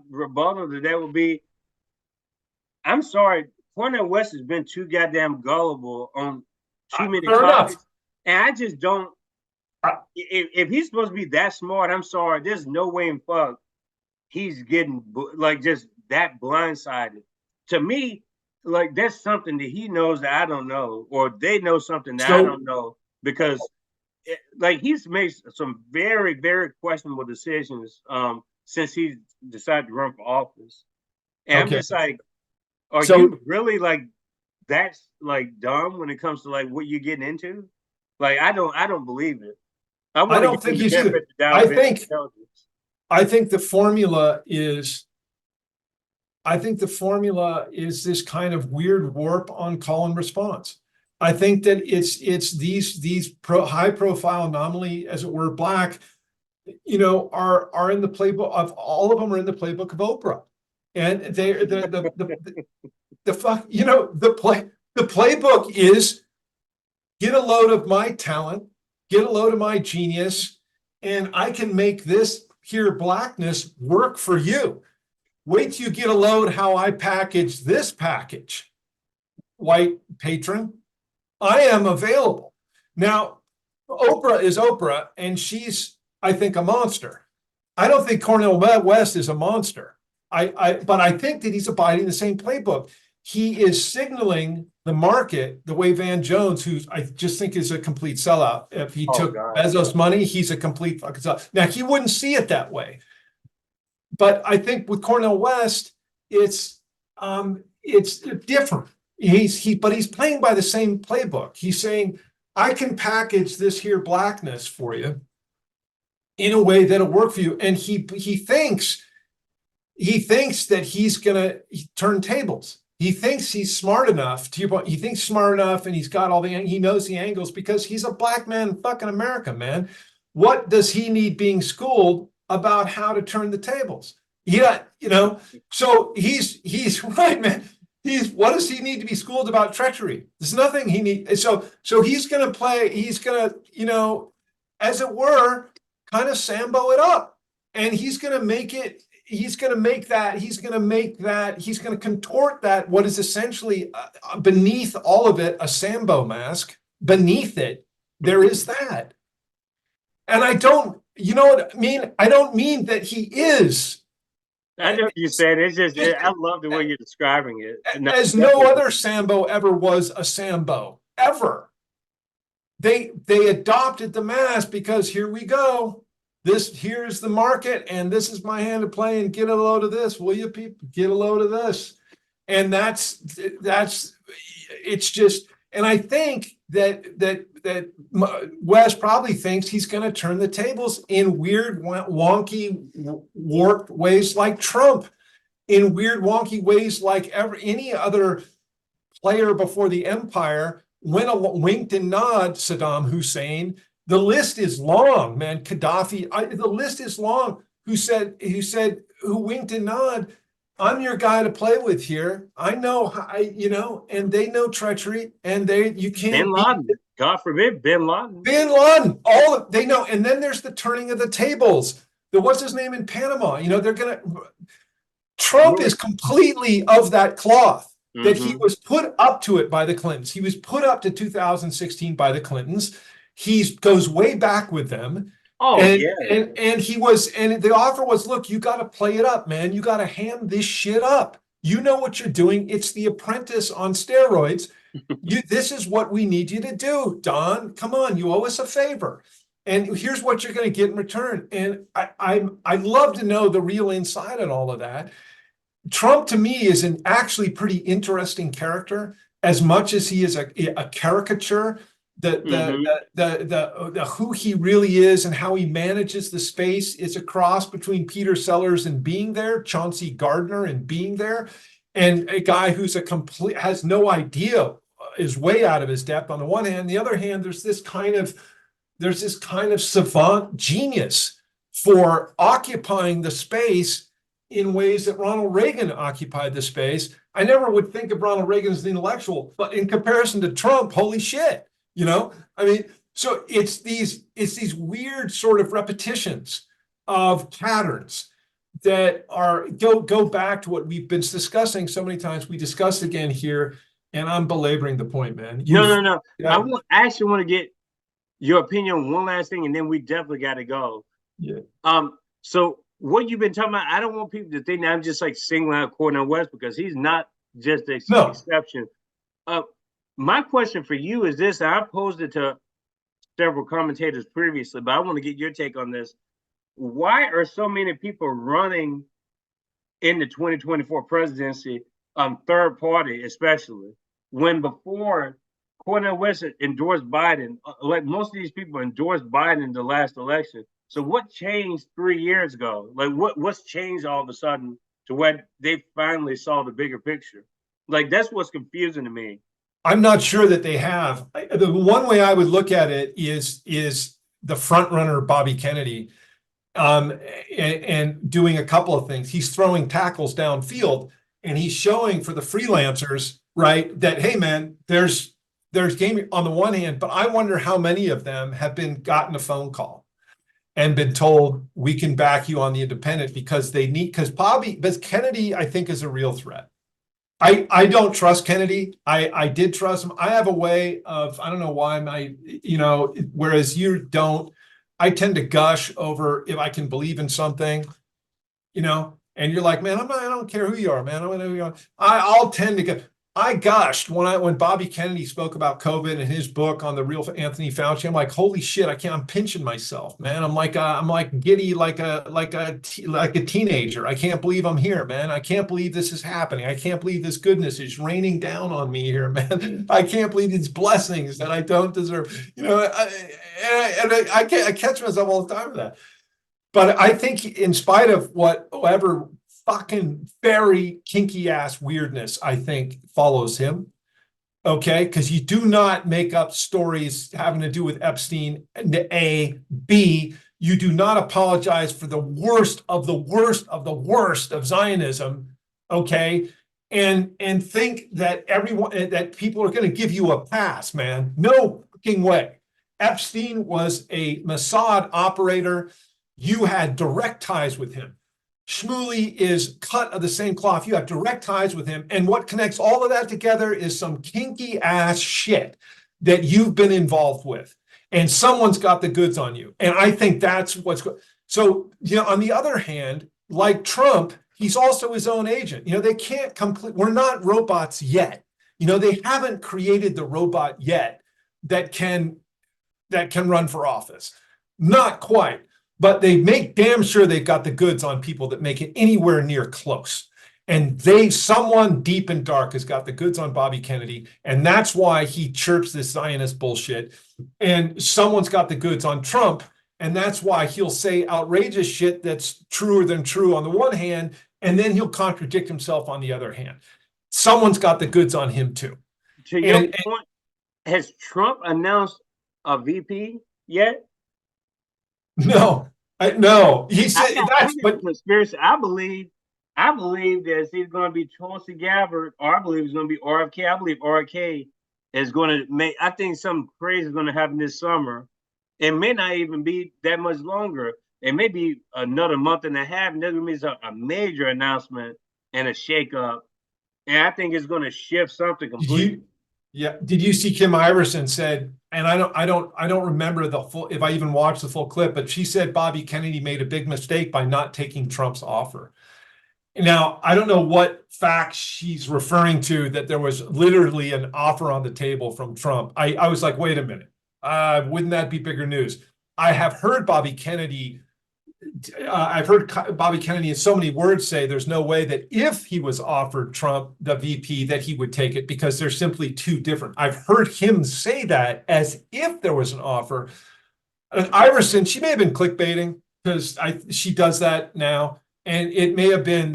rebuttal to that would be, I'm sorry, Cornel West has been too goddamn gullible on too many Fair topics. enough. And I just don't, if he's supposed to be that smart, I'm sorry, there's no way in fuck he's getting like just that blindsided. To me, like that's something that he knows that I don't know, or they know something that I don't know, because like he's made some very, very questionable decisions since he decided to run for office. And I'm just like, are you really like that's like dumb when it comes to like what you're getting into? Like I don't believe it. I don't think you should. I think the formula is this kind of weird warp on call and response. I think that it's these high profile, anomaly, as it were, black, you know, are in the playbook of all of them are in the playbook of Oprah, and the fuck, you know, the playbook is get a load of my talent, get a load of my genius, and I can make this here blackness work for you. Wait till you get a load how I package this package, white patron. I am available. Now, Oprah is Oprah, and she's, I think, a monster. I don't think Cornel West is a monster. But I think that he's abiding the same playbook. He is signaling the market the way Van Jones, who I just think is a complete sellout. If he took Bezos' money, he's a complete fucking sellout. Now, he wouldn't see it that way. But I think with Cornel West, it's different. But he's playing by the same playbook. He's saying, I can package this here blackness for you in a way that'll work for you. And he thinks that he's gonna turn tables. He thinks he's smart enough, to your point, he thinks smart enough, and he's got all he knows the angles because he's a black man in fucking America, man. What does he need being schooled about how to turn the tables? Yeah, you know, so he's right, man. What does he need to be schooled about treachery? There's nothing he needs. So he's going to play, he's going to, you know, as it were, kind of Sambo it up. And he's going to make it, he's going to contort that, what is essentially beneath all of it, a Sambo mask. Beneath it, there is that. And I don't, you know what I mean? I don't mean that he is. I know what you said. It's just, I love the way you're describing it. As no other Sambo ever was a Sambo, ever. They adopted the mask because here we go. Here's the market, and this is my hand to play, and get a load of this, will you people? Get a load of this. And that's it's just, and I think that Wes probably thinks he's going to turn the tables in weird, wonky, warped ways like Trump, in weird, wonky ways like any other player before the empire winked and nod Saddam Hussein. The list is long, man. Gaddafi, the list is long. Who winked and nod, I'm your guy to play with here. I know, and they know treachery, and you can't. Bin Laden, God forbid, Bin Laden. Bin Laden, they know. And then there's the turning of the tables. What's his name in Panama? Trump is completely of that cloth, that he was put up to it by the Clintons. He was put up to 2016 by the Clintons. He goes way back with them. And the offer was, look, you got to play it up, man. You got to ham this shit up. You know what you're doing. It's The Apprentice on steroids. This is what we need you to do, Don. Come on, you owe us a favor. And here's what you're going to get in return. And I'd love to know the real inside on all of that. Trump, to me, is an actually pretty interesting character, as much as he is a caricature. The who he really is and how he manages the space is a cross between Peter Sellers and being there, Chauncey Gardner and being there, and a guy who's has no idea, is way out of his depth on the one hand. On the other hand, there's this kind of savant genius for occupying the space in ways that Ronald Reagan occupied the space. I never would think of Ronald Reagan as the intellectual, but in comparison to Trump, holy shit. So it's these weird sort of repetitions of patterns that go back to what we've been discussing so many times. We discussed again here, and I'm belaboring the point, man. No. I actually want to get your opinion on one last thing, and then we definitely got to go. Yeah. So what you've been talking about, I don't want people to think that I'm just like singling out Cornel West, because he's not just an exception. My question for you is this: I posed it to several commentators previously, but I want to get your take on this. Why are so many people running in the 2024 presidency, third party especially, when before Cornel West endorsed Biden, like most of these people endorsed Biden in the last election? So what changed 3 years ago? Like what's changed all of a sudden to when they finally saw the bigger picture? Like that's what's confusing to me. I'm not sure that they have. The one way I would look at it is the front runner, Bobby Kennedy, and doing a couple of things. He's throwing tackles downfield, and he's showing for the freelancers, right, that, hey, man, there's game on the one hand, but I wonder how many of them have gotten a phone call and been told, we can back you on the independent because Kennedy, I think, is a real threat. I don't trust Kennedy. I did trust him. I have a way of, I don't know why whereas you don't, I tend to gush over if I can believe in something, and you're like, man, I don't care who you are, man. I don't know who you are. I'll tend to go. I gushed when Bobby Kennedy spoke about COVID in his book on the real Anthony Fauci. I'm like, holy shit, I'm pinching myself, man. I'm like giddy, like a teenager. I can't believe I'm here, man. I can't believe this is happening. I can't believe this goodness is raining down on me here, man. I can't believe these blessings that I don't deserve. I catch myself all the time with that. But I think in spite of whatever fucking very kinky ass weirdness, I think, follows him. Okay, because you do not make up stories having to do with Epstein. A, B, you do not apologize for the worst of the worst of the worst of Zionism. Okay, and think that that people are going to give you a pass, man. No fucking way. Epstein was a Mossad operator. You had direct ties with him. Shmuley is cut of the same cloth. You have direct ties with him. And what connects all of that together is some kinky ass shit that you've been involved with. And someone's got the goods on you. And I think that's what's going. So, on the other hand, like Trump, he's also his own agent. They can't we're not robots yet. They haven't created the robot yet that can run for office. Not quite. But they make damn sure they've got the goods on people that make it anywhere near close. And someone deep and dark has got the goods on Bobby Kennedy. And that's why he chirps this Zionist bullshit. And someone's got the goods on Trump. And that's why he'll say outrageous shit that's truer than true on the one hand. And then he'll contradict himself on the other hand. Someone's got the goods on him too. To your point, has Trump announced a VP yet? No, no. He said I that's got but a conspiracy. I believe that it's either going to be Tulsi Gabbard or I believe it's going to be RFK. I believe RFK is going to make. I think something crazy is going to happen this summer. It may not even be that much longer. It may be another month and a half. And that means a major announcement and a shakeup. And I think it's going to shift something completely. yeah. Did you see Kim Iverson said, and I don't remember the full, if I even watched the full clip, but she said Bobby Kennedy made a big mistake by not taking Trump's offer. Now, I don't know what facts she's referring to, that there was literally an offer on the table from Trump. I was like, wait a minute. Wouldn't that be bigger news? I have heard Bobby Kennedy. I've heard Bobby Kennedy in so many words say there's no way that if he was offered Trump the VP that he would take it because they're simply too different. I've heard him say that as if there was an offer. And Iverson, she may have been clickbaiting because she does that now, and it may have been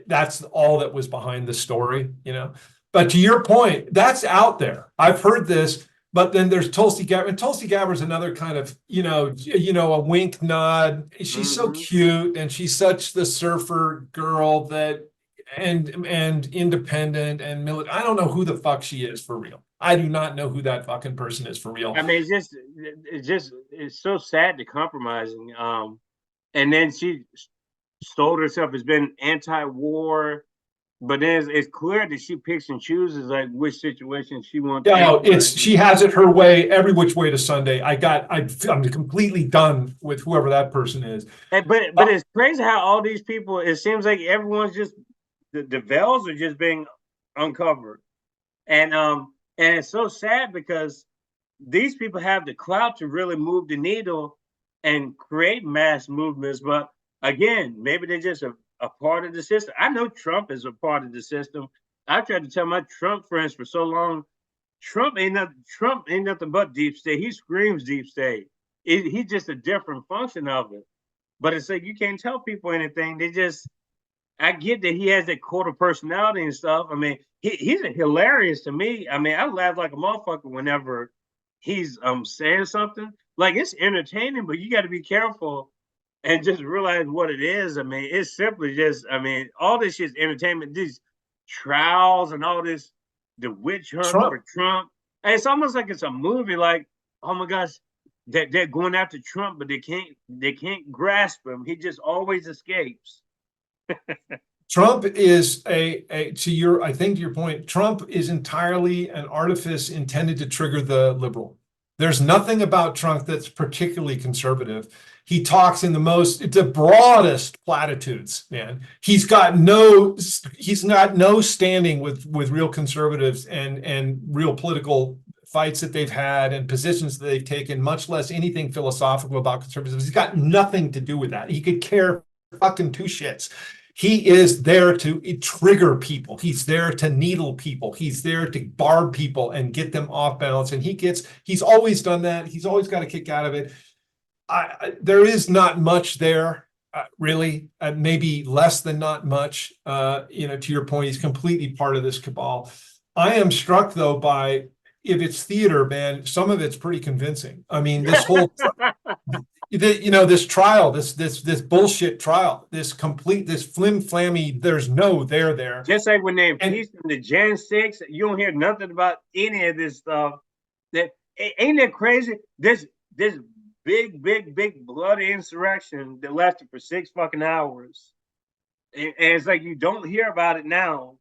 that's all that was behind the story, you know. But to your point, that's out there. I've heard this. But then there's Tulsi Gabbard, and Tulsi Gabbard's another kind of, a wink nod. She's so cute, and she's such the surfer girl that, and independent and military. I don't know who the fuck she is for real. I do not know who that fucking person is for real. I mean, it's so sad to compromising. And then she stole herself as being anti-war. But then it's clear that she picks and chooses like which situation she wants. No, she has it her way, every which way to Sunday. I'm completely done with whoever that person is. But it's crazy how all these people. It seems like everyone's just the veils are just being uncovered, and it's so sad because these people have the clout to really move the needle and create mass movements. But again, maybe they're just a part of the system. I know Trump is a part of the system. I tried to tell my Trump friends for so long, Trump ain't nothing but deep state. He screams deep state. He's just a different function of it. But it's like you can't tell people anything. I get that he has that cult of personality and stuff. I mean, he's hilarious to me. I mean, I laugh like a motherfucker whenever he's saying something. Like it's entertaining, but you got to be careful and just realize what it is. I mean, it's simply just, all this shit's entertainment, these trials and all this, the witch hunt for Trump. And it's almost like it's a movie, like, oh my gosh, they're going after Trump, but they can't grasp him. He just always escapes. Trump is I think to your point, Trump is entirely an artifice intended to trigger the liberal. There's nothing about Trump that's particularly conservative. He talks in the broadest platitudes, man. He's got no standing with real conservatives and real political fights that they've had and positions that they've taken, much less anything philosophical about conservatism. He's got nothing to do with that. He could care fucking two shits. He is there to trigger people. He's there to needle people. He's there to barb people and get them off balance. And he's always done that. He's always got a kick out of it. There is not much there, really, maybe less than not much. To your point, he's completely part of this cabal. I am struck, though, by if it's theater, man, some of it's pretty convincing. I mean, this whole, this trial, this bullshit trial, this flim-flammy, there's no there. Just like when they impeached him to Jan 6, you don't hear nothing about any of this stuff. Ain't that crazy? This big bloody insurrection that lasted for 6 fucking hours. And it's like you don't hear about it now.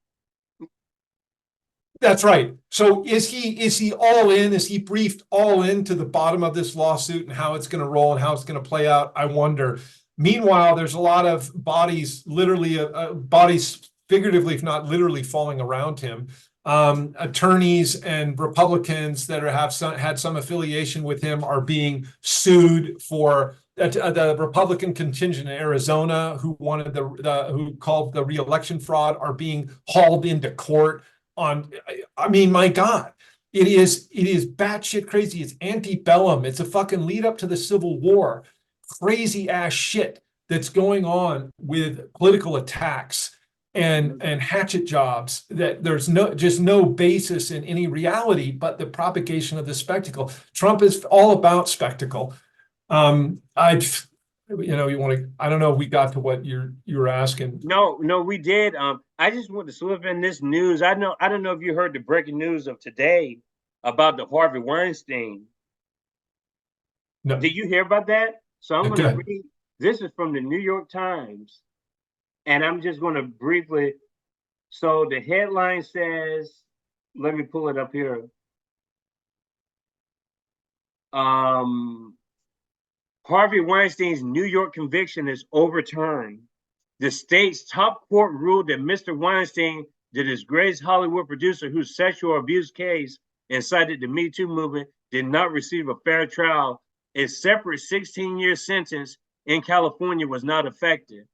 That's right. So is he all in? Is he briefed all in to the bottom of this lawsuit and how it's going to roll and how it's going to play out? I wonder. Meanwhile, there's a lot of bodies, literally bodies figuratively, if not literally, falling around him. Attorneys and Republicans that had some affiliation with him are being sued for the Republican contingent in Arizona who wanted who called the re-election fraud are being hauled into court on. I mean, my God, it is batshit crazy. It's antebellum. It's a fucking lead up to the Civil War. Crazy ass shit that's going on with political attacks. and hatchet jobs, that there's just no basis in any reality but the propagation of the spectacle. Trump is all about spectacle. I don't know if we got to what you were asking. No, we did. I just want to slip in this news. I don't know if you heard the breaking news of today about the Harvey Weinstein. No. Did you hear about that? So I'm going to Okay. read. This is from the New York Times, and I'm just going to briefly. So the headline says, let me pull it up here. Harvey Weinstein's New York conviction is overturned. The state's top court ruled that Mr. Weinstein, the disgraced Hollywood producer whose sexual abuse case incited the Me Too movement, did not receive a fair trial. A separate 16-year sentence in California was not effective.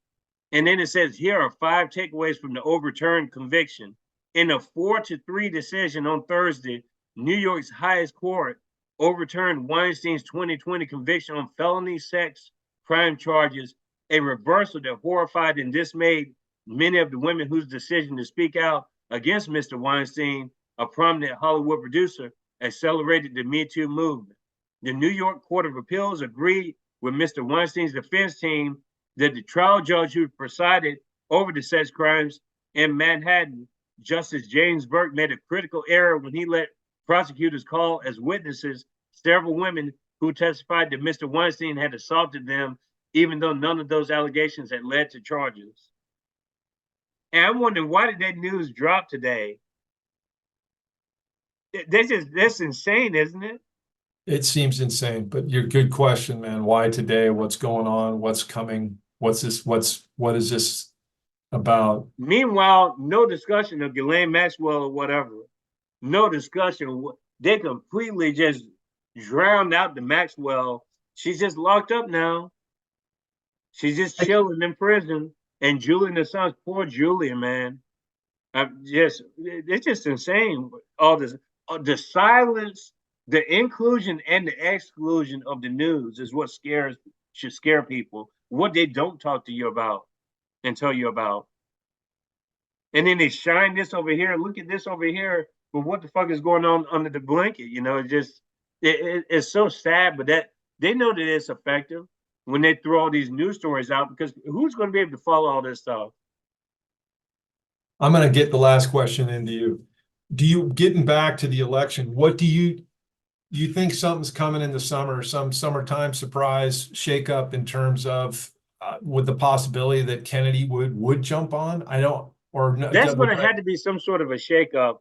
And then it says, here are 5 takeaways from the overturned conviction. In a 4-3 decision on Thursday, New York's highest court overturned Weinstein's 2020 conviction on felony sex crime charges, a reversal that horrified and dismayed many of the women whose decision to speak out against Mr. Weinstein, a prominent Hollywood producer, accelerated the Me Too movement. The New York Court of Appeals agreed with Mr. Weinstein's defense team that the trial judge who presided over the sex crimes in Manhattan, Justice James Berghe, made a critical error when he let prosecutors call as witnesses several women who testified that Mr. Weinstein had assaulted them, even though none of those allegations had led to charges. And I'm wondering, why did that news drop today? That's insane, isn't it? It seems insane, but your good question, man. Why today? What's going on? What's coming? What is this about? Meanwhile, no discussion of Ghislaine Maxwell or whatever. No discussion. They completely just drowned out the Maxwell. She's just locked up now. She's just chilling in prison. And Julian Assange, poor Julian, man. It's just insane. All this, the silence, the inclusion and the exclusion of the news is what should scare people. What they don't talk to you about and tell you about. And then they shine this over here. Look at this over here. But what the fuck is going on under the blanket? You know, it's so sad, but that they know that it's effective when they throw all these news stories out, because who's going to be able to follow all this stuff? I'm going to get the last question into you. Getting back to the election, what do you think something's coming in the summer, some summertime surprise shakeup in terms of with the possibility that Kennedy would jump on? I don't, or no. That's going to have to be some sort of a shakeup.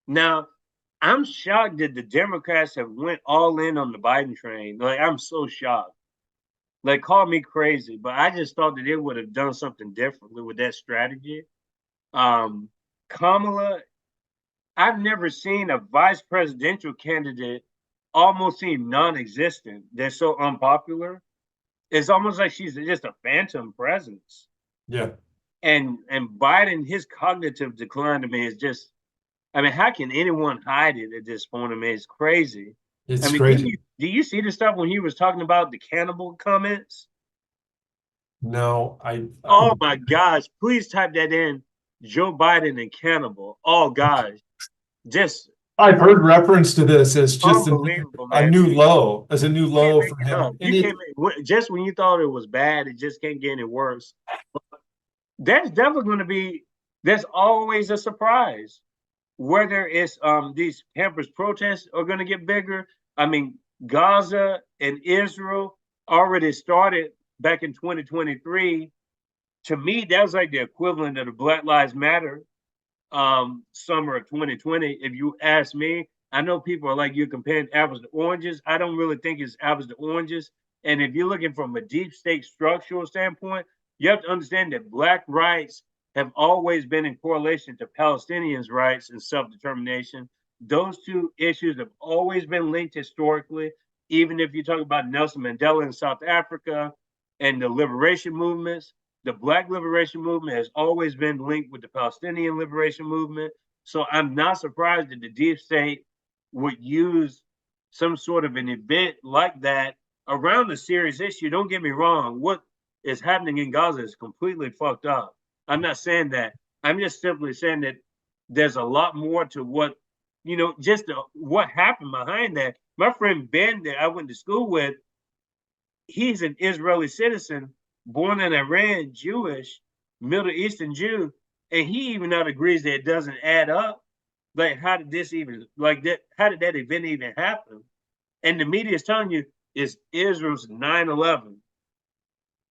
Now, I'm shocked that the Democrats have went all in on the Biden train. Like, I'm so shocked. Like, call me crazy, but I just thought that they would have done something differently with that strategy. Kamala, I've never seen a vice presidential candidate almost seem non-existent. They're so unpopular. It's almost like she's just a phantom presence. Yeah. And Biden, his cognitive decline to me is just, I mean, how can anyone hide it at this point? I mean, it's crazy. It's I mean, crazy. do you see the stuff when he was talking about the cannibal comments? No, Oh my gosh, please type that in. Joe Biden and cannibal. Oh gosh. Just I've heard reference to this as just unbelievable, a man. new low, as a new low Can't for make it him. up. Just when you thought it was bad, it just can't get any worse. That's definitely going to be, there's always a surprise. Whether it's these campus protests are going to get bigger. I mean, Gaza and Israel already started back in 2023. To me, that was like the equivalent of the Black Lives Matter summer of 2020. If you ask me, I know people are like, you're comparing apples to oranges. I don't really think it's apples to oranges. And if you're looking from a deep state structural standpoint, you have to understand that Black rights have always been in correlation to Palestinians' rights and self-determination. Those two issues have always been linked historically. Even if you talk about Nelson Mandela in South Africa and the liberation movements, the Black liberation movement has always been linked with the Palestinian liberation movement. So I'm not surprised that the deep state would use some sort of an event like that around a serious issue. Don't get me wrong. What is happening in Gaza is completely fucked up. I'm not saying that. I'm just simply saying that there's a lot more to what, just what happened behind that. My friend Ben that I went to school with, he's an Israeli citizen, born in Iran, Jewish, Middle Eastern Jew, and he even not agrees that it doesn't add up. Like, how did this even, like that, how did that event even happen? And the media is telling you it's Israel's 9/11.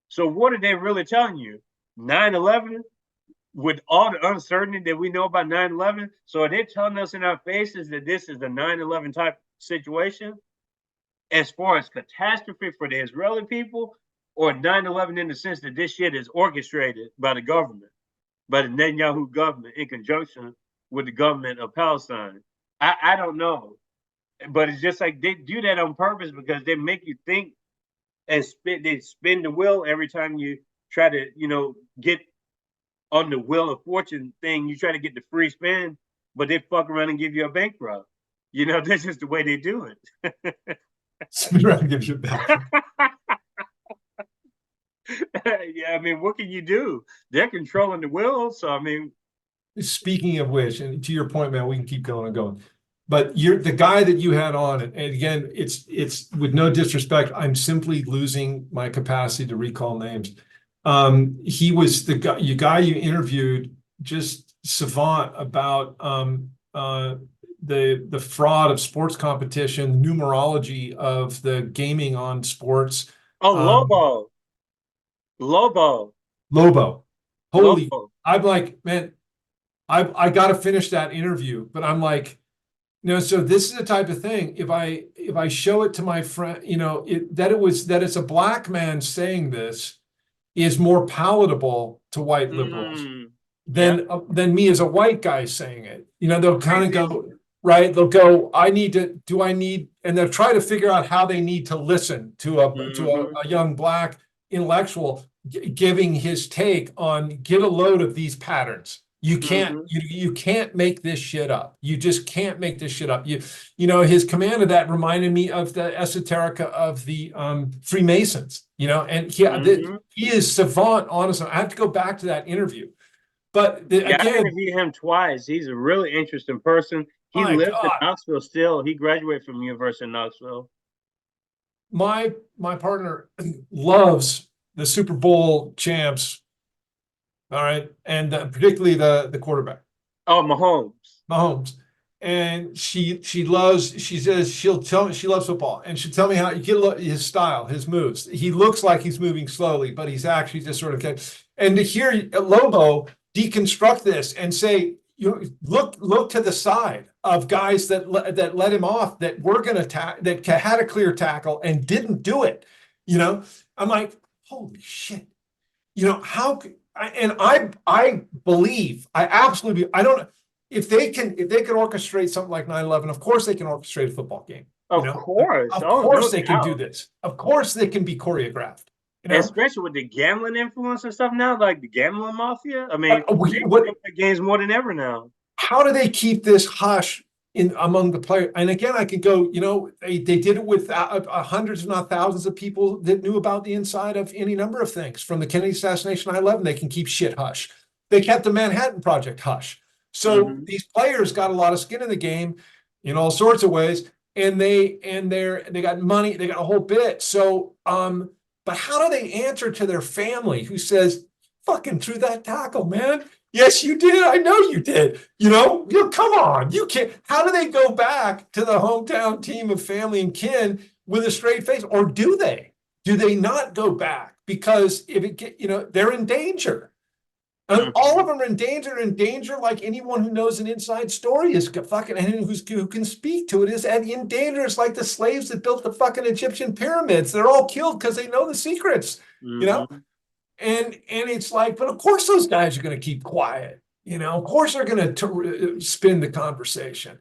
So what are they really telling you? 9/11? With all the uncertainty that we know about 9/11, so are they telling us in our faces that this is the 9/11 type situation as far as catastrophe for the Israeli people, or 9/11 in the sense that this shit is orchestrated by the government, by the Netanyahu government in conjunction with the government of Palestine? I don't know, but it's just like they do that on purpose because they make you think and they spin the wheel every time you try to, get on the wheel of fortune thing. You try to get the free spin, but they fuck around and give you a bankrupt. That's just the way they do it. Spin around and give you a bankrupt. Yeah, I mean, what can you do? They're controlling the wheel, so I mean. Speaking of which, and to your point, man, we can keep going and going. But you're the guy that you had on, and again, it's with no disrespect, I'm simply losing my capacity to recall names. He was the guy you interviewed, just savant about the fraud of sports competition, numerology of the gaming on sports. Oh, Lobo. Holy, Lobo. I'm like, man, I got to finish that interview, but I'm like, so this is the type of thing. If I show it to my friend, that it's a black man saying this is more palatable to white liberals than me as a white guy saying it. They'll kind of go, right? They'll go, and they'll try to figure out how they need to listen to a young black intellectual giving his take on get a load of these patterns. You can't you can't make this shit up. You just can't make this shit up. His command of that reminded me of the esoterica of the Freemasons, and he is savant, honestly. I have to go back to that interview. But again, I interviewed him twice. He's a really interesting person. He lives in Knoxville still. He graduated from the University of Knoxville. My partner loves the Super Bowl champs. All right, and particularly the quarterback. Oh, Mahomes. And she says she loves football, and she'll tell me how you get his style, his moves. He looks like he's moving slowly, but he's actually just sort of. And to hear Lobo deconstruct this and say, look to the side of guys that let him off, that were going to that had a clear tackle and didn't do it. I'm like, holy shit. How? And I believe, I absolutely, I don't. If they can orchestrate something like 9/11, of course they can orchestrate a football game. Of course. Of course they can do this. Of course they can be choreographed. Especially with the gambling influence and stuff now, like the gambling mafia. I mean, they games more than ever now. How do they keep this hush among the players? And again, I could go, they did it with hundreds, if not thousands of people that knew about the inside of any number of things. From the Kennedy assassination, 9/11, they can keep shit hush. They kept the Manhattan Project hush. So these players got a lot of skin in the game in all sorts of ways, and they got money, they got a whole bit. So, but how do they answer to their family who says, "Fucking threw that tackle, man"? Yes, you did. I know you did. Come on. You can't. How do they go back to the hometown team of family and kin with a straight face, or do they? Do they not go back because they're in danger? And all of them are in danger, like anyone who knows an inside story is fucking, and who can speak to it is in danger. It's like the slaves that built the fucking Egyptian pyramids. They're all killed because they know the secrets, And it's like, but of course those guys are going to keep quiet, Of course they're going to spin the conversation.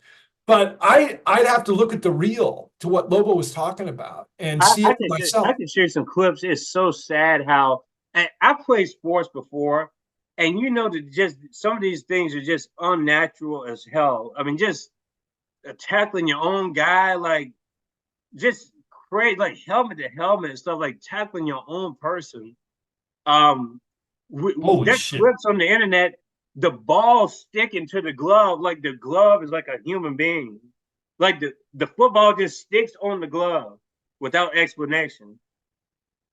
But I'd have to look at the real to what Lobo was talking about and see it myself. I can share some clips. It's so sad how I played sports before. And that just some of these things are just unnatural as hell. I mean, just tackling your own guy, like just crazy, like helmet to helmet and stuff, like tackling your own person. Holy There's shit. clips on the internet, the ball sticking to the glove, like the glove is like a human being. Like the football just sticks on the glove without explanation.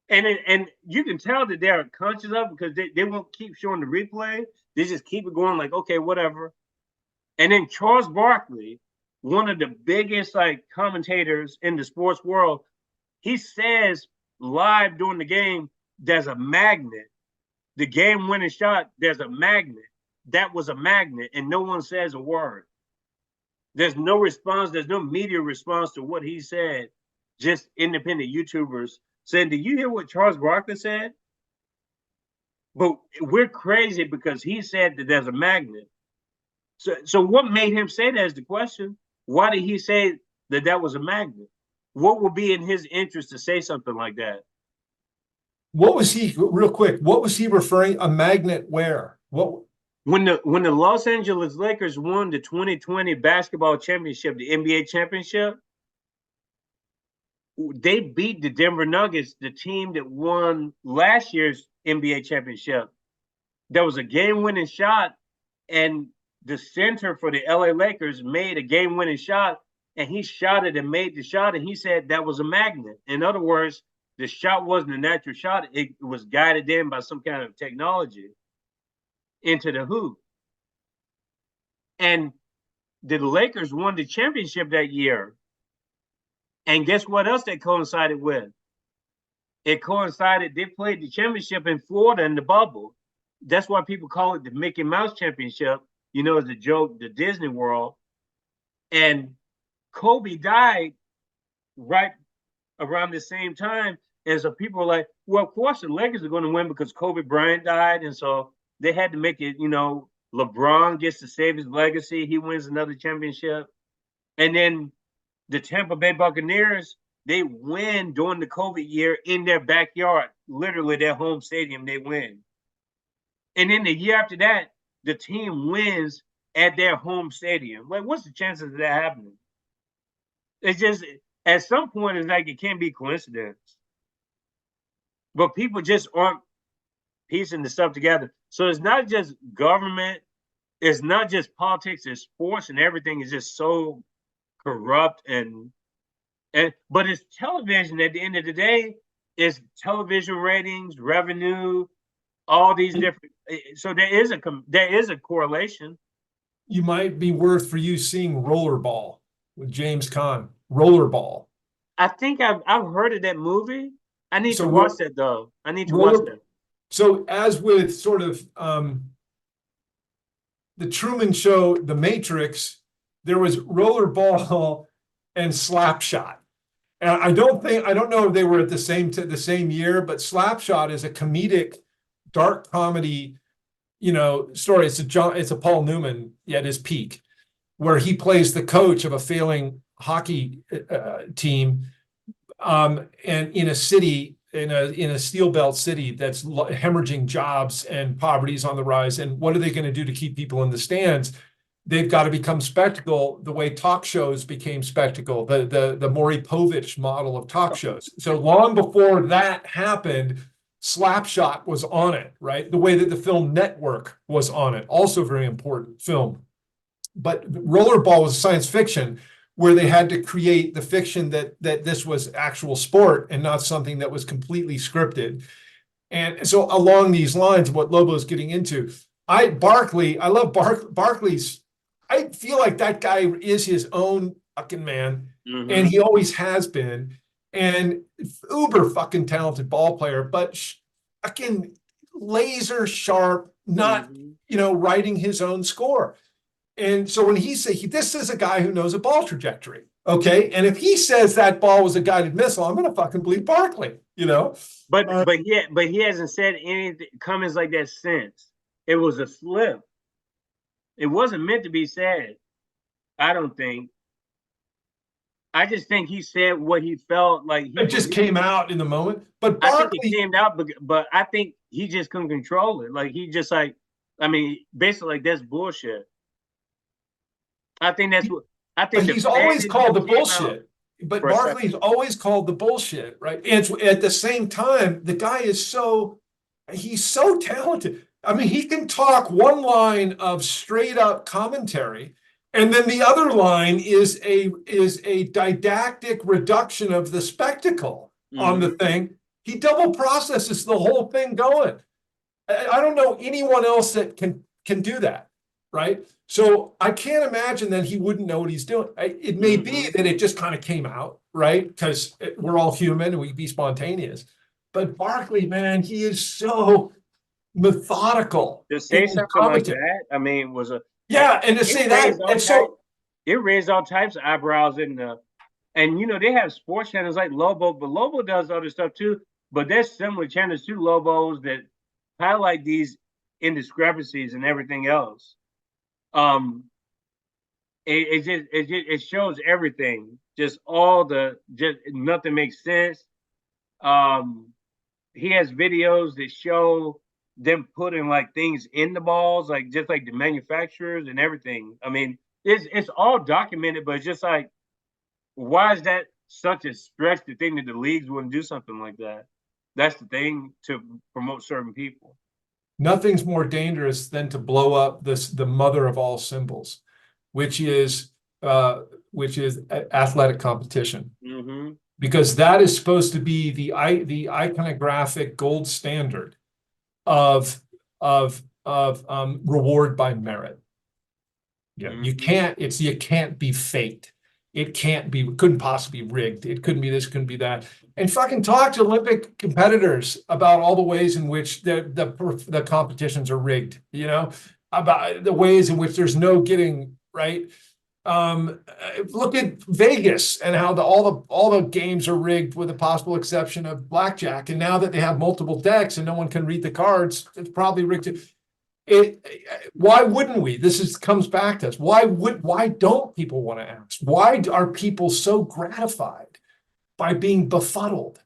And you can tell that they're conscious of it because they won't keep showing the replay. They just keep it going like, okay, whatever. And then Charles Barkley, one of the biggest like commentators in the sports world, he says live during the game, there's a magnet. The game winning shot, there's a magnet. That was a magnet, and no one says a word. There's no response, there's no media response to what he said. Just independent YouTubers saying, did you hear what Charles Barkley said? But we're crazy because he said that there's a magnet. So what made him say that is the question. Why did he say that that was a magnet? What would be in his interest to say something like that? What was he, real quick, what was he referring, a magnet where? What? When the Los Angeles Lakers won the 2020 basketball championship, the NBA championship, they beat the Denver Nuggets, the team that won last year's NBA championship. There was a game-winning shot, and the center for the LA Lakers made a game-winning shot, and he shot it and made the shot, and he said that was a magnet. In other words, the shot wasn't a natural shot. It was guided in by some kind of technology into the hoop. And the Lakers won the championship that year. And guess what else that coincided with? It coincided, they played the championship in Florida in the bubble. That's why people call it the Mickey Mouse Championship, you know, as a joke, the Disney World. And Kobe died right around the same time. And so people were like, well, of course the Lakers are going to win because Kobe Bryant died. And so they had to make it, you know, LeBron gets to save his legacy. He wins another championship. And then the Tampa Bay Buccaneers, they win during the COVID year in their backyard, literally their home stadium, they win. And then the year after that, the team wins at their home stadium. Like, what's the chances of that happening? It's just, at some point, it's like it can't be coincidence. But people just aren't piecing the stuff together. So it's not just government, it's not just politics, it's sports, and everything is just so corrupt but it's television at the end of the day. It's television ratings, revenue, all these different. So there is a correlation. You might be worth for you seeing Rollerball with James Caan. Rollerball. I think I've heard of that movie. I need to watch that though. I need to watch that. So as with sort of the Truman Show, The Matrix, there was Rollerball and Slapshot. And I don't know if they were at the same year, but Slapshot is a comedic, dark comedy, you know, story. It's a Paul Newman at his peak, where he plays the coach of a failing hockey team, and in a city, in a steel belt city that's hemorrhaging jobs and poverty's on the rise. And what are they going to do to keep people in the stands? They've got to become spectacle the way talk shows became spectacle, the Maury Povich model of talk shows. So long before that happened, Slapshot was on it, right? The way that the film Network was on it, also very important film. But Rollerball was science fiction, where they had to create the fiction that this was actual sport and not something that was completely scripted. And so along these lines, what Lobo's getting into, I love Barkley's. I feel like that guy is his own fucking man, and he always has been, and uber fucking talented ball player, but fucking laser sharp, not, you know, writing his own score. And so when he says, this is a guy who knows a ball trajectory, okay? And if he says that ball was a guided missile, I'm going to fucking believe Barkley, you know? But he hasn't said anything, comments like that since. It was a slip. It wasn't meant to be said, I don't think. I just think he said what he felt like. It just came out in the moment. But Barkley, Barkley, I think it came out, but I think he just couldn't control it. Like, he just like, I mean, basically like, that's bullshit. I think that's what I think. But he's always called the bullshit. But Barkley's always called the bullshit, right? And at the same time, the guy is so he's so talented. I mean, he can talk one line of straight up commentary, and then the other line is a didactic reduction of the spectacle on the thing. He double processes the whole thing going. I don't know anyone else that can do that, right? So I can't imagine that he wouldn't know what he's doing. It may be that it just kind of came out, right? Because we're all human and we can be spontaneous. But Berkeley, man, he is so methodical. To say something like that, I mean, was a and to say that, and so it raised all types of eyebrows in the, and you know they have sports channels like Lobo, but Lobo does other stuff too. But there's similar channels to Lobos that highlight these indiscrepancies and everything else. It shows everything, just nothing makes sense. He has videos that show them putting like things in the balls, like just like the manufacturers and everything. I mean, it's all documented, but it's just like, why is that such a stretch to think that the leagues wouldn't do something like that? That's the thing, to promote certain people. Nothing's more dangerous than to blow up the mother of all symbols, which is athletic competition. Because that is supposed to be the iconographic gold standard of reward by merit. Yeah, you can't be faked. It couldn't possibly be rigged. It couldn't be this, couldn't be that. And fucking talk to Olympic competitors about all the ways in which the competitions are rigged, you know, about the ways in which there's no getting right. Look at Vegas and how all the games are rigged with the possible exception of blackjack. And now that they have multiple decks and no one can read the cards, it's probably rigged. Why wouldn't we? Comes back to us. Why don't people want to ask? Why are people so gratified by being befuddled?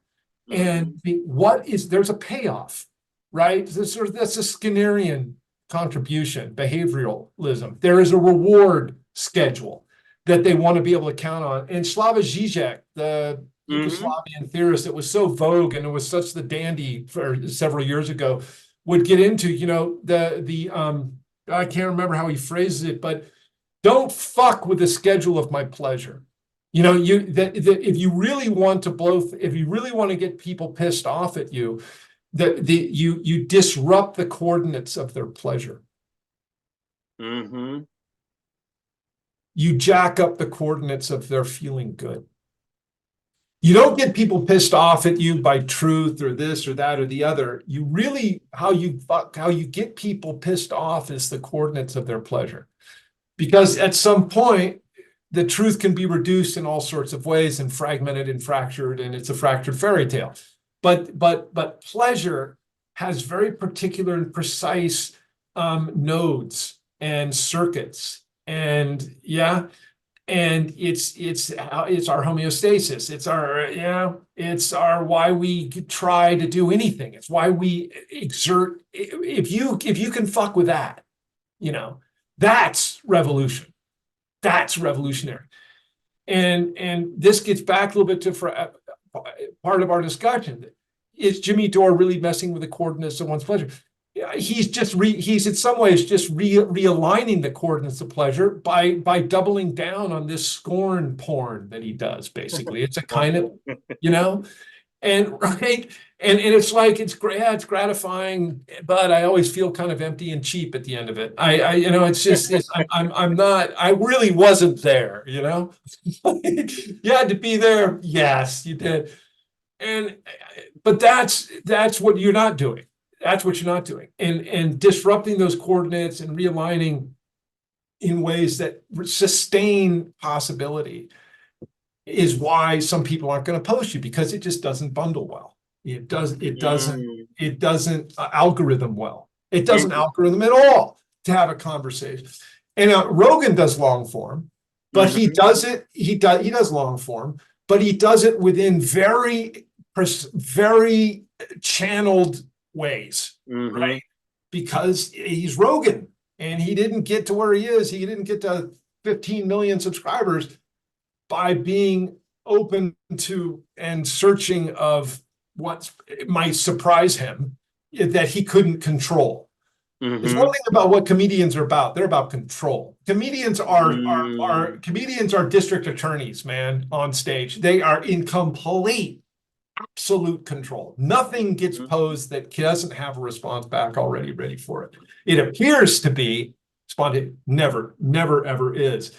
And there's a payoff, right? That's a Skinnerian contribution, behavioralism. There is a reward schedule that they want to be able to count on. And Slavoj Žižek, the Yugoslavian theorist that was so vogue and it was such the dandy for several years ago, would get into, you know, I can't remember how he phrases it, but don't fuck with the schedule of my pleasure. You know, if you really want to get people pissed off at you, you disrupt the coordinates of their pleasure. You jack up the coordinates of their feeling good. You don't get people pissed off at you by truth or this or that or the other. You really, how you get people pissed off is the coordinates of their pleasure. Because at some point, the truth can be reduced in all sorts of ways and fragmented and fractured, and it's a fractured fairy tale. But pleasure has very particular and precise nodes and circuits, and it's our homeostasis. It's our why we try to do anything. It's why we exert. If you can fuck with that, you know, that's revolution. That's revolutionary. And this gets back a little bit to part of our discussion. Is Jimmy Dore really messing with the coordinates of one's pleasure? He's in some ways just realigning the coordinates of pleasure by doubling down on this scorn porn that he does. Basically, it's a kind of, you know, and it's like it's gratifying, but I always feel kind of empty and cheap at the end of it. I really wasn't there, you know. You had to be there, yes, you did, but that's what you're not doing. That's what you're not doing. And disrupting those coordinates and realigning in ways that sustain possibility is why some people aren't going to post you, because it just doesn't bundle well. It doesn't algorithm well. It doesn't algorithm at all to have a conversation. And Rogan does long form, but he does long form, but he does it within very channeled ways, right? Because he's Rogan and he didn't get to where he is. He didn't get to 15 million subscribers by being open to and searching of what might surprise him that he couldn't control. It's one thing about what comedians are about. They're about control. Comedians are district attorneys, man, on stage. They are in complete, absolute control. Nothing gets posed that doesn't have a response back already ready for it. It appears to be spontaneous. Never, ever is.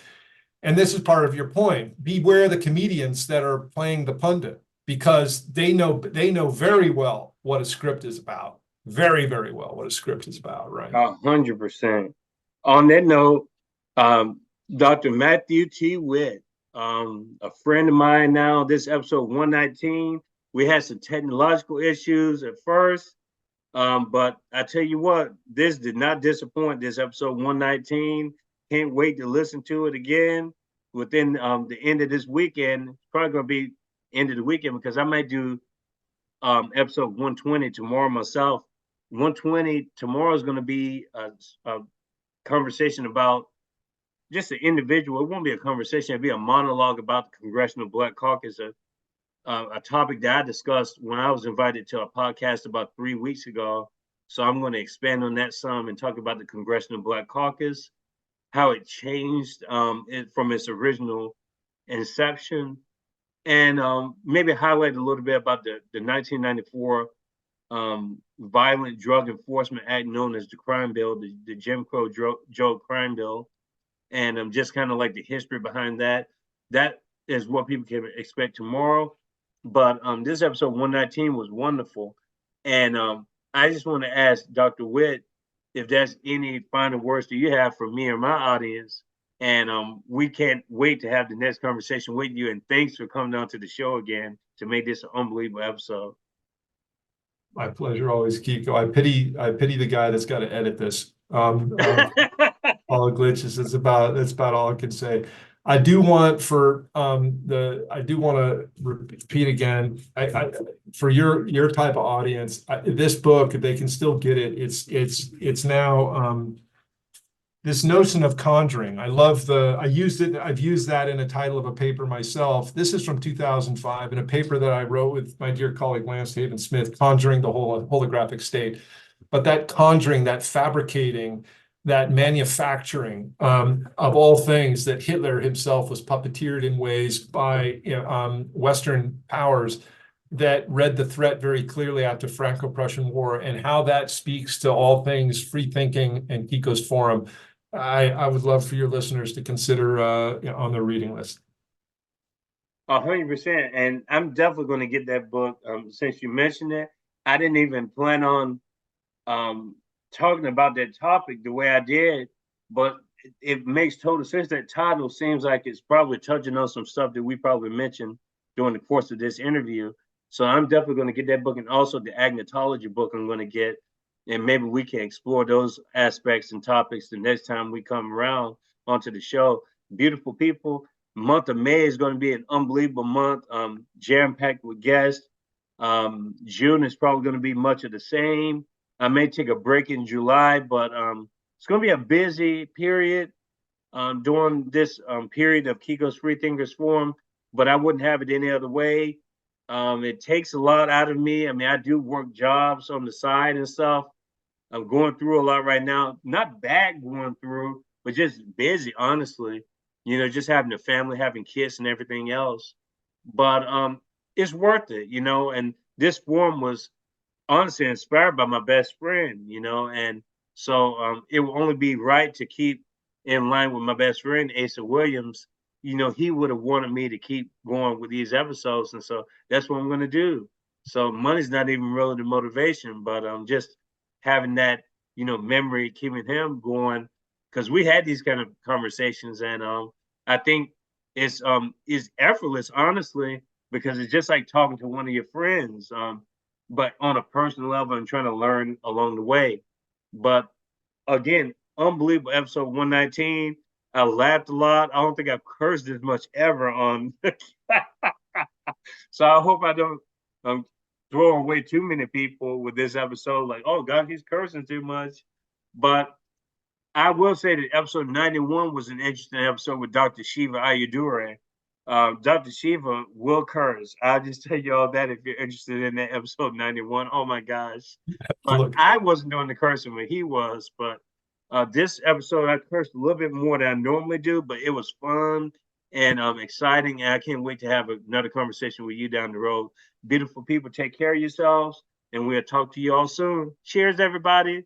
And this is part of your point. Beware the comedians that are playing the pundit, because they know very well what a script is about. Very, very well what a script is about, right? 100%. On that note, Dr. Matthew T. Witt, a friend of mine now, this episode 119, we had some technological issues at first, but I tell you what, this did not disappoint, this episode 119. Can't wait to listen to it again within the end of this weekend. It's probably going to be end of the weekend because I might do episode 120 tomorrow myself. 120 tomorrow is going to be a conversation about just an individual. It won't be a conversation. It'll be a monologue about the Congressional Black Caucus, a topic that I discussed when I was invited to a podcast about 3 weeks ago. So I'm going to expand on that some and talk about the Congressional Black Caucus, how it changed from its original inception, and maybe highlight a little bit about the 1994 Violent Drug Enforcement Act, known as the Crime Bill, the Jim Crow drug crime bill, and just kind of like the history behind that. That is what people can expect tomorrow. But this episode 119 was wonderful, and I just want to ask Dr. Witt if there's any final words that you have for me or my audience. And we can't wait to have the next conversation with you. And thanks for coming down to the show again to make this an unbelievable episode. My pleasure always, Kiko. I pity the guy that's got to edit this. All the glitches. That's about all I can say. I do want to repeat again. For your type of audience, this book, they can still get it. It's now this notion of conjuring. I've used that in a title of a paper myself. This is from 2005 in a paper that I wrote with my dear colleague Lance Haven Smith, Conjuring the Holographic State. But that conjuring, that fabricating, that manufacturing of all things, that Hitler himself was puppeteered in ways by Western powers that read the threat very clearly after Franco-Prussian War, and how that speaks to all things free thinking and Kiko's forum. I would love for your listeners to consider on their reading list. 100%. And I'm definitely going to get that book. Since you mentioned it, I didn't even plan on talking about that topic the way I did, but it makes total sense. That title seems like it's probably touching on some stuff that we probably mentioned during the course of this interview. So I'm definitely going to get that book, and also the Agnotology book I'm going to get. And maybe we can explore those aspects and topics the next time we come around onto the show. Beautiful people. Month of May is going to be an unbelievable month, jam-packed with guests. June is probably going to be much of the same. I may take a break in July, but it's going to be a busy period during this period of Kiko's Freethinkers Forum, but I wouldn't have it any other way. It takes a lot out of me. I mean, I do work jobs on the side and stuff. I'm going through a lot right now. Not bad going through, but just busy, honestly. Just having a family, having kids and everything else. But it's worth it, and this forum was honestly inspired by my best friend, and so it will only be right to keep in line with my best friend, Asa Williams. He would have wanted me to keep going with these episodes, and so that's what I'm going to do. So money's not even really the motivation, but just having that, memory, keeping him going, because we had these kind of conversations, and I think it's effortless, honestly, because it's just like talking to one of your friends, but on a personal level and trying to learn along the way. But again, unbelievable episode 119. I laughed a lot. I don't think I've cursed as much ever on. So I hope I don't throw away too many people with this episode. Like, oh God, he's cursing too much. But I will say that episode 91 was an interesting episode with Dr. Shiva Ayyadurai. Dr. Shiva will curse. I'll just tell you all that if you're interested in that episode 91. Oh my gosh. But Look. I wasn't doing the cursing when he was, but this episode I cursed a little bit more than I normally do, but it was fun and exciting. And I can't wait to have another conversation with you down the road. Beautiful people, take care of yourselves, and we'll talk to you all soon. Cheers, everybody.